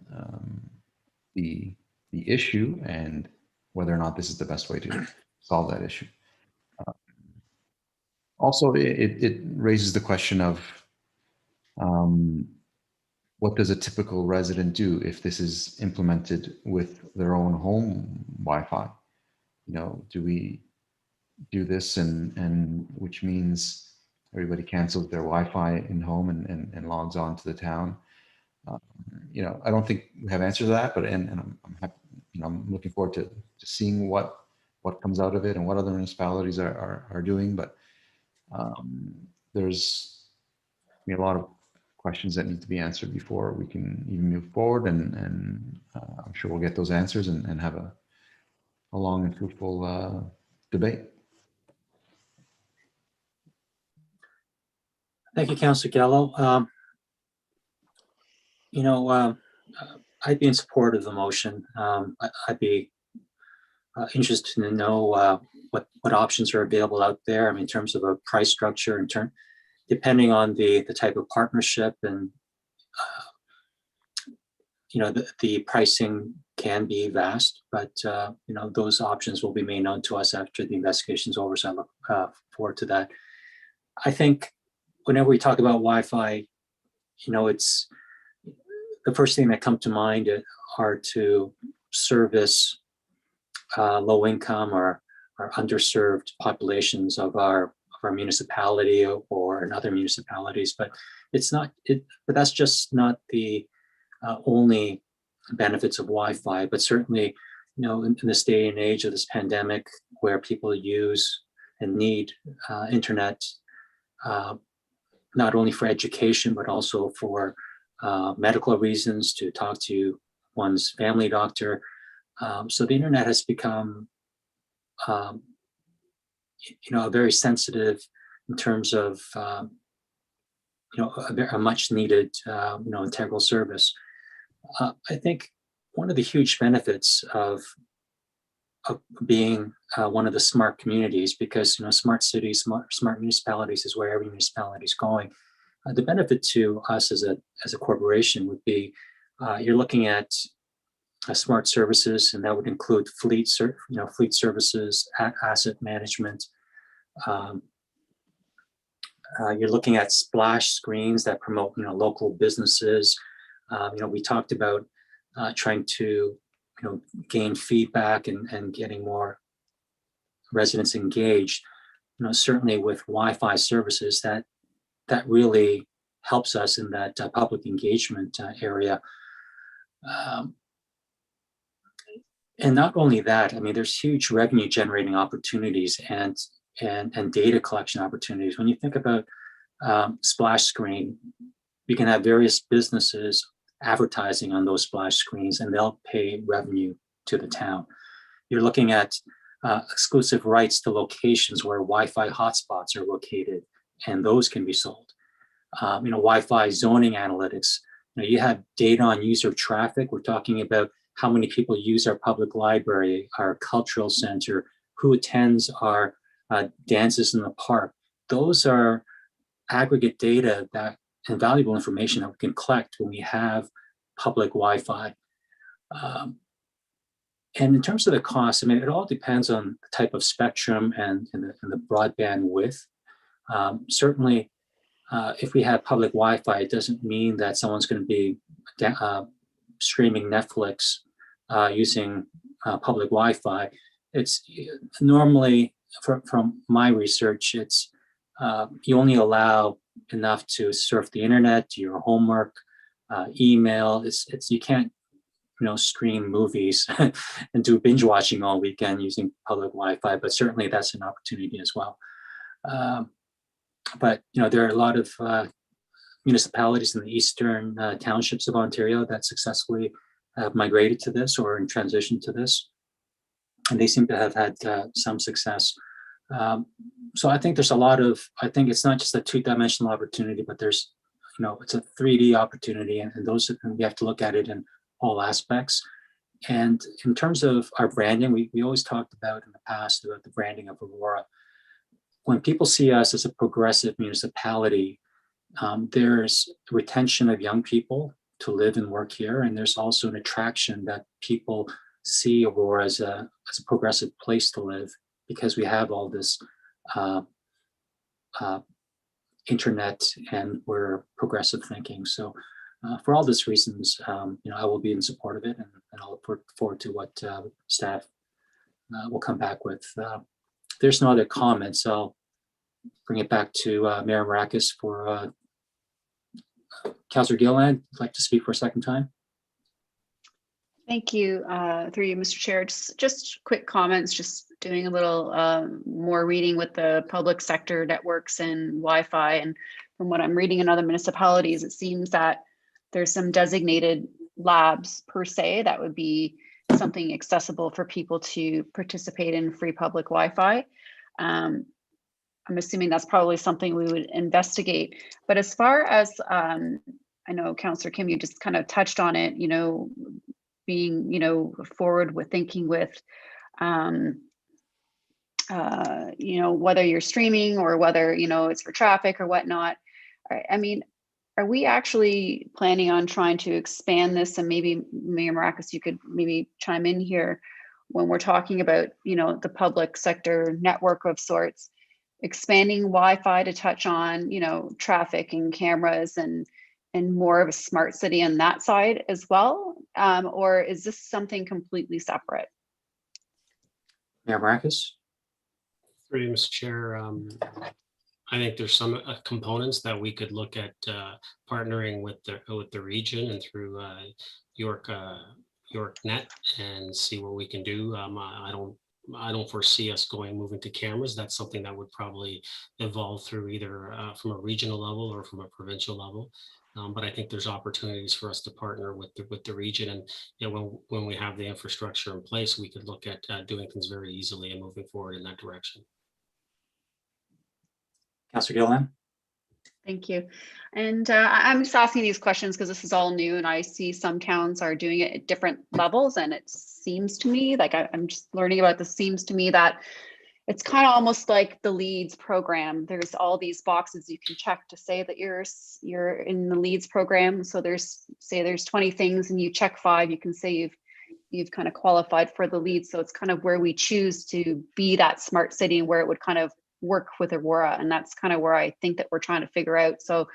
the issue and whether or not this is the best way to solve that issue. Also, it raises the question of what does a typical resident do if this is implemented with their own home Wi-Fi? Do we do this and which means everybody cancels their Wi-Fi in home and logs on to the town? I don't think we have answers to that, but I'm happy, I'm looking forward to seeing what comes out of it and what other municipalities are doing. But there's a lot of questions that need to be answered before we can even move forward, and I'm sure we'll get those answers and have a long and fruitful debate. Thank you, Councillor Gallo. I'd be in support of the motion. I'd be interested to know what options are available out there. In terms of a price structure, depending on the type of partnership, and the pricing can be vast, but those options will be made known to us after the investigation's over. So I look forward to that. I think whenever we talk about Wi-Fi, it's the first thing that comes to mind are to service low income or underserved populations of our municipality or in other municipalities. But but that's just not the only benefits of Wi-Fi. But certainly, in this day and age of this pandemic, where people use and need internet, not only for education but also for medical reasons, to talk to one's family doctor. So the internet has become, very sensitive in terms of, a much needed, integral service. I think one of the huge benefits of being one of the smart communities, because smart cities, smart municipalities is where every municipality is going. The benefit to us as a corporation would be you're looking at smart services, and that would include fleet services, asset management. You're looking at splash screens that promote local businesses. We talked about trying to gain feedback and getting more residents engaged. Certainly with Wi-Fi services, that really helps us in that public engagement area. And not only that, there's huge revenue generating opportunities and data collection opportunities. When you think about splash screen, you can have various businesses advertising on those splash screens, and they'll pay revenue to the town. You're looking at exclusive rights to locations where Wi-Fi hotspots are located, and those can be sold. Wi-Fi zoning analytics. You have data on user traffic. We're talking about how many people use our public library, our cultural center, who attends our dances in the park. Those are aggregate data and valuable information that we can collect when we have public Wi-Fi. And in terms of the cost, it all depends on the type of spectrum and the broadband width. Certainly, if we have public Wi-Fi, it doesn't mean that someone's going to be streaming Netflix using public Wi-Fi. It's normally, from my research, it's you only allow enough to surf the internet, do your homework, email. You can't stream movies and do binge watching all weekend using public Wi-Fi, but certainly that's an opportunity as well. But there are a lot of municipalities in the eastern townships of Ontario that successfully have migrated to this or in transition to this, and they seem to have had some success. So I think there's I think it's not just a two-dimensional opportunity, but there's, it's a 3D opportunity, and we have to look at it in all aspects. And in terms of our branding, we always talked about in the past about the branding of Aurora. When people see us as a progressive municipality, there's retention of young people to live and work here, and there's also an attraction that people see Aurora as a progressive place to live because we have all this internet and we're progressive thinking. So for all these reasons, I will be in support of it, and I'll look forward to what staff will come back with. There's no other comments. I'll bring it back to Mayor Mrakas for Councillor Gilliland. Would like to speak for a second time. Thank you, through you, Mr. Chair. Just quick comments, just doing a little more reading with the public sector networks and Wi-Fi. And from what I'm reading in other municipalities, it seems that there's some designated labs per se that would be something accessible for people to participate in free public Wi-Fi. I'm assuming that's probably something we would investigate. But as far as, I know, Councillor Kim, you just kind of touched on it, being, forward with thinking with, whether you're streaming or whether, it's for traffic or whatnot. Are we actually planning on trying to expand this? And maybe Mayor Mrakas, you could maybe chime in here when we're talking about, the public sector network of sorts, expanding Wi-Fi to touch on, traffic and cameras and more of a smart city on that side as well? Or is this something completely separate? Mayor Mrakas? Through you, Mr. Chair. I think there's some components that we could look at partnering with the region and through YorkNet and see what we can do. I don't foresee us moving to cameras. That's something that would probably evolve through either from a regional level or from a provincial level. But I think there's opportunities for us to partner with the region, and when we have the infrastructure in place, we could look at doing things very easily and moving forward in that direction. Councillor Gilliland? Thank you. And I'm just asking these questions because this is all new, and I see some towns are doing it at different levels, and it seems to me, like I'm just learning about this, seems to me that it's kind of almost like the LEADS program. There's all these boxes you can check to say that you're in the LEADS program. So there's 20 things and you check 5, you can say you've kind of qualified for the LEADS. So it's kind of where we choose to be that smart city and where it would kind of work with Aurora. And that's kind of where I think that we're trying to figure out. So,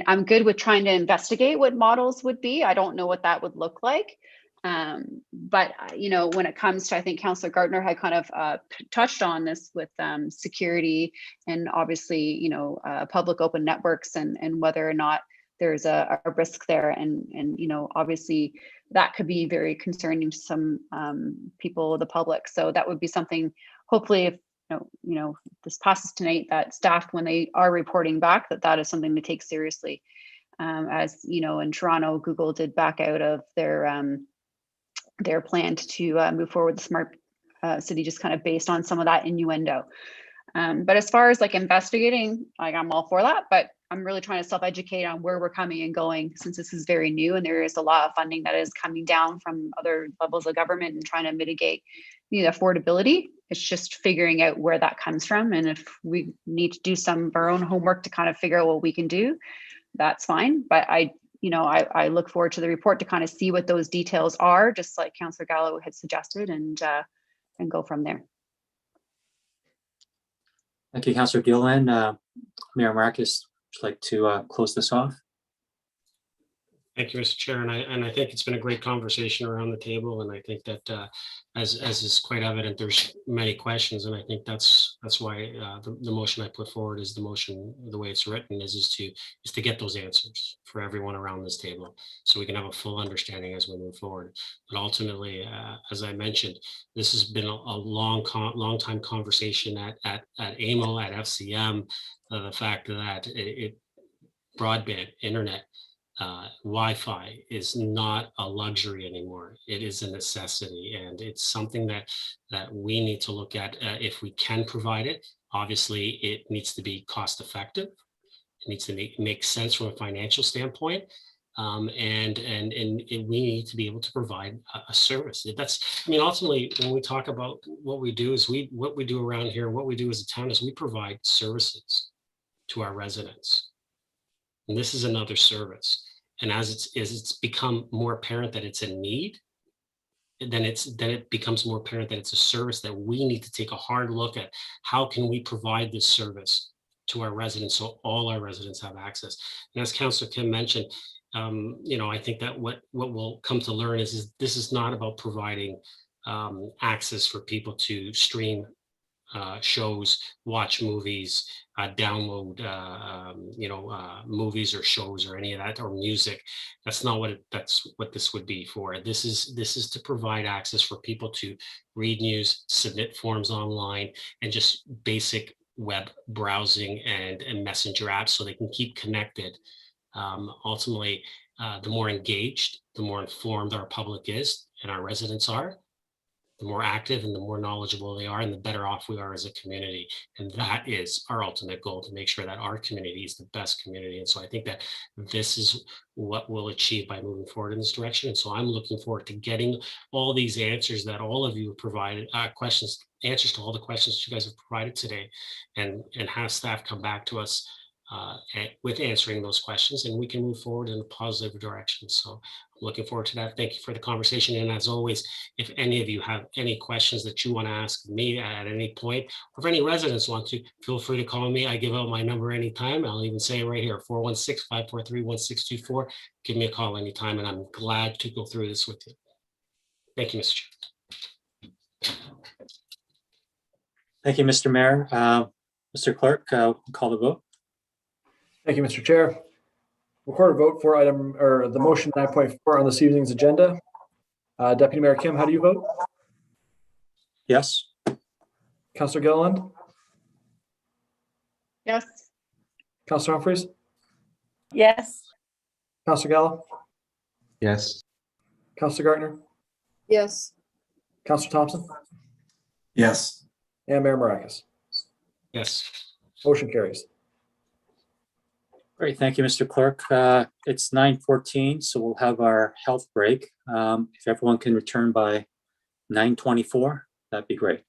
I'm good with trying to investigate what models would be. I don't know what that would look like. But when it comes to, I think Councillor Gaertner had kind of touched on this with security and obviously, public open networks and whether or not there's a risk there. And obviously that could be very concerning to some people, the public. So that would be something, hopefully, if this passes tonight, that staff, when they are reporting back, that is something to take seriously. As in Toronto, Google did back out of their plan to move forward with the smart city, just kind of based on some of that innuendo. But as far as like investigating, like I'm all for that, but I'm really trying to self-educate on where we're coming and going, since this is very new and there is a lot of funding that is coming down from other levels of government and trying to mitigate the affordability. It's just figuring out where that comes from. And if we need to do some of our own homework to kind of figure out what we can do, that's fine. But I look forward to the report to kind of see what those details are, just like Councillor Gallo had suggested, and go from there. Thank you, Councillor Gilliland. Mayor Mrakas, would you like to close this off? Thank you, Mr. Chair, and I think it's been a great conversation around the table, and I think that as is quite evident, there's many questions, and I think that's why the motion I put forward is the motion, the way it's written, is to get those answers for everyone around this table, so we can have a full understanding as we move forward. But ultimately, as I mentioned, this has been a long time conversation at AMO, at FCM, the fact that broadband internet. Wi-Fi is not a luxury anymore. It is a necessity, and it's something that we need to look at if we can provide it. Obviously, it needs to be cost effective. It needs to make sense from a financial standpoint, and we need to be able to provide a service. Ultimately, when we talk about what we do what we do around here, what we do as a town is we provide services to our residents, and this is another service. And as it's become more apparent that it's a need, then it becomes more apparent that it's a service that we need to take a hard look at. How can we provide this service to our residents so all our residents have access? And as Councillor Kim mentioned, I think that what we'll come to learn is this is not about providing access for people to stream shows, watch movies, download movies or shows or any of that, or music. That's not that's what this would be for. This is to provide access for people to read news, submit forms online, and just basic web browsing and messenger apps so they can keep connected. Ultimately, the more engaged, the more informed our public is and our residents are, the more active and the more knowledgeable they are, and the better off we are as a community. And that is our ultimate goal, to make sure that our community is the best community. And so I think that this is what we'll achieve by moving forward in this direction. And so I'm looking forward to getting all these answers that all of you have provided, answers to all the questions you guys have provided today, and have staff come back to us with answering those questions, and we can move forward in a positive direction. So I'm looking forward to that. Thank you for the conversation. And as always, if any of you have any questions that you want to ask me at any point, or if any residents want to, feel free to call me. I give out my number anytime. I'll even say it right here, 416-543-1624. Give me a call anytime, and I'm glad to go through this with you. Thank you, Mr. Chair. Thank you, Mr. Mayor. Mr. Clerk, call the vote. Thank you, Mr. Chair. Recorded vote for the motion 9.4 on this evening's agenda. Deputy Mayor Kim, how do you vote? Yes. Councillor Gilliland? Yes. Councillor Humphreys? Yes. Councillor Gallo? Yes. Councillor Gaertner? Yes. Councillor Thompson? Yes. And Mayor Mrakas. Yes. Motion carries. Great, thank you, Mr. Clerk. It's 9:14, so we'll have our health break. If everyone can return by 9:24, that'd be great.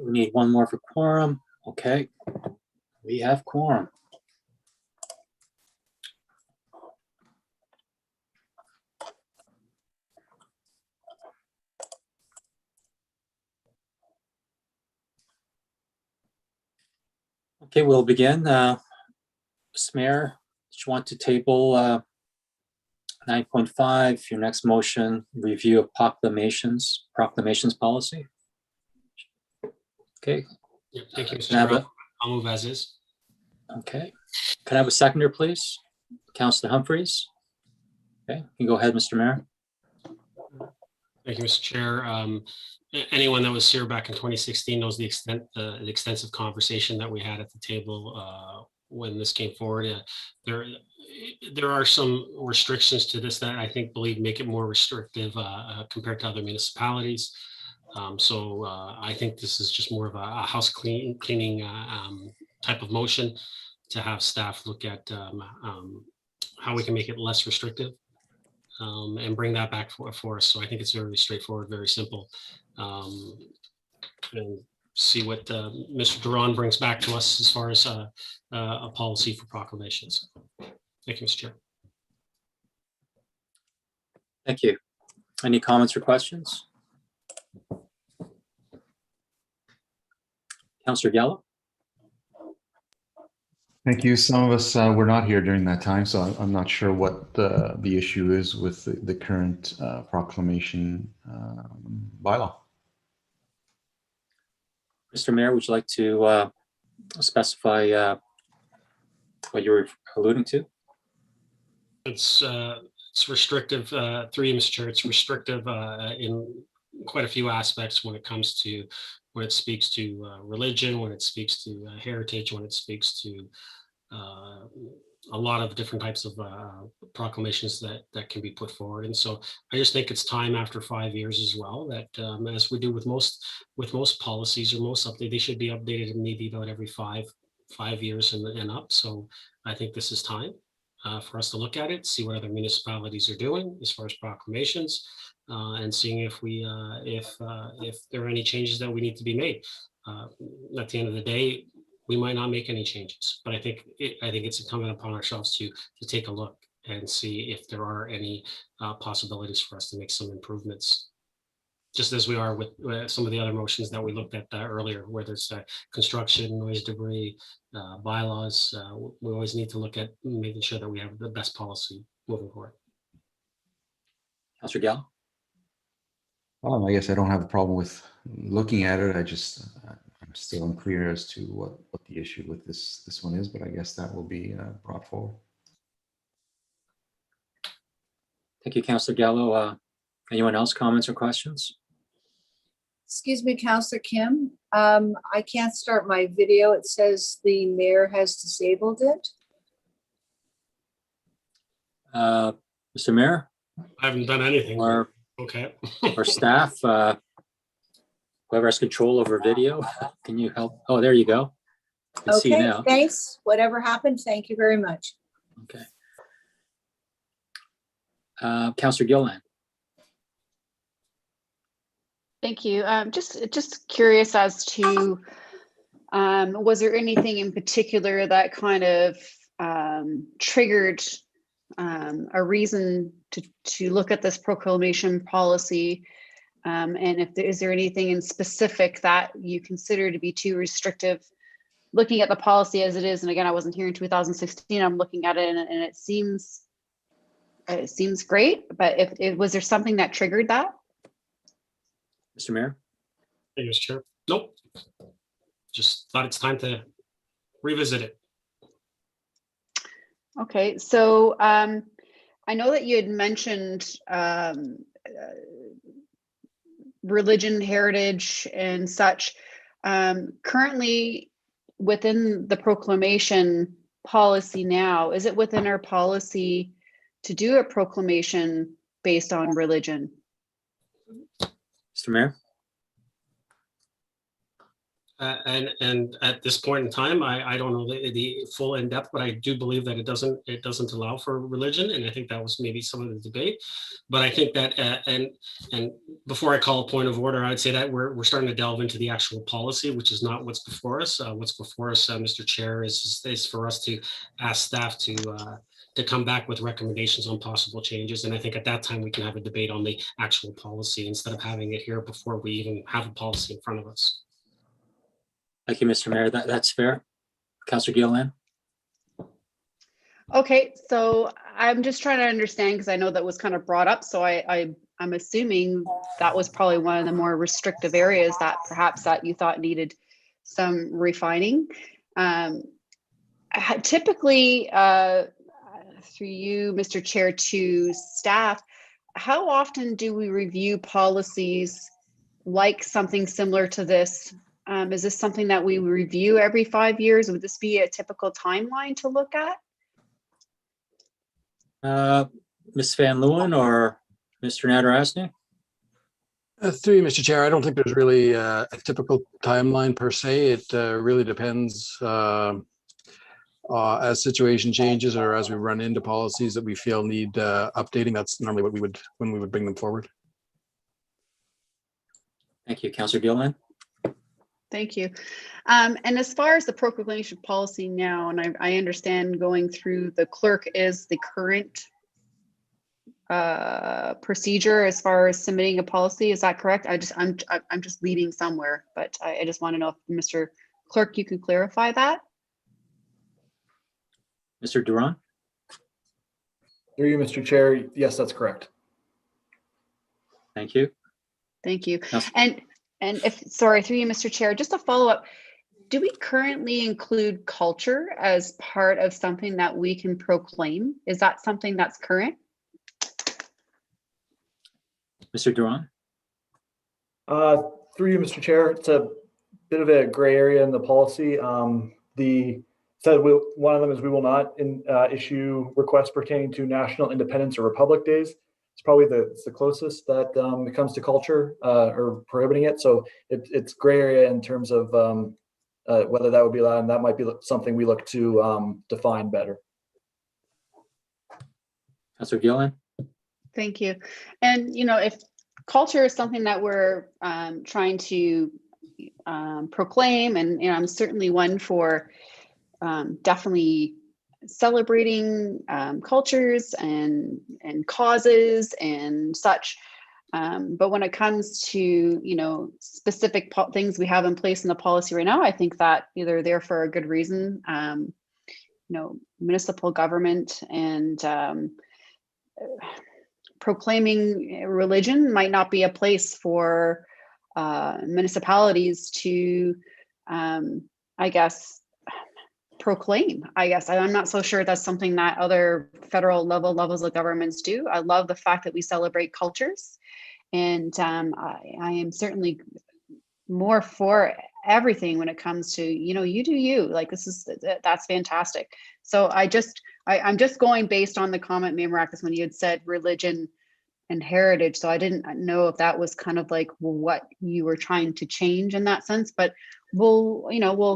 We need one more for quorum. Okay, we have quorum. Okay, we'll begin. Ms. Mayor, do you want to table 9.5, your next motion, review of proclamations policy? Okay. Yeah, thank you, Mr. Can I have Chair. I'll move as is. Okay. Can I have a seconder, please? Councillor Humphreys. Okay, you can go ahead, Mr. Mayor. Thank you, Mr. Chair. Anyone that was here back in 2016 knows the extensive conversation that we had at the table when this came forward. There are some restrictions to this that I think make it more restrictive compared to other municipalities. So I think this is just more of a house cleaning type of motion to have staff look at how we can make it less restrictive. And bring that back for us. So I think it's very straightforward, very simple. And see what Mr. Duran brings back to us as far as a policy for proclamations. Thank you, Mr. Chair. Thank you. Any comments or questions? Councillor Gallo? Thank you. Some of us were not here during that time, so I'm not sure what the issue is with the current proclamation bylaw. Mr. Mayor, would you like to specify what you were alluding to? It's restrictive, through you, Mr. Chair. It's restrictive in quite a few aspects when it speaks to religion, when it speaks to heritage, when it speaks to a lot of different types of proclamations that can be put forward. And so I just think it's time after 5 years as well that as we do with most policies or most updates, they should be updated maybe about every five years and up. So I think this is time for us to look at it, see what other municipalities are doing as far as proclamations, and seeing if there are any changes that we need to be made. At the end of the day, we might not make any changes, but I think it's incumbent upon ourselves to take a look and see if there are any possibilities for us to make some improvements, just as we are with some of the other motions that we looked at earlier, whether it's construction, noise, debris, bylaws. We always need to look at making sure that we have the best policy moving forward. Councillor Gallo? I guess I don't have a problem with looking at it. I'm still unclear as to what the issue with this one is, but I guess that will be brought forward. Thank you, Councillor Gallo. Anyone else, comments or questions? Excuse me, Councillor Kim. I can't start my video. It says the mayor has disabled it. Mr. Mayor? I haven't done anything. Or, okay. Or staff, whoever has control over video, can you help? Oh, there you go. I can see you Okay, now. thanks. Whatever happened, thank you very much. Okay. Councillor Gilliland. Thank you. Just curious as to, was there anything in particular that kind of triggered a reason to look at this proclamation policy? And is there anything in specific that you consider to be too restrictive? Looking at the policy as it is, and again, I wasn't here in 2016. I'm looking at it, and it seems great. But was there something that triggered that? Mr. Mayor? Thank you, Mr. Chair. Nope. Just thought it's time to revisit it. Okay, so I know that you had mentioned religion, heritage, and such. Currently, within the proclamation policy now, is it within our policy to do a proclamation based on religion? Mr. Mayor? And at this point in time, I don't know the full in depth, but I do believe that it doesn't allow for religion, and I think that was maybe some of the debate. But I think that and before I call a point of order, I'd say that we're starting to delve into the actual policy, which is not what's before us. What's before us, Mr. Chair, is for us to ask staff to come back with recommendations on possible changes. And I think at that time we can have a debate on the actual policy instead of having it here before we even have a policy in front of us. Thank you, Mr. Mayor. That's fair. Councillor Gilliland. Okay, so I'm just trying to understand because I know that was kind of brought up. So I'm assuming that was probably one of the more restrictive areas that perhaps that you thought needed some refining. Typically, through you, Mr. Chair, to staff, how often do we review policies like something similar to this? Is this something that we review every 5 years? Would this be a typical timeline to look at? Ms. Van Leeuwen or Mr. Nadarasny? Through you, Mr. Chair, I don't think there's really a typical timeline per se. It really depends as situation changes or as we run into policies that we feel need updating. That's normally what when we would bring them forward. Thank you, Councillor Gilliland. Thank you. And as far as the proclamation policy now, and I understand going through the clerk is the current procedure as far as submitting a policy. Is that correct? I'm just leading somewhere, but I just want to know if Mr. Clerk, you can clarify that. Mr. Duran. Through you, Mr. Chair. Yes, that's correct. Thank you. Thank you. And if, sorry, through you, Mr. Chair, just a follow up. Do we currently include culture as part of something that we can proclaim? Is that something that's current? Mr. Duran. Through you, Mr. Chair, it's a bit of a gray area in the policy. One of them is we will not issue requests pertaining to national independence or republic days. It's probably the closest that it comes to culture or prohibiting it. So it's gray area in terms of whether that would be allowed, and that might be something we look to define better. Councillor Gilliland. Thank you. And if culture is something that we're trying to proclaim, and I'm certainly one for definitely celebrating cultures and causes and such. But when it comes to, specific things we have in place in the policy right now, I think that they're there for a good reason. Municipal government and proclaiming religion might not be a place for municipalities to, proclaim. I'm not so sure that's something that other federal levels of governments do. I love the fact that we celebrate cultures, and I am certainly more for everything when it comes to you do you. Like that's fantastic. So I'm just going based on the comment, Mayor Mrakas, when you had said religion and heritage. So I didn't know if that was kind of like what you were trying to change in that sense, but we'll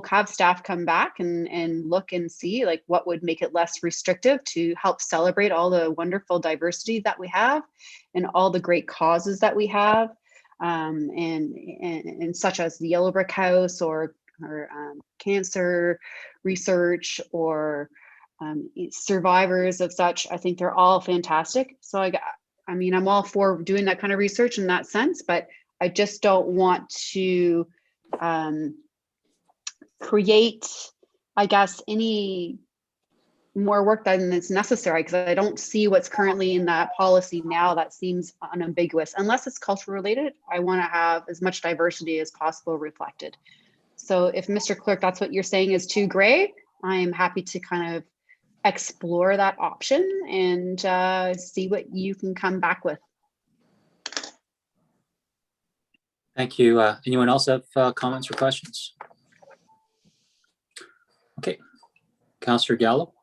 have staff come back and look and see like what would make it less restrictive to help celebrate all the wonderful diversity that we have and all the great causes that we have, and such as the Yellow Brick House or cancer research or survivors of such. I think they're all fantastic. So I'm all for doing that kind of research in that sense, but I just don't want to create, any more work than is necessary, because I don't see what's currently in that policy now that seems unambiguous. Unless it's culture related, I want to have as much diversity as possible reflected. So if Mr. Clerk, that's what you're saying is too gray, I'm happy to kind of explore that option and see what you can come back with. Thank you. Anyone else have comments or questions? Okay. Councillor Gallo.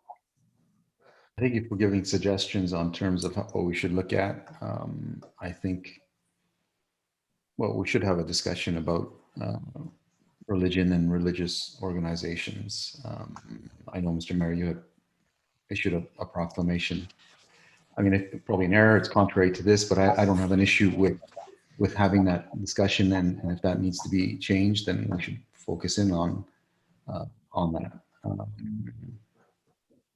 I think if we're giving suggestions on terms of what we should look at, I think, we should have a discussion about religion and religious organizations. I know, Mr. Mayor, you have issued a proclamation. I mean, it's probably an error, it's contrary to this, but I don't have an issue with having that discussion, and if that needs to be changed, then we should focus in on that.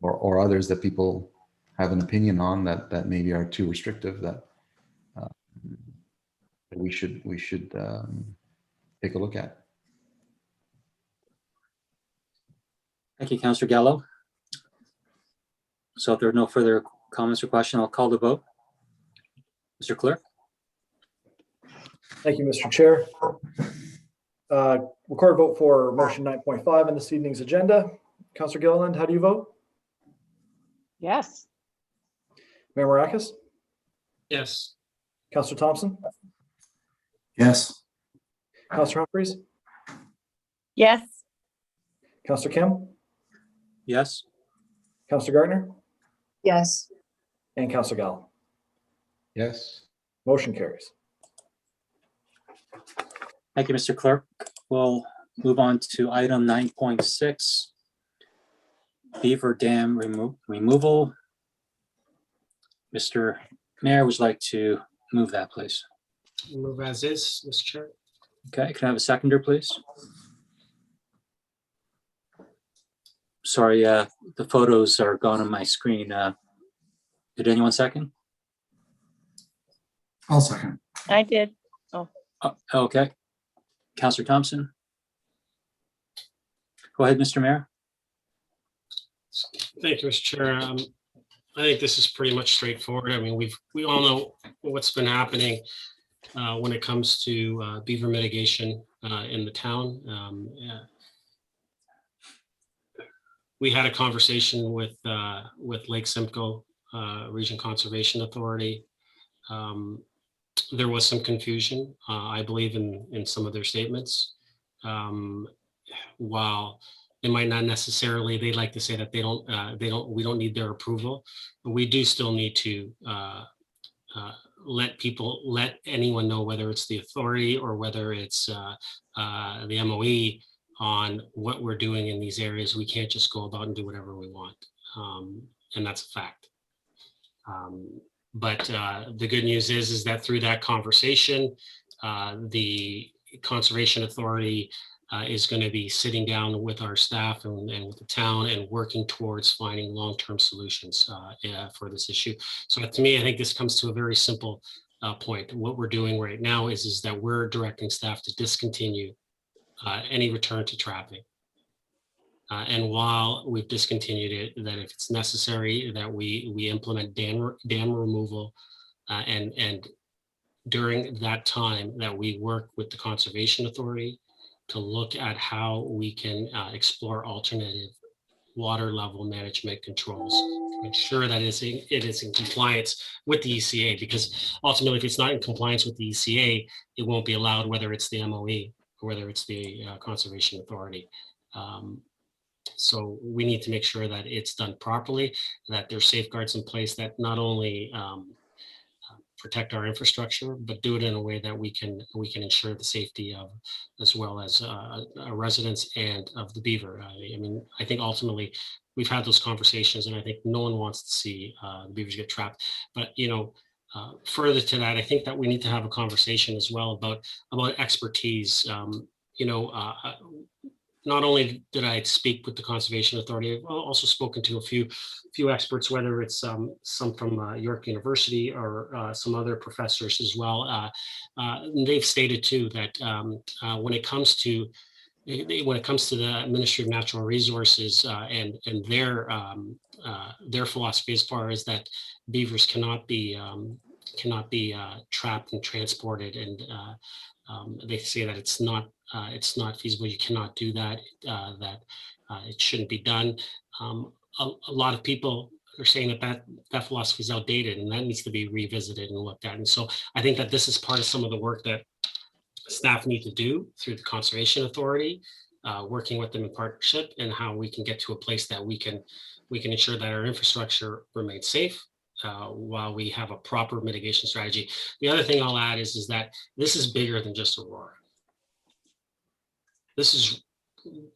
Or others that people have an opinion on that maybe are too restrictive, that we should take a look at. Thank you, Councillor Gallo. So if there are no further comments or questions, I'll call the vote. Mr. Clerk? Thank you, Mr. Chair. Record vote for motion 9.5 on this evening's agenda. Councillor Gilliland, how do you vote? Yes. Mayor Mrakas? Yes. Councillor Thompson? Yes. Councillor Humphreys? Yes. Councillor Kim? Yes. Councillor Gaertner? Yes. And Councillor Gallo. Yes. Motion carries. Thank you, Mr. Clerk. We'll move on to item 9.6, Beaver Dam removal. Mr. Mayor, would you like to move that, please? Move as is, Mr. Chair. Okay, can I have a seconder, please? Sorry, the photos are gone on my screen. Did anyone second? I'll second. I did. Okay. Councillor Thompson? Go ahead, Mr. Mayor. Thank you, Mr. Chair. I think this is pretty much straightforward. I mean, we all know what's been happening when it comes to beaver mitigation in the town. We had a conversation with Lake Simcoe Region Conservation Authority. There was some confusion, I believe, in some of their statements. While they might not necessarily, they like to say that we don't need their approval, but we do still need to let anyone know, whether it's the authority or whether it's the MOE, on what we're doing in these areas. We can't just go about and do whatever we want, and that's a fact. But the good news is that through that conversation, the Conservation Authority is going to be sitting down with our staff and with the town and working towards finding long-term solutions for this issue. So to me, I think this comes to a very simple point. What we're doing right now is that we're directing staff to discontinue any return to trapping. And while we've discontinued it, that if it's necessary, that we implement dam removal, and during that time that we work with the Conservation Authority to look at how we can explore alternative water level management controls to ensure that it is in compliance with the ECA, because ultimately, if it's not in compliance with the ECA, it won't be allowed, whether it's the MOE or whether it's the Conservation Authority. So we need to make sure that it's done properly, that there's safeguards in place that not only protect our infrastructure, but do it in a way that we can ensure the safety of, as well as our residents and of the beaver. I mean, I think ultimately we've had those conversations, and I think no one wants to see the beavers get trapped. But further to that, I think that we need to have a conversation as well about expertise. Not only did I speak with the Conservation Authority, I've also spoken to a few experts, whether it's some from York University or some other professors as well. They've stated too that when it comes to the Ministry of Natural Resources and their philosophy as far as that beavers cannot be trapped and transported, and they say that it's not feasible. You cannot do that. It shouldn't be done. A lot of people are saying that philosophy is outdated, and that needs to be revisited and looked at. And so I think that this is part of some of the work that staff need to do through the Conservation Authority, working with them in partnership, and how we can get to a place that we can ensure that our infrastructure remains safe, while we have a proper mitigation strategy. The other thing I'll add is that this is bigger than just Aurora. This is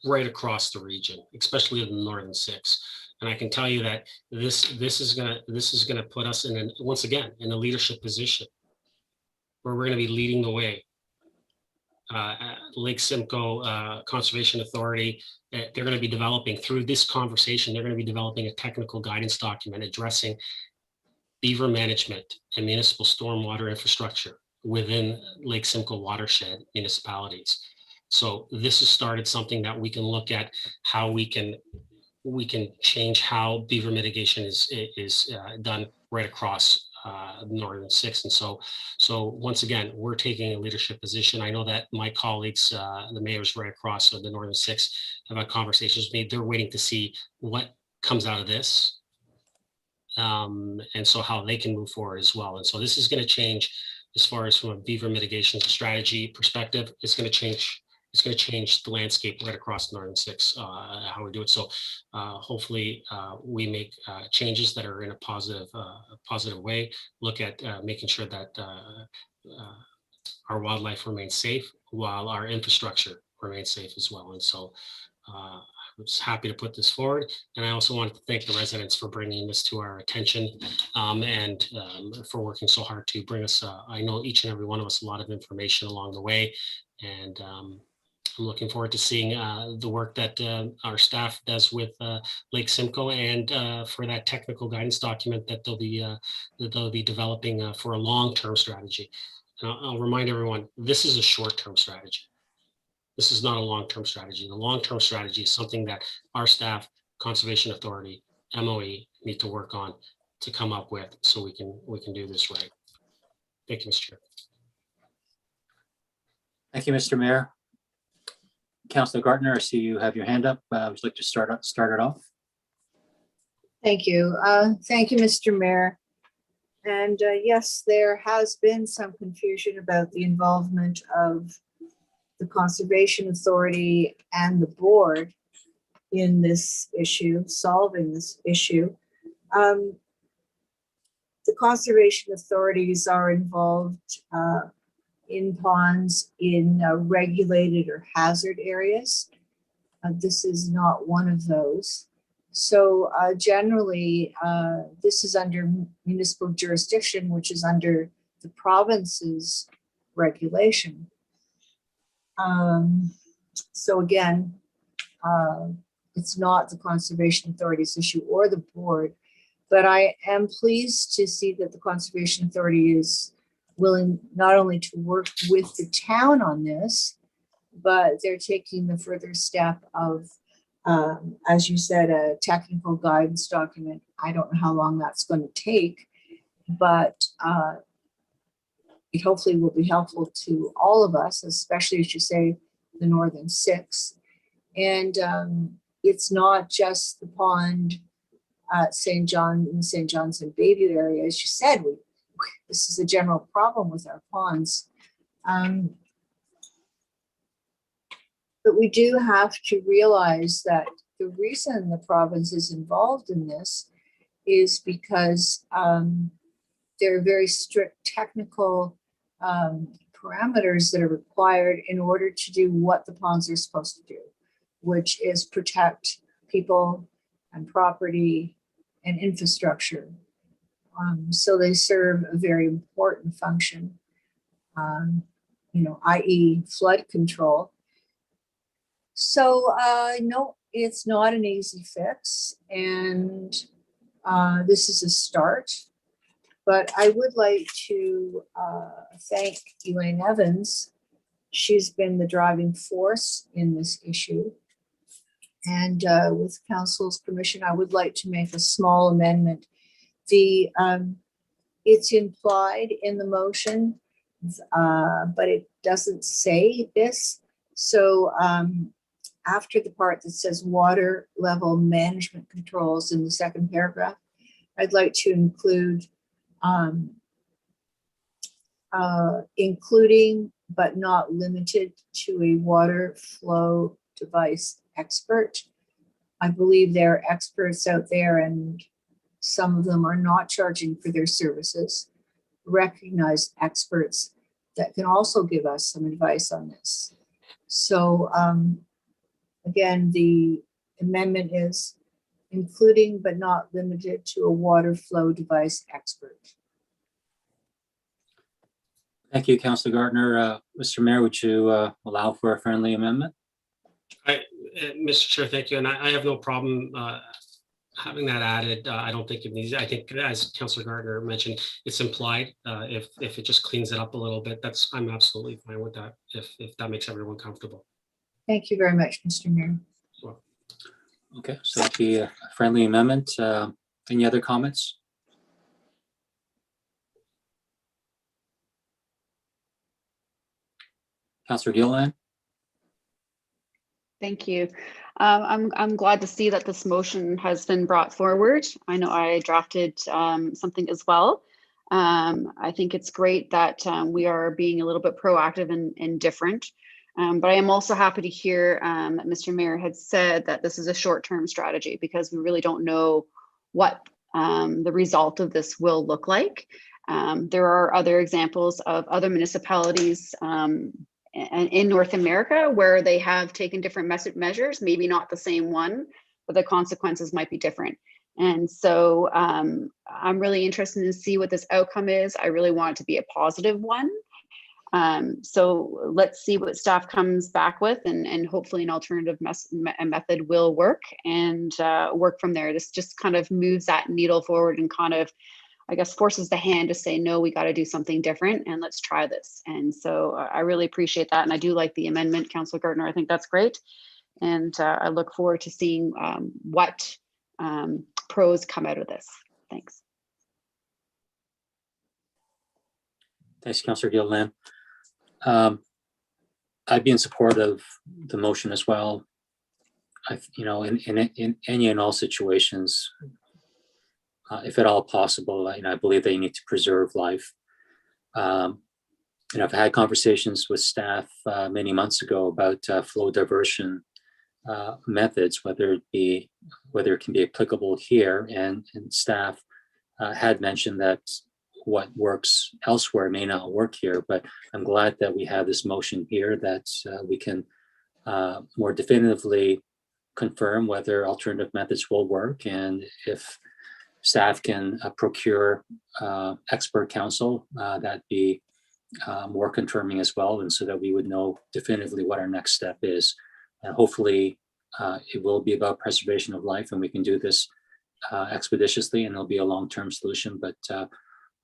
right across the region, especially in the Northern Six. And I can tell you that this is gonna put us in once again in a leadership position where we're going to be leading the way. Lake Simcoe Conservation Authority, they're going to be developing through this conversation, they're going to be developing a technical guidance document addressing beaver management and municipal stormwater infrastructure within Lake Simcoe watershed municipalities. So this has started something that we can look at how we can change how beaver mitigation is done right across Northern Six. And so once again, we're taking a leadership position. I know that my colleagues, the mayors right across the Northern Six, have had conversations with me. They're waiting to see what comes out of this. And so how they can move forward as well. And so this is going to change as far as from a beaver mitigation strategy perspective. It's going to change the landscape right across Northern Six, how we do it. So hopefully we make changes that are in a positive way, look at making sure that our wildlife remains safe while our infrastructure remains safe as well. And so I was happy to put this forward. And I also wanted to thank the residents for bringing this to our attention and for working so hard to bring us, I know each and every one of us, a lot of information along the way. And I'm looking forward to seeing the work that our staff does with Lake Simcoe and for that technical guidance document that they'll be developing for a long-term strategy. And I'll remind everyone, this is a short-term strategy. This is not a long-term strategy. The long-term strategy is something that our staff, Conservation Authority, MOE need to work on to come up with so we can do this right. Thank you, Mr. Chair. Thank you, Mr. Mayor. Councillor Gaertner, I see you have your hand up. Would you like to start it off? Thank you. Thank you, Mr. Mayor. And yes, there has been some confusion about the involvement of the Conservation Authority and the board in this issue, solving this issue. The conservation authorities are involved in ponds in regulated or hazard areas. This is not one of those. So generally, this is under municipal jurisdiction, which is under the province's regulation. So again, it's not the Conservation Authority's issue or the board, but I am pleased to see that the Conservation Authority is willing not only to work with the town on this, but they're taking the further step of, as you said, a technical guidance document. I don't know how long that's going to take, but it hopefully will be helpful to all of us, especially as you say, the Northern Six. And it's not just the pond at St. John's and Bayview area. As you said, this is a general problem with our ponds. But we do have to realize that the reason the province is involved in this is because there are very strict technical parameters that are required in order to do what the ponds are supposed to do, which is protect people and property and infrastructure. So they serve a very important function, i.e. flood control. So no, it's not an easy fix, and this is a start. But I would like to thank Elaine Evans. She's been the driving force in this issue. And with council's permission, I would like to make a small amendment. It's implied in the motion, but it doesn't say this. So after the part that says water level management controls in the second paragraph, I'd like to include including but not limited to a water flow device expert. I believe there are experts out there, and some of them are not charging for their services. Recognized experts that can also give us some advice on this. So again, the amendment is including but not limited to a water flow device expert. Thank you, Councillor Gaertner. Mr. Mayor, would you allow for a friendly amendment? Mr. Chair, thank you. And I have no problem having that added. I don't think it needs, I think as Councillor Gaertner mentioned, it's implied. If it just cleans it up a little bit, I'm absolutely fine with that, if that makes everyone comfortable. Thank you very much, Mr. Mayor. Well, Okay, so that'd be a friendly amendment. Any other comments? Councillor Gilliland? Thank you. I'm glad to see that this motion has been brought forward. I know I drafted something as well. I think it's great that we are being a little bit proactive and different. But I am also happy to hear that Mr. Mayor had said that this is a short-term strategy, because we really don't know what the result of this will look like. There are other examples of other municipalities in North America where they have taken different measures, maybe not the same one, but the consequences might be different. And so I'm really interested to see what this outcome is. I really want it to be a positive one. So let's see what staff comes back with, and hopefully an alternative method will work, and work from there. This just kind of moves that needle forward and kind of, I guess, forces the hand to say, no, we got to do something different and let's try this. And so I really appreciate that. And I do like the amendment, Councillor Gaertner. I think that's great. And I look forward to seeing what pros come out of this. Thanks. Thanks, Councillor Gilliland. I'd be in support of the motion as well. In any and all situations, if at all possible, I believe they need to preserve life. I've had conversations with staff many months ago about flow diversion methods, whether it can be applicable here, and staff had mentioned that what works elsewhere may not work here, but I'm glad that we have this motion here that we can more definitively confirm whether alternative methods will work, and if staff can procure expert counsel, that'd be more confirming as well, and so that we would know definitively what our next step is. And hopefully it will be about preservation of life, and we can do this expeditiously, and it'll be a long-term solution, but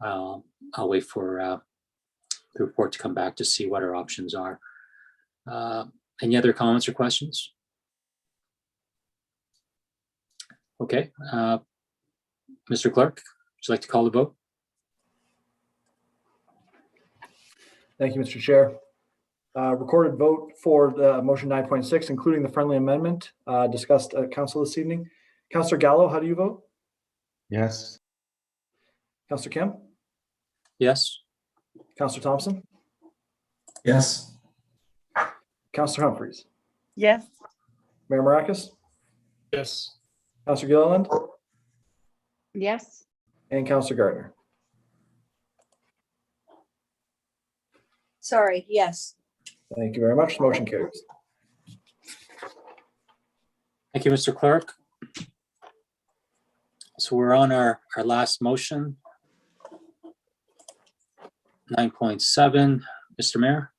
I'll wait for the report to come back to see what our options are. Any other comments or questions? Okay, Mr. Clerk, would you like to call the vote? Thank you, Mr. Chair. Recorded vote for the motion 9.6, including the friendly amendment discussed at council this evening. Councillor Gallo, how do you vote? Yes. Councillor Kim? Yes. Councillor Thompson? Yes. Councillor Humphreys? Yes. Mayor Mrakas? yes. Councillor Gilliland? Yes. And Councillor Gaertner? Sorry, yes. Thank you very much. Motion carries. Thank you, Mr. Clerk. So we're on our last motion, 9.7. Mr. Mayor?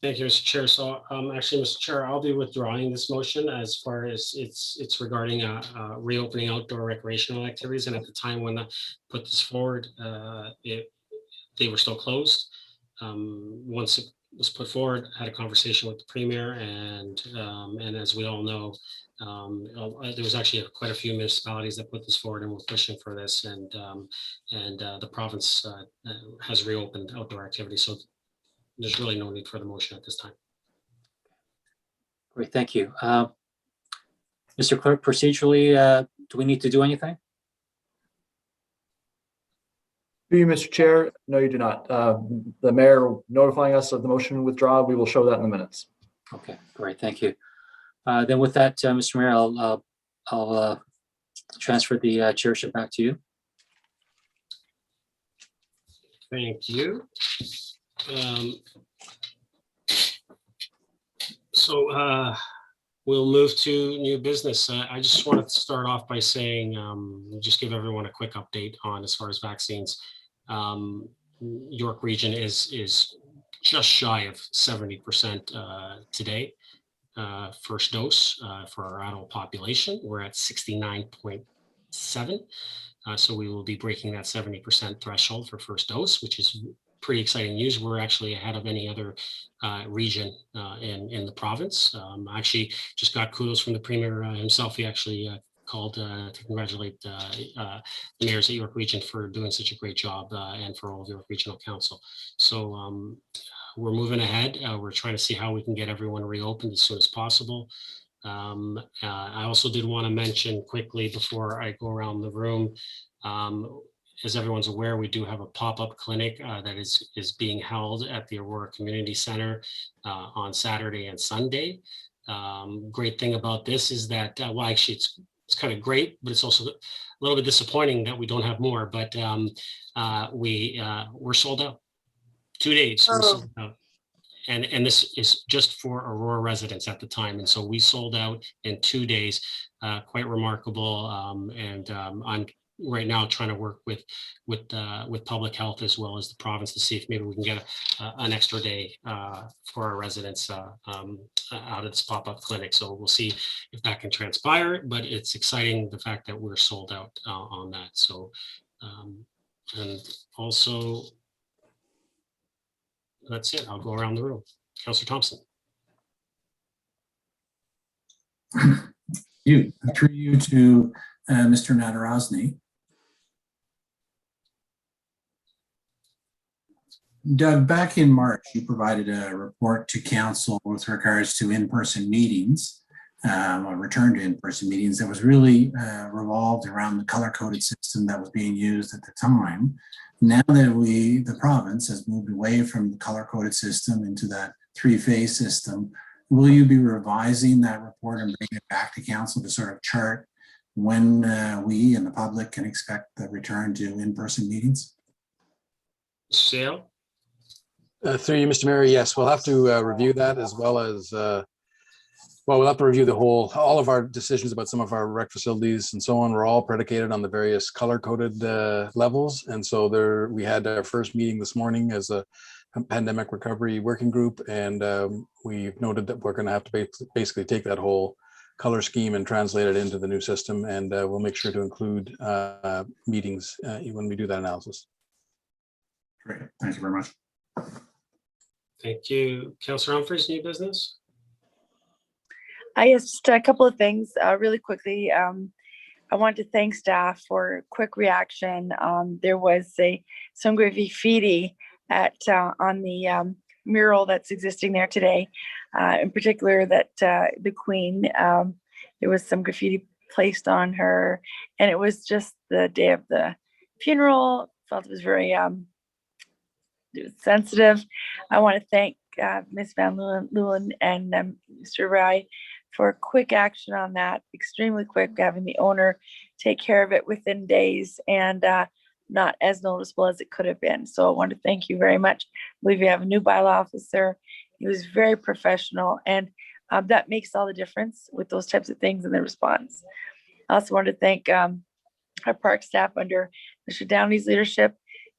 Thank you, Mr. Chair. So actually, Mr. Chair, I'll be withdrawing this motion as far as it's regarding reopening outdoor recreational activities. And at the time when I put this forward, they were still closed. Once it was put forward, I had a conversation with the Premier, and as we all know, there was actually quite a few municipalities that put this forward and were pushing for this, and the province has reopened outdoor activities. So there's really no need for the motion at this time. Great, thank you. Mr. Clerk, procedurally, do we need to do anything? Do you, Mr. Chair? No, you do not. The mayor notifying us of the motion withdraw, we will show that in the minutes. Okay, great, thank you. Then with that, Mr. Mayor, I'll transfer the chairship back to you. Thank you. So we'll move to new business. I just want to start off by saying, just give everyone a quick update on as far as vaccines. York Region is just shy of 70% today. First dose for our adult population. We're at 69.7. So we will be breaking that 70% threshold for first dose, which is pretty exciting news. We're actually ahead of any other region in the province. I actually just got kudos from the Premier himself. He actually called to congratulate the mayors at York Region for doing such a great job and for all of York Regional Council. So we're moving ahead. We're trying to see how we can get everyone reopened as soon as possible. I also did want to mention quickly before I go around the room, as everyone's aware, we do have a pop-up clinic that is being held at the Aurora Community Center on Saturday and Sunday. Great thing about this is that, well, actually it's kind of great, but it's also a little bit disappointing that we don't have more, but we're sold out. 2 days. We're sold out. And this is just for Aurora residents at the time. And so we sold out in 2 days, quite remarkable. I'm right now trying to work with public health as well as the province to see if maybe we can get an extra day for our residents out of this pop-up clinic. So we'll see if that can transpire, but it's exciting the fact that we're sold out on that. So, and also, that's it. I'll go around the room. Councillor Thompson. Through you to Mr. Nadarozny. Doug, back in March, you provided a report to council with regards to in-person meetings, a return to in-person meetings that was really revolved around the color-coded system that was being used at the time. Now that the province has moved away from the color-coded system into that three-phase system, will you be revising that report and bringing it back to council to sort of chart when we and the public can expect the return to in-person meetings? Sale? Through you, Mr. Mayor, yes, we'll have to review that as well as, well, we'll have to review all of our decisions about some of our rec facilities and so on. We're all predicated on the various color-coded levels. And so we had our first meeting this morning as a pandemic recovery working group. And we've noted that we're going to have to basically take that whole color scheme and translate it into the new system. And we'll make sure to include meetings when we do that analysis. Great, thank you very much. Thank you. Councillor Humphries, new business? Yes, just a couple of things really quickly. I want to thank staff for quick reaction. There was some graffiti on the mural that's existing there today. In particular, that the Queen, there was some graffiti placed on her, and it was just the day of the funeral. Felt it was very sensitive. I want to thank Ms. Van Leeuwen and Mr. Rai for quick action on that, extremely quick, having the owner take care of it within days and not as noticeable as it could have been. So I want to thank you very much. I believe you have a new bylaw officer. He was very professional, and that makes all the difference with those types of things in the response. I also want to thank our park staff under Mr. Downey's leadership.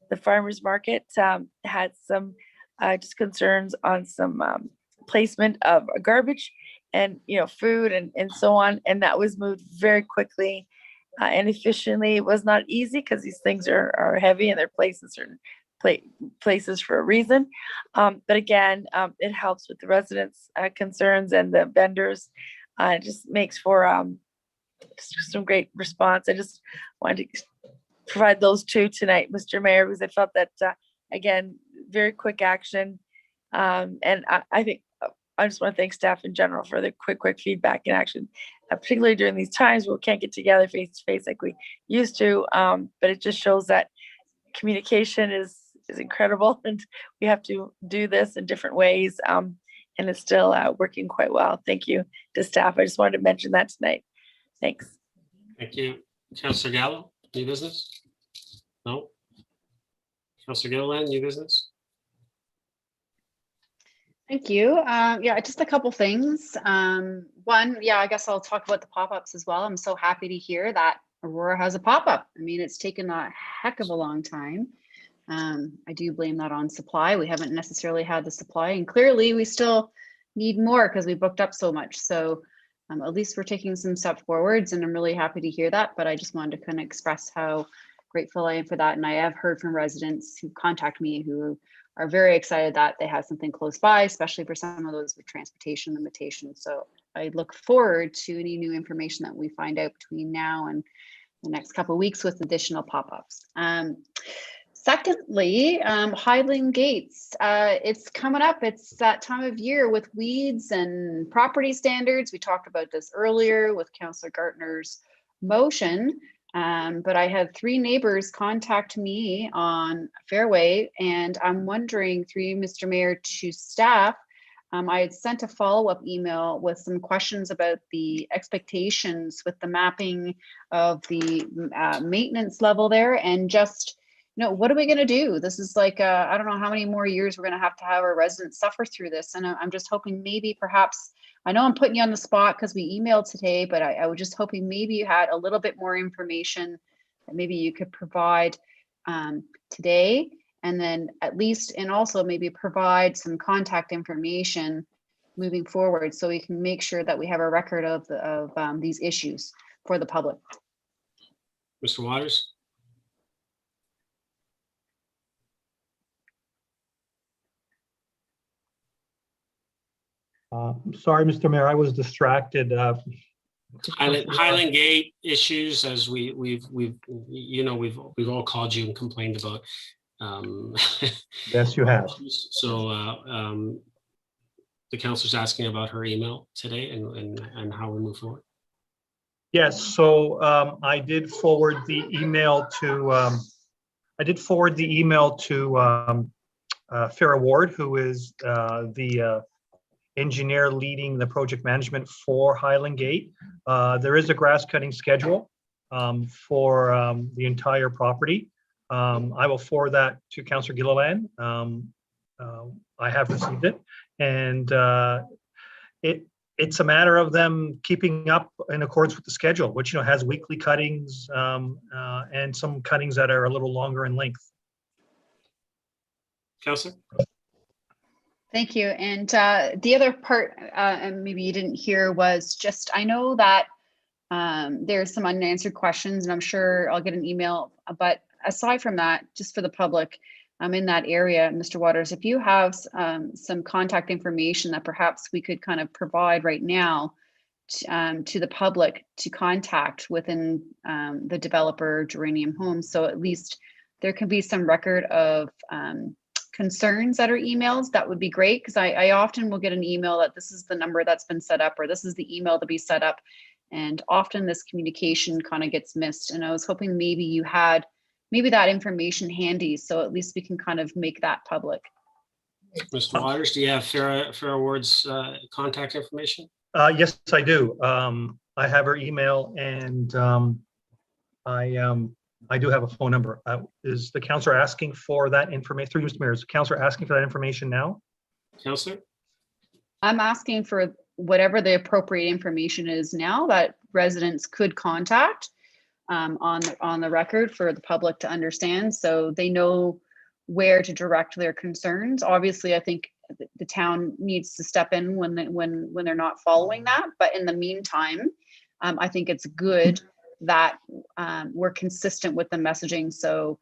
The farmers market had some just concerns on some placement of garbage and food and so on, and that was moved very quickly and efficiently. It was not easy because these things are heavy and they're placed in certain places for a reason, but again, it helps with the residents' concerns and the vendors. It just makes for some great response. I just wanted to provide those two tonight, Mr. Mayor, because I felt that again, very quick action, and I think I just want to thank staff in general for the quick feedback and action, particularly during these times where we can't get together face to face like we used to. But it just shows that communication is incredible, and we have to do this in different ways, and it's still working quite well. Thank you to staff. I just wanted to mention that tonight. Thanks. Thank you. Councillor Gallo, new business? No? Councillor Gilliland, new business? Thank you. Yeah, just a couple things. One, yeah, I guess I'll talk about the pop-ups as well. I'm so happy to hear that Aurora has a pop-up. I mean, it's taken a heck of a long time. I do blame that on supply. We haven't necessarily had the supply, and clearly we still need more because we booked up so much. So at least we're taking some steps forwards, and I'm really happy to hear that. But I just wanted to kind of express how grateful I am for that. And I have heard from residents who contact me who are very excited that they have something close by, especially for some of those with transportation limitations. So I look forward to any new information that we find out between now and the next couple of weeks with additional pop-ups. Secondly, Highland Gates, it's coming up. It's that time of year with weeds and property standards. We talked about this earlier with Councillor Gaertner's motion, but I had 3 neighbors contact me on Fairway, and I'm wondering, through you, Mr. Mayor, to staff, I had sent a follow-up email with some questions about the expectations with the mapping of the maintenance level there, and just, what are we going to do? This is like, I don't know how many more years we're going to have our residents suffer through this. And I'm just hoping maybe perhaps, I know I'm putting you on the spot because we emailed today, but I was just hoping maybe you had a little bit more information that maybe you could provide today. And then at least, and also maybe provide some contact information moving forward so we can make sure that we have a record of these issues for the public. Mr. Waters? Sorry, Mr. Mayor, I was distracted. Highland Gate issues, as we've all called you and complained about. Yes, you have. So the councilor's asking about her email today and how we move forward. Yes, so I did forward the email to Farrah Ward, who is the engineer leading the project management for Highland Gate. There is a grass cutting schedule for the entire property. I will forward that to Councillor Gilliland. I have received it, and it's a matter of them keeping up in accordance with the schedule, which has weekly cuttings and some cuttings that are a little longer in length. Councillor? Thank you. And the other part, and maybe you didn't hear, was just, I know that there's some unanswered questions, and I'm sure I'll get an email. But aside from that, just for the public, in that area, Mr. Waters, if you have some contact information that perhaps we could kind of provide right now to the public to contact within the developer Geranium Homes, so at least there can be some record of concerns that are emails, that would be great, because I often will get an email that this is the number that's been set up, or this is the email to be set up, and often this communication kind of gets missed. And I was hoping maybe you had that information handy, so at least we can kind of make that public. Mr. Waters, do you have Farrah Ward's contact information? Yes, I do. I have her email, and I do have a phone number. Is the councillor asking for that information? Through you, Mr. Mayor, is the councillor asking for that information now? Councillor? I'm asking for whatever the appropriate information is now that residents could contact on the record for the public to understand, so they know where to direct their concerns. Obviously, I think the town needs to step in when they're not following that. But in the meantime, I think it's good that we're consistent with the messaging, so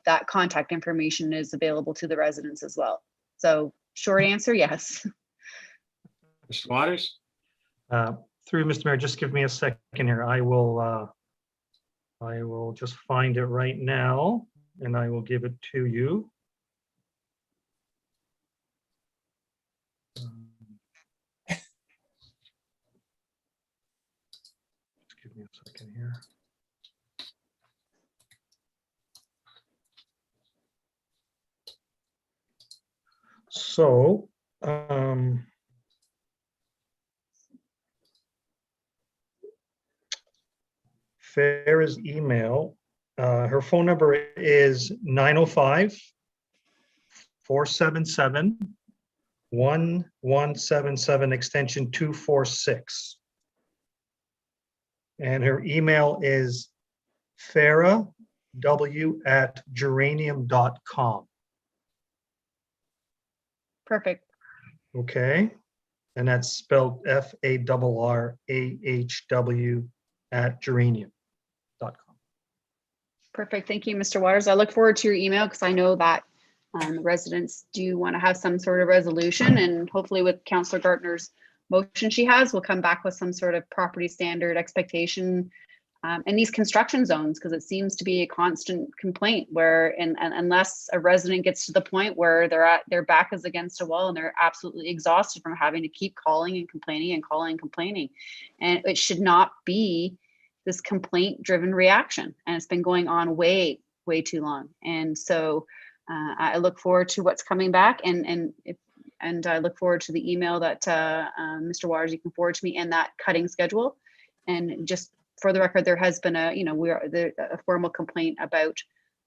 that contact information is available to the residents as well. So short answer, yes. Mr. Waters? Through Mr. Mayor, just give me a second here. I will just find it right now, and I will give it to you. Just give me a second here. So, Farrah's email, her phone number is 905-477-4666. 1177 extension 246. And her email is farahw@geranium.com. Perfect. Okay. And that's spelled FARRAHW @geranium.com. Perfect. Thank you, Mr. Waters. I look forward to your email because I know that residents do want to have some sort of resolution, and hopefully with Councillor Gaertner's motion she has, we'll come back with some sort of property standard expectation in these construction zones, because it seems to be a constant complaint where, and unless a resident gets to the point where their back is against a wall and they're absolutely exhausted from having to keep calling and complaining and calling and complaining. And it should not be this complaint driven reaction. And it's been going on way, way too long. And so I look forward to what's coming back, and I look forward to the email that Mr. Waters, you can forward to me, and that cutting schedule. And just for the record, there has been a formal complaint about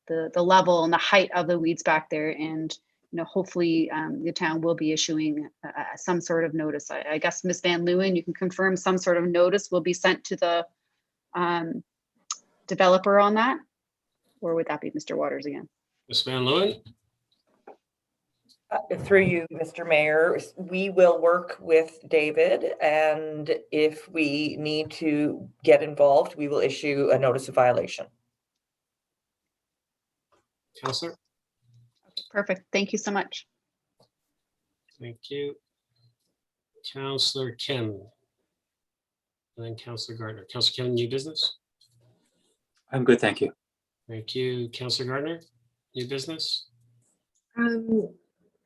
the level and the height of the weeds back there, and hopefully the town will be issuing some sort of notice. I guess Ms. Van Leeuwen, you can confirm some sort of notice will be sent to the developer on that, or would that be Mr. Waters again? Ms. Van Leeuwen? Through you, Mr. Mayor, we will work with David, and if we need to get involved, we will issue a notice of violation. Councillor? Okay, perfect. Thank you so much. Thank you. Councillor Kim. And then Councillor Gaertner. Councillor Kim, new business? I'm good, thank you. Thank you. Councillor Gaertner, new business?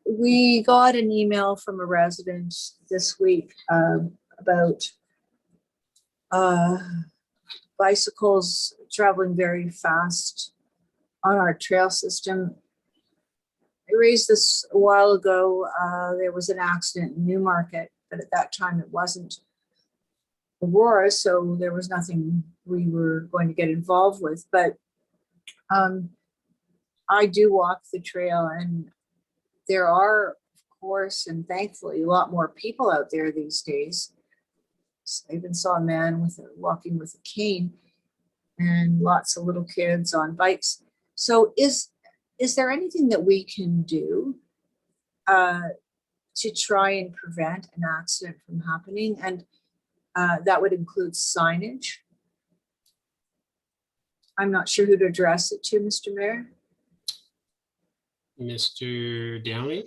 We got an email from a resident this week about bicycles traveling very fast on our trail system. I raised this a while ago. There was an accident in Newmarket, but at that time it wasn't Aurora, so there was nothing we were going to get involved with. But I do walk the trail, and there are, of course, and thankfully, a lot more people out there these days. I even saw a man walking with a cane, and lots of little kids on bikes. So is there anything that we can do to try and prevent an accident from happening? And that would include signage. I'm not sure who to address it to, Mr. Mayor. Mr. Downey?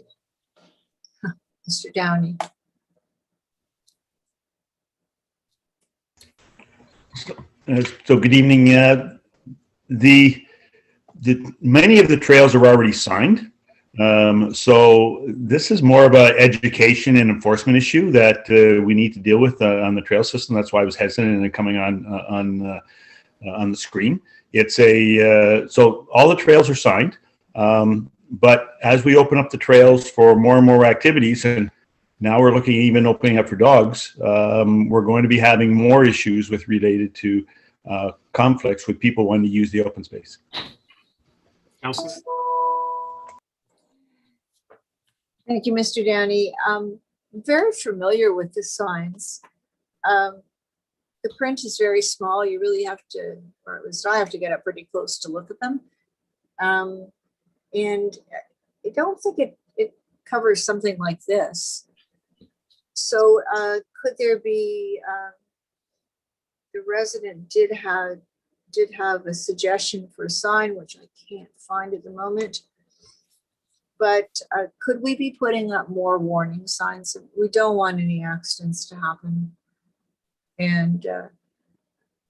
Mr. Downey. So good evening. Many of the trails are already signed. So this is more of an education and enforcement issue that we need to deal with on the trail system. That's why I was hesitant in coming on the screen. It's so all the trails are signed. But as we open up the trails for more and more activities, and now we're looking even opening up for dogs, we're going to be having more issues related to conflicts with people wanting to use the open space. Councillor? Thank you, Mr. Downey. I'm very familiar with the signs. The print is very small. You really have to, or at least I have to get up pretty close to look at them. And I don't think it covers something like this. So could there be, the resident did have a suggestion for a sign, which I can't find at the moment. But could we be putting up more warning signs? We don't want any accidents to happen. And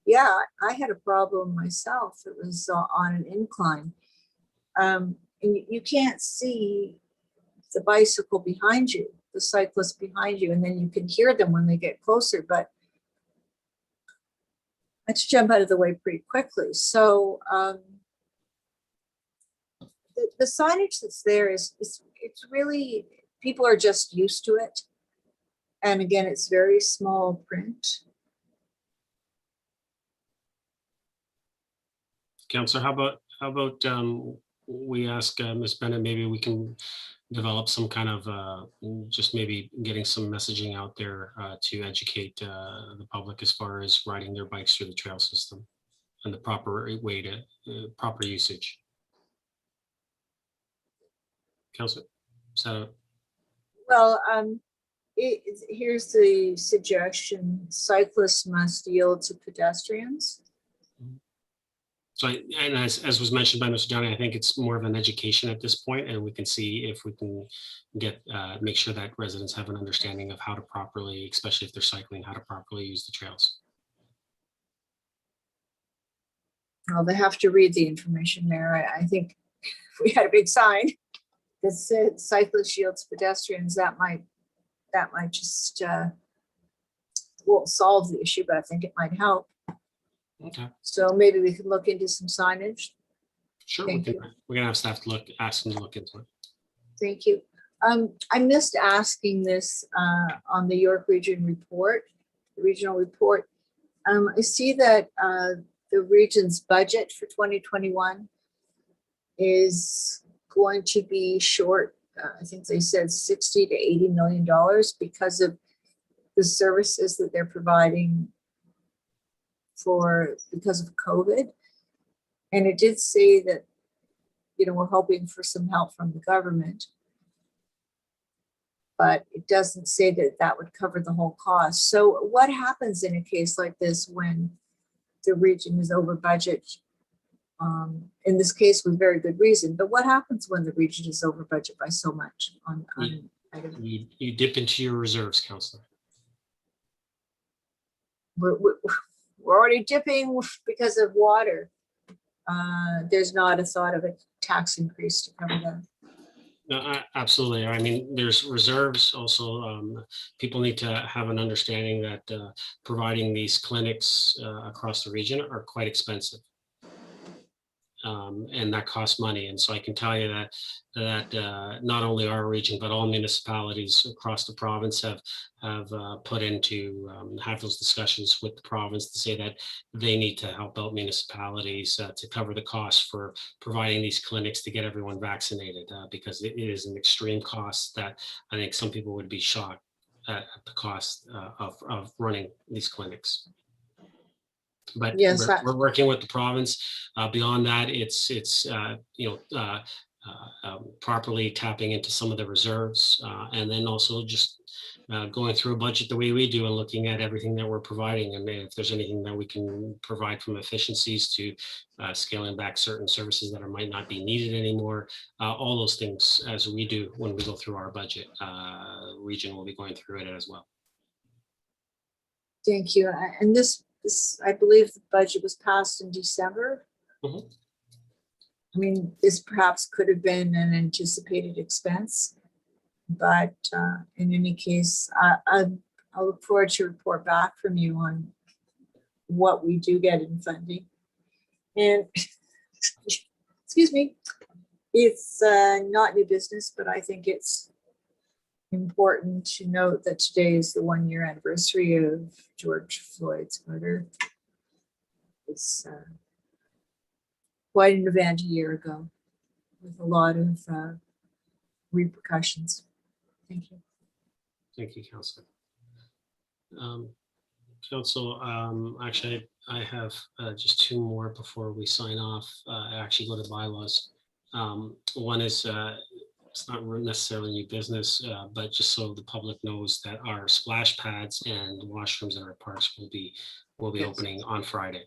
yeah, I had a problem myself. It was on an incline. And you can't see the bicycle behind you, the cyclist behind you, and then you can hear them when they get closer, but let's jump out of the way pretty quickly. So the signage that's there it's really, people are just used to it. And again, it's very small print. Councillor, how about we ask Ms. Bennett, maybe we can develop some kind of just maybe getting some messaging out there to educate the public as far as riding their bikes through the trail system and the proper way to proper usage. Councillor, so Well, here's the suggestion: cyclists must yield to pedestrians. so and as was mentioned by Mr. Downey, I think it's more of an education at this point, and we can see if we can get make sure that residents have an understanding of how to properly, especially if they're cycling, how to properly use the trails. Well, they have to read the information there. I think if we had a big sign that said cyclists yield to pedestrians, that might just won't solve the issue, but I think it might help. Okay. So maybe we could look into some signage. Sure, we're gonna have staff to ask them to look into it. Thank you. I missed asking this on the York Region report, the regional report. I see that the region's budget for 2021 is going to be short. I think they said $60 to $80 million because of the services that they're providing because of COVID. And it did say that, we're hoping for some help from the government, but it doesn't say that that would cover the whole cost. So what happens in a case like this when the region is over budget? In this case, with very good reason, but what happens when the region is over budget by so much on item? You dip into your reserves, Councillor. We're already dipping because of water. There's not a thought of a tax increase to cover that. No, absolutely. I mean, there's reserves also. People need to have an understanding that providing these clinics across the region are quite expensive. And that costs money. And so I can tell you that not only our region, but all municipalities across the province have put into have those discussions with the province to say that they need to help out municipalities to cover the costs for providing these clinics to get everyone vaccinated, because it is an extreme cost that I think some people would be shocked at the cost of running these clinics. But yes, we're working with the province. Beyond that, it's properly tapping into some of the reserves, and then also just going through a budget the way we do and looking at everything that we're providing, and if there's anything that we can provide from efficiencies to scaling back certain services that might not be needed anymore. All those things, as we do when we go through our budget, region will be going through it as well. Thank you. And this, I believe the budget was passed in December. Mm-hmm. I mean, this perhaps could have been an anticipated expense, but in any case, I'll look forward to report back from you on what we do get in funding. And excuse me, it's not new business, but I think it's important to note that today is the 1-year anniversary of George Floyd's murder. It's quite an event a year ago with a lot of repercussions. Thank you. Thank you, Councillor. Council, actually, I have just 2 more before we sign off. I actually go to bylaws. One is it's not necessarily new business, but just so the public knows that our splash pads and washrooms in our parks will be opening on Friday.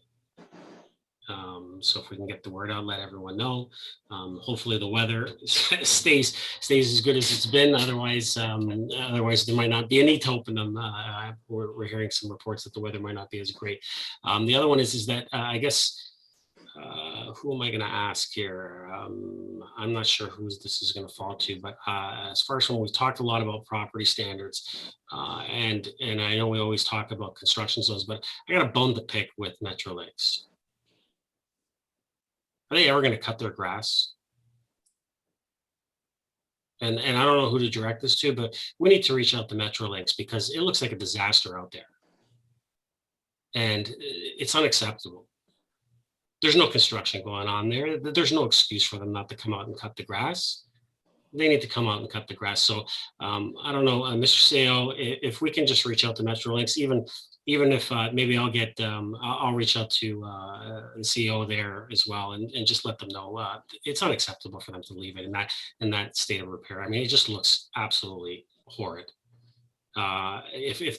So if we can get the word out, let everyone know. Hopefully the weather stays as good as it's been. Otherwise there might not be a need to open them. We're hearing some reports that the weather might not be as great. The other one is that I guess. Who am I going to ask here? I'm not sure who this is going to fall to, but as far as when we've talked a lot about property standards, and I know we always talk about construction zones, but I got a bone to pick with Metrolinx. Are they ever going to cut their grass? And I don't know who to direct this to, but we need to reach out to Metrolinx because it looks like a disaster out there, and it's unacceptable. There's no construction going on there. There's no excuse for them not to come out and cut the grass. they need to come out and cut the grass. So I don't know, Mr. Seo, if we can just reach out to Metrolinx, even if maybe I'll get, I'll reach out to the CEO there as well, and just let them know it's unacceptable for them to leave it in that state of repair. I mean, it just looks absolutely horrid. If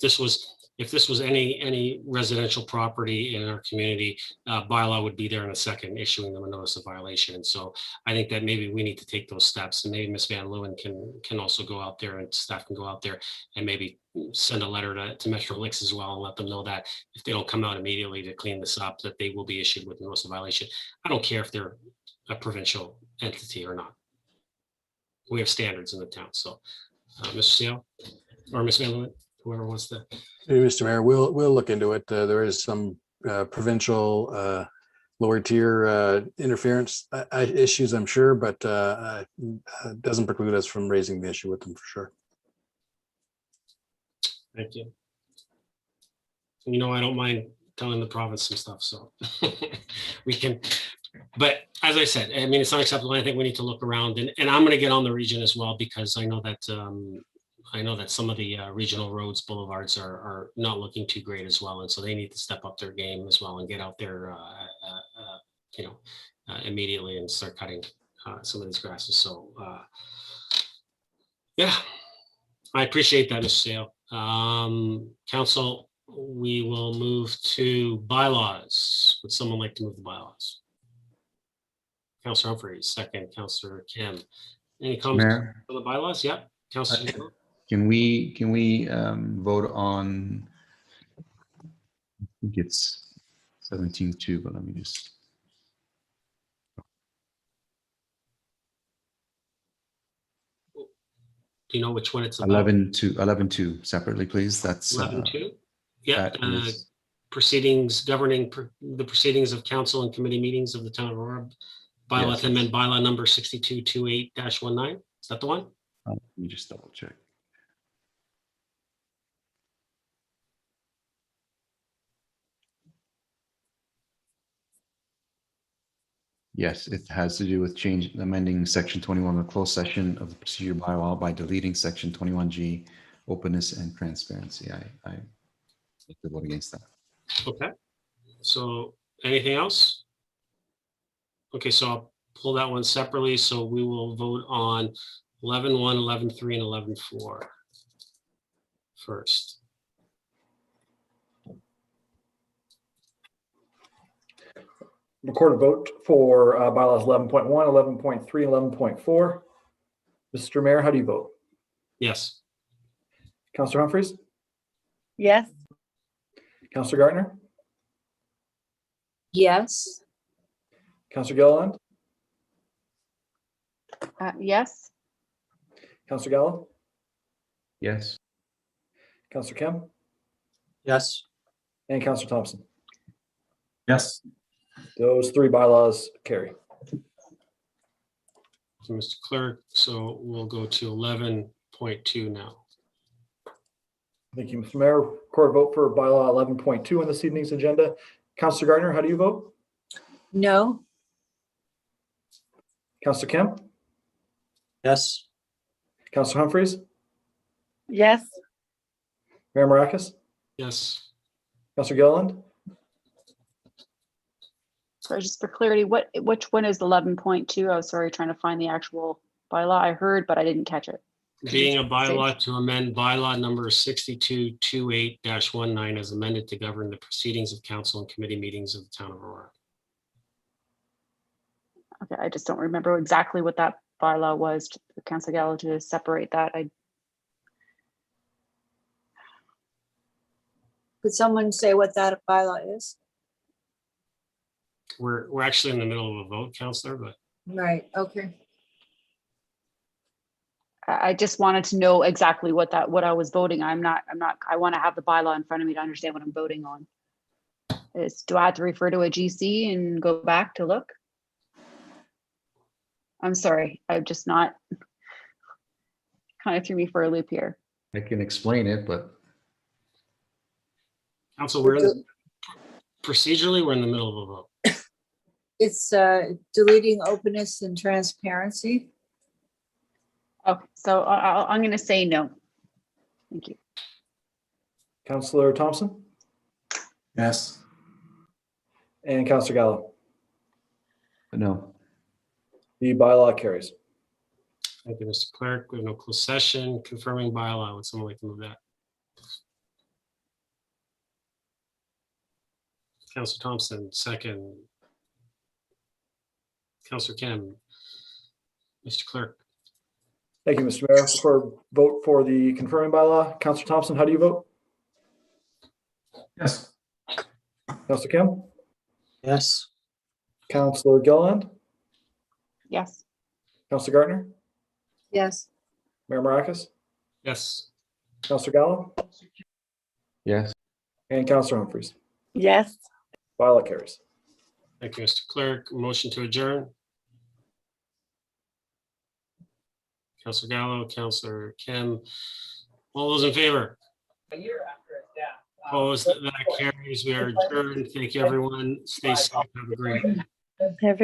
this was any residential property in our community, bylaw would be there in a second, issuing them a notice of violation. And so I think that maybe we need to take those steps, and maybe Ms. Van Leeuwen can also go out there, and staff can go out there and maybe send a letter to Metrolinx as well, and let them know that if they don't come out immediately to clean this up, that they will be issued with a notice of violation. I don't care if they're a provincial entity or not. We have standards in the town. So Mr. Seo or Ms. Van Leeuwen, whoever wants to. Hey, Mr. Mayor, we'll look into it. There is some provincial lower tier interference issues, I'm sure, but it doesn't preclude us from raising the issue with them for sure. Thank you. You know, I don't mind telling the province some stuff, so we can. But as I said, I mean, it's unacceptable. I think we need to look around, and I'm going to get on the region as well, because I know that some of the regional roads, boulevards are not looking too great as well, and so they need to step up their game as well and get out there, immediately and start cutting some of these grasses. So yeah, I appreciate that, Mr. Seo. Council, we will move to bylaws. Would someone like to move the bylaws? Councillor Humphreys, second. Councillor Kim. Any comments Mayor? on the bylaws? Yeah, Councillor. Can we vote on, I think it's 17.2, but let me just. Do you know which one it's about? 11.2 separately, please. That's 11.2. Yeah. that is- Proceedings governing the proceedings of council and committee meetings of the town of Aurora. Bylaw Yes, to amend bylaw number 6228-19. Is that the one? let me just double check. Yes, it has to do with amending section 21 of the closed session of the procedure bylaw by deleting section 21G, openness and transparency. I vote against that. Okay. So anything else? Okay, so I'll pull that one separately. So we will vote on 11.1, 11.3, and 11.4 first. Record a vote for bylaws 11.1, 11.3, 11.4. Mr. Mayor, how do you vote? Yes. Councillor Humphreys? Yes. Councillor Gaertner? Yes. Councillor Gilliland? Yes. Councillor Gallo? Yes. Councillor Kim? Yes. And Councillor Thompson? Yes. Those three bylaws carry. So, Mr. Clerk, so we'll go to 11.2 now. Thank you, Mr. Mayor. Record a vote for bylaw 11.2 on this evening's agenda. Councillor Gaertner, how do you vote? No. Councillor Kim? Yes. Councillor Humphreys? Yes. Mayor Mrakas? Yes. Councillor Gilliland? Sorry, just for clarity, which one is 11.2? I was sorry, trying to find the actual bylaw. I heard, but I didn't catch it. Being a bylaw to amend bylaw number 6228-19 as amended to govern the proceedings of council and committee meetings of the town of Aurora. Okay, I just don't remember exactly what that bylaw was. Councillor Gallo, to separate that. Could someone say what that bylaw is? We're actually in the middle of a vote, Councillor, but Right, okay. I just wanted to know exactly what I was voting. I want to have the bylaw in front of me to understand what I'm voting on. Do I have to refer to a GC and go back to look? I'm sorry, I'm just not, kind of threw me for a loop here. I can explain it, but. Council, procedurally, we're in the middle of a vote. It's deleting openness and transparency. Okay, so I'm going to say no. Thank you. Councillor Thompson Yes. and Councillor Gallo. No. The bylaw carries. Thank you, Mr. Clerk. We have no closed session. Confirming bylaw. Would someone like to move that? Councillor Thompson, second. Councillor Kim. Mr. Clerk. Thank you, Mr. Mayor. For vote for the confirming bylaw, Councillor Thompson, how do you vote? Yes. Councillor Kim? Yes. Councillor Gilliland? Yes. Councillor Gaertner? Yes. Mayor Mrakas? Yes. Councillor Gallo? Yes. And Councillor Humphries. Yes. Bylaw carries. Thank you, Mr. Clerk. Motion to adjourn. Councillor Gallo, Councillor Kim. All those in favor? Opposed? That carries. We are adjourned. Thank you, everyone. Stay safe. Have a great day.